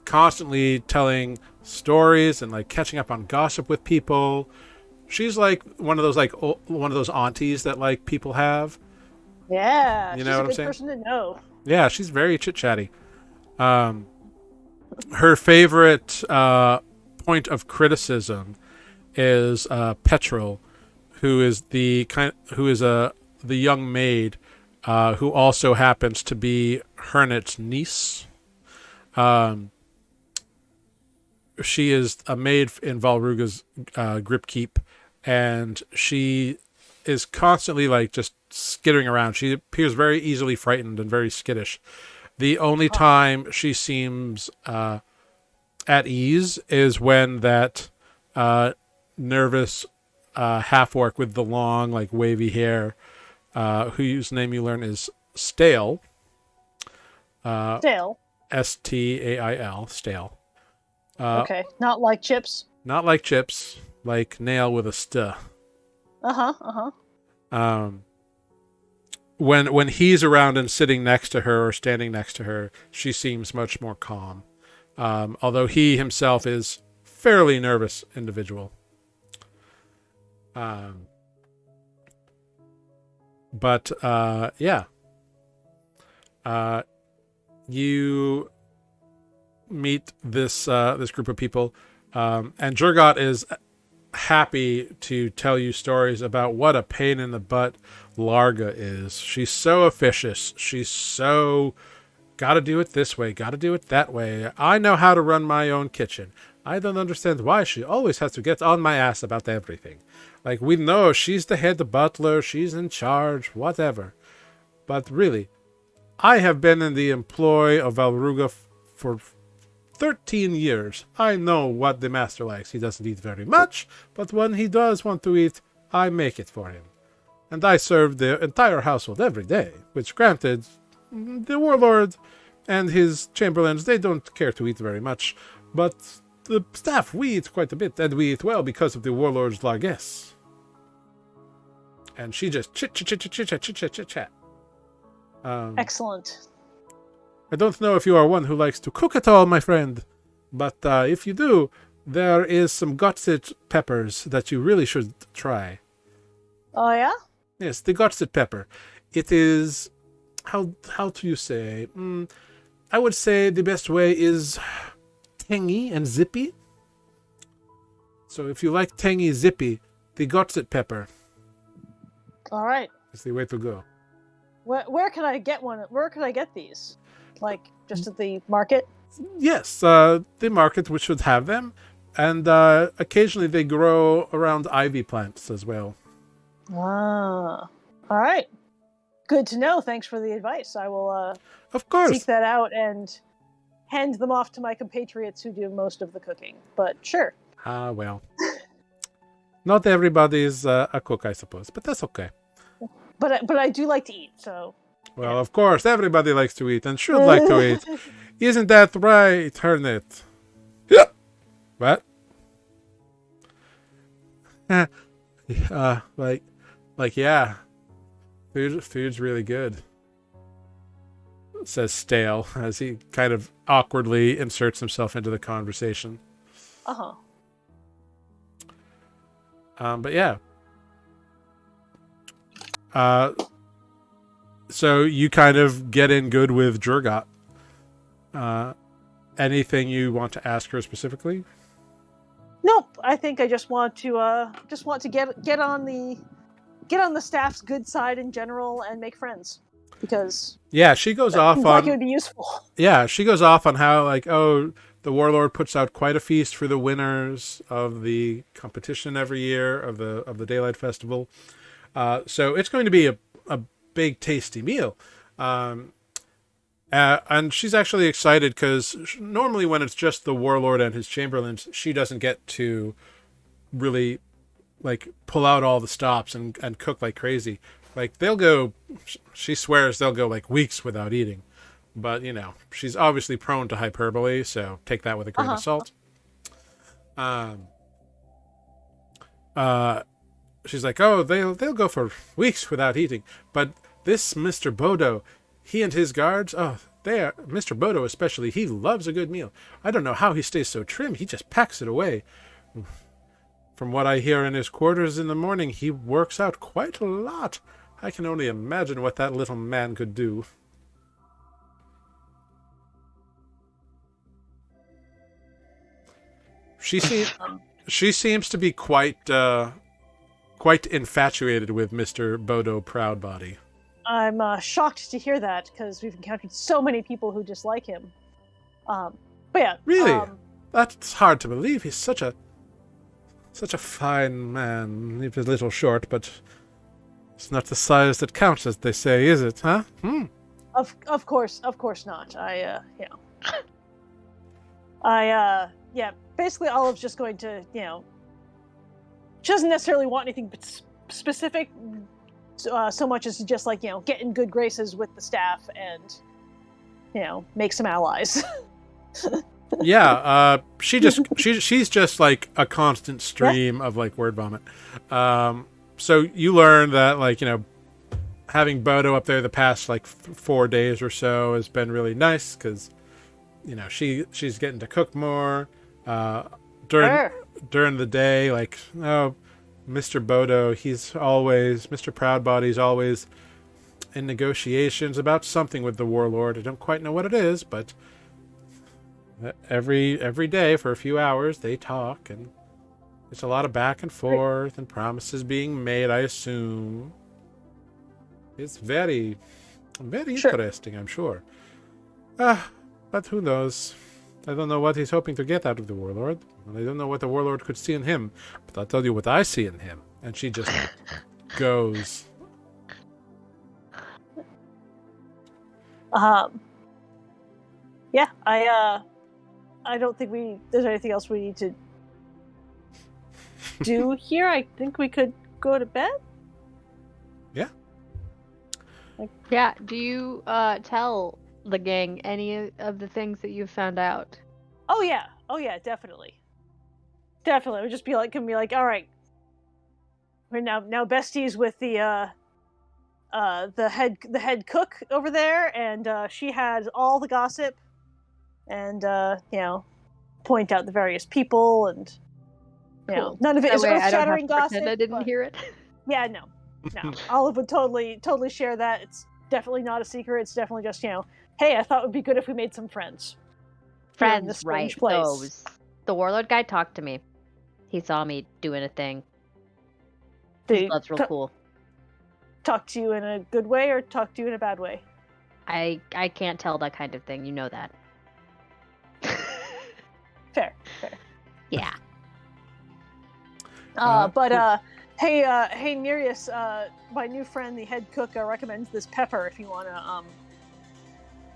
constantly telling stories and like catching up on gossip with people. She's like one of those aunties that like people have. Yeah, you she's know a what I'm good saying? person to know. Yeah, she's very chit chatty. Her favorite point of criticism is Petrel, who is the young maid who also happens to be Hernet's niece. She is a maid in Vaulruga's Gripkeep, and she is constantly like just skittering around. She appears very easily frightened and very skittish. The only time she seems at ease is when that nervous half-orc with the long, like wavy hair, whose name you learn is Stale. Stale. Stail. Stale. Okay, not like chips. Not like chips, like nail with a st. When he's around and sitting next to her or standing next to her, she seems much more calm. Although he himself is fairly nervous individual. You meet this group of people, and Jurgot is happy to tell you stories about what a pain in the butt Larga is. She's so officious. She's so gotta do it this way, gotta do it that way. I know how to run my own kitchen. I don't understand why she always has to get on my ass about everything. Like, we know she's the head butler, she's in charge, whatever. But really, I have been in the employ of Vaulruga for 13 years. I know what the master likes. He doesn't eat very much, but when he does want to eat, I make it for him. And I serve the entire household every day, which granted, the warlord and his chamberlains, they don't care to eat very much, but the staff, we eat quite a bit, and we eat well because of the warlord's largesse. And she just chit. Excellent. I don't know if you are one who likes to cook at all, my friend, but if you do, there is some gutted peppers that you really should try. Oh, yeah? Yes, the gutted pepper. It is, how do you say? I would say the best way is tangy and zippy. So if you like tangy, zippy, the gutted pepper All right. is the way to go. Where can I get one? Where can I get these? Like, just at the market? Yes, the market which should have them, and occasionally they grow around ivy plants as well. Ah. All right. Good to know. Thanks for the advice. I will Of course. seek that out and hand them off to my compatriots who do most of the cooking. But sure. Ah, well. Not everybody is a cook, I suppose, but that's okay. But I do like to eat, so. Well, of course, everybody likes to eat and should like to eat. Isn't that right, Hernet? Yeah. What? Yeah. Food's really good, says Stale as he kind of awkwardly inserts himself into the conversation. Uh-huh. But yeah. So you kind of get in good with Jurgot. Anything you want to ask her specifically? Nope. I think I just want to get on the staff's good side in general and make friends. because Yeah, she goes that off seems like it on would be useful. yeah, she goes off on how like the Warlord puts out quite a feast for the winners of the competition every year of the Daylight Festival. So it's going to be a big tasty meal. And she's actually excited because normally when it's just the Warlord and his chamberlains, she doesn't get to really like pull out all the stops and cook like crazy. Like she swears they'll go like weeks without eating. But, she's obviously prone to hyperbole, so take that with a grain of salt. She's like, oh, they'll go for weeks without eating. But this Mr. Bodo, he and his guards, Mr. Bodo especially, he loves a good meal. I don't know how he stays so trim. He just packs it away. From what I hear in his quarters in the morning, he works out quite a lot. I can only imagine what that little man could do. She seems to be quite infatuated with Mr. Bodo Proudbody. I'm shocked to hear that because we've encountered so many people who dislike him. But yeah, really, that's hard to believe. He's such a fine man. He's a little short, but it's not the size that counts, as they say, is it? Huh? Of course not. Basically, Olive's just going to, she doesn't necessarily want anything specific so much as to just like, get in good graces with the staff and, make some allies. Yeah, she's just like a constant stream of like word vomit. So you learn that like, having Bodo up there the past like 4 days or so has been really nice because, she's getting to cook more. During the day, like, Mr. Bodo, Mr. Proudbody's always in negotiations about something with the Warlord. I don't quite know what it is, but every day for a few hours they talk, and it's a lot of back and forth and promises being made, I assume. It's very, very interesting, I'm sure. But who knows? I don't know what he's hoping to get out of the Warlord. I don't know what the Warlord could see in him, but I'll tell you what I see in him. And she just goes. Yeah, I don't think there's anything else we need to do here. I think we could go to bed. Yeah. Yeah. Do you tell the gang any of the things that you've found out? Oh yeah, definitely. We'll just be like, all right, we're now besties with the head cook over there, and she had all the gossip, and point out the various people, and Cool. none of it is earth-shattering gossip. I didn't hear it. Yeah, no. Olive would totally share that. It's definitely not a secret. It's definitely just hey, I thought it would be good if we made some friends. Friends, right? Those. The Warlord guy talked to me. He saw me doing a thing. That's real cool. Talk to you in a good way or talk to you in a bad way? I can't tell that kind of thing. You know that. Fair. Yeah. Hey, Nereus, my new friend, the head cook, recommends this pepper if you want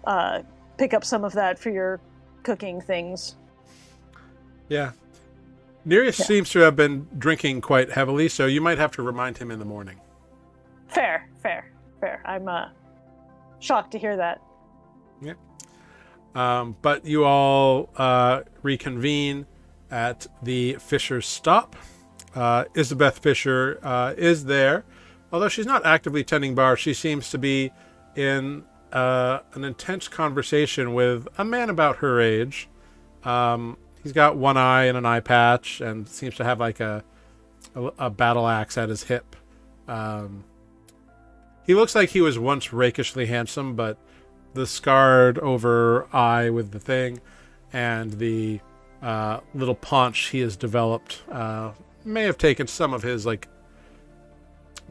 to pick up some of that for your cooking things. Yeah. Nereus seems to have been drinking quite heavily, so you might have to remind him in the morning. Fair. I'm shocked to hear that. Yeah. But you all reconvene at the Fisher's stop. Isabeth Fisher is there. Although she's not actively tending bar, she seems to be in an intense conversation with a man about her age. He's got one eye and an eye patch and seems to have like a battle axe at his hip. He looks like he was once rakishly handsome, but the scarred over eye with the thing and the little paunch he has developed may have taken some of his like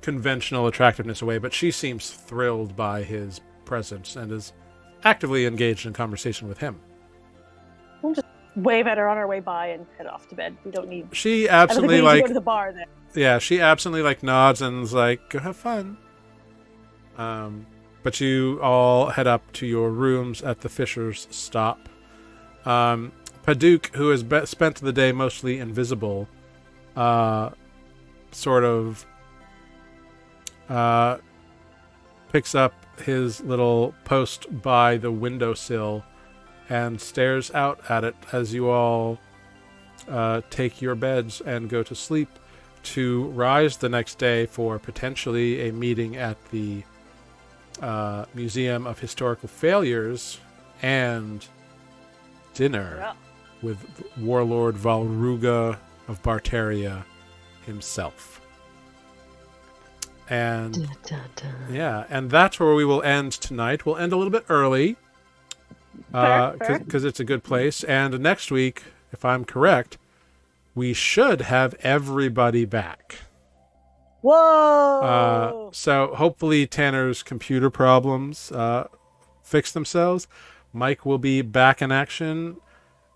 conventional attractiveness away, but she seems thrilled by his presence and is actively engaged in conversation with him. We'll just wave at her on our way by and head off to bed. We don't need. She I don't think we absently need to go to the bar then. yeah, she absently nods and is like, "Go have fun." But you all head up to your rooms at the Fisher's Stop. Paduk, who has spent the day mostly invisible, sort of picks up his little post by the windowsill and stares out at it as you all take your beds and go to sleep, to rise the next day for potentially a meeting at the Museum of Historical Failures and dinner with Warlord Vaulruga of Barteria himself. And yeah, and that's where we will end tonight. We'll end a little bit early because it's a good place. And next week, if I'm correct, we should have everybody back. Whoa! So hopefully Tanner's computer problems fix themselves. Mike will be back in action,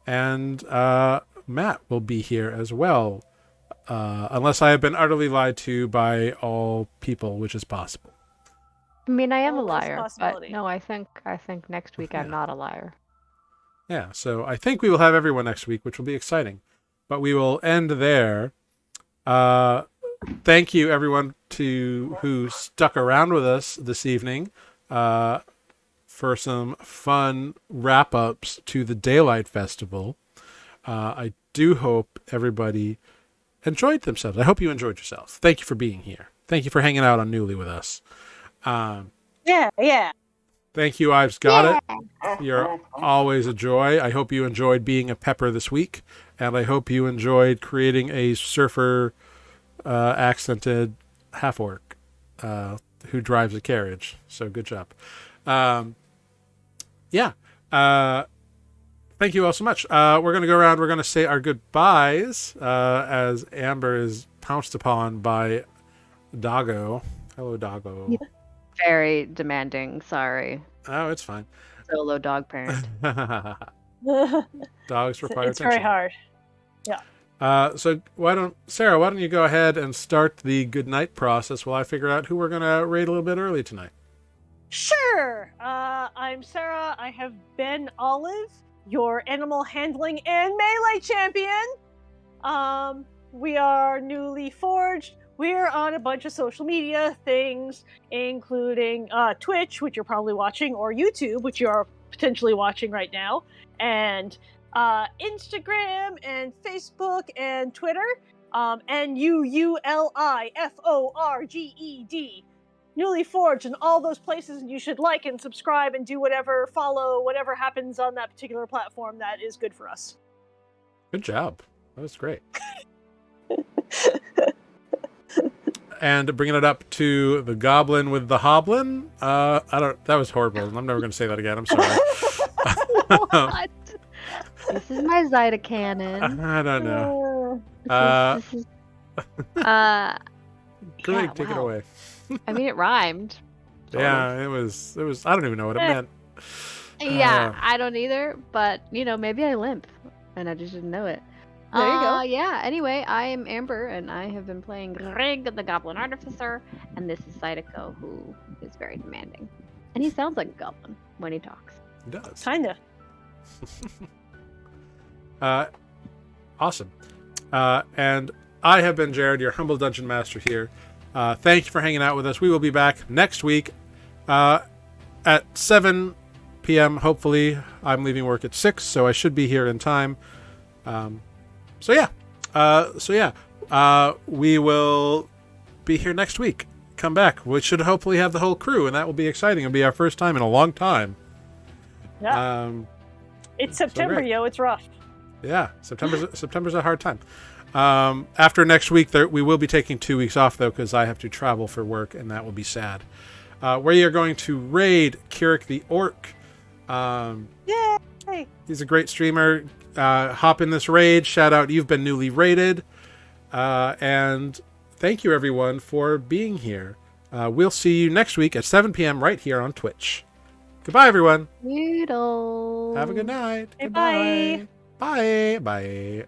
and Matt will be here as well. Unless I have been utterly lied to by all people, which is possible. I mean, I am a Always a liar, but possibility. no, I think next week I'm not a liar. Yeah, so I think we will have everyone next week, which will be exciting. But we will end there. Thank you, everyone, who stuck around with us this evening for some fun wrap-ups to the Daylight Festival. I do hope everybody enjoyed themselves. I hope you enjoyed yourselves. Thank you for being here. Thank you for hanging out on Nuuli with us. Yeah. Thank you, I've got it. You're always a joy. I hope you enjoyed being a pepper this week, and I hope you enjoyed creating a surfer accented half-orc who drives a carriage. So good job. Thank you all so much. We're going to go around. We're going to say our goodbyes as Amber is pounced upon by Doggo. Hello, Doggo. Yeah. Very demanding. Sorry. Oh, it's fine. Solo dog parent. Dogs require it's attention. very hard. Yeah. So Sarah, why don't you go ahead and start the good night process while I figure out who we're going to raid a little bit early tonight. Sure. I'm Sarah. I have been Olive, your animal handling and melee champion. We are Nuuli Forged. We're on a bunch of social media things, including Twitch, which you're probably watching, or YouTube, which you are potentially watching right now, and Instagram and Facebook and Twitter, and NUULIFORGED. Nuuli Forged, and all those places, and you should like and subscribe and do whatever, follow whatever happens on that particular platform that is good for us. Good job. That was great. And bringing it up to the goblin with the hoblin. That was horrible. I'm never going to say that again. I'm sorry. What? This is my Zyda cannon. I don't know. This is Greg, yeah, take it wow. away. I mean, it rhymed. Sort of. Yeah, it was. I don't even know what it meant. Yeah, I don't either, but, maybe I limp, and I just didn't know it. There you go. Yeah, anyway, I am Amber, and I have been playing Greg, the Goblin Artificer, and this is Zydeco, who is very demanding. And he sounds like a goblin when he talks. It does. Kinda. Awesome. And I have been Jared, your humble dungeon master here. Thank you for hanging out with us. We will be back next week at 7 p.m. Hopefully, I'm leaving work at 6, so I should be here in time. We will be here next week. Come back. We should hopefully have the whole crew, and that will be exciting. It'll be our first time in a long time. Yeah. It's September, yo. It's rough. Yeah, September's a hard time. After next week, we will be taking 2 weeks off, though, because I have to travel for work, and that will be sad. We are going to raid Kirik the Orc. Yay! He's a great streamer. Hop in this raid. Shout out, you've been newly rated. And thank you, everyone, for being here. We'll see you next week at 7 p.m. right here on Twitch. Goodbye, everyone. Noodles. Have a good night. Bye. Goodbye. Bye. Bye.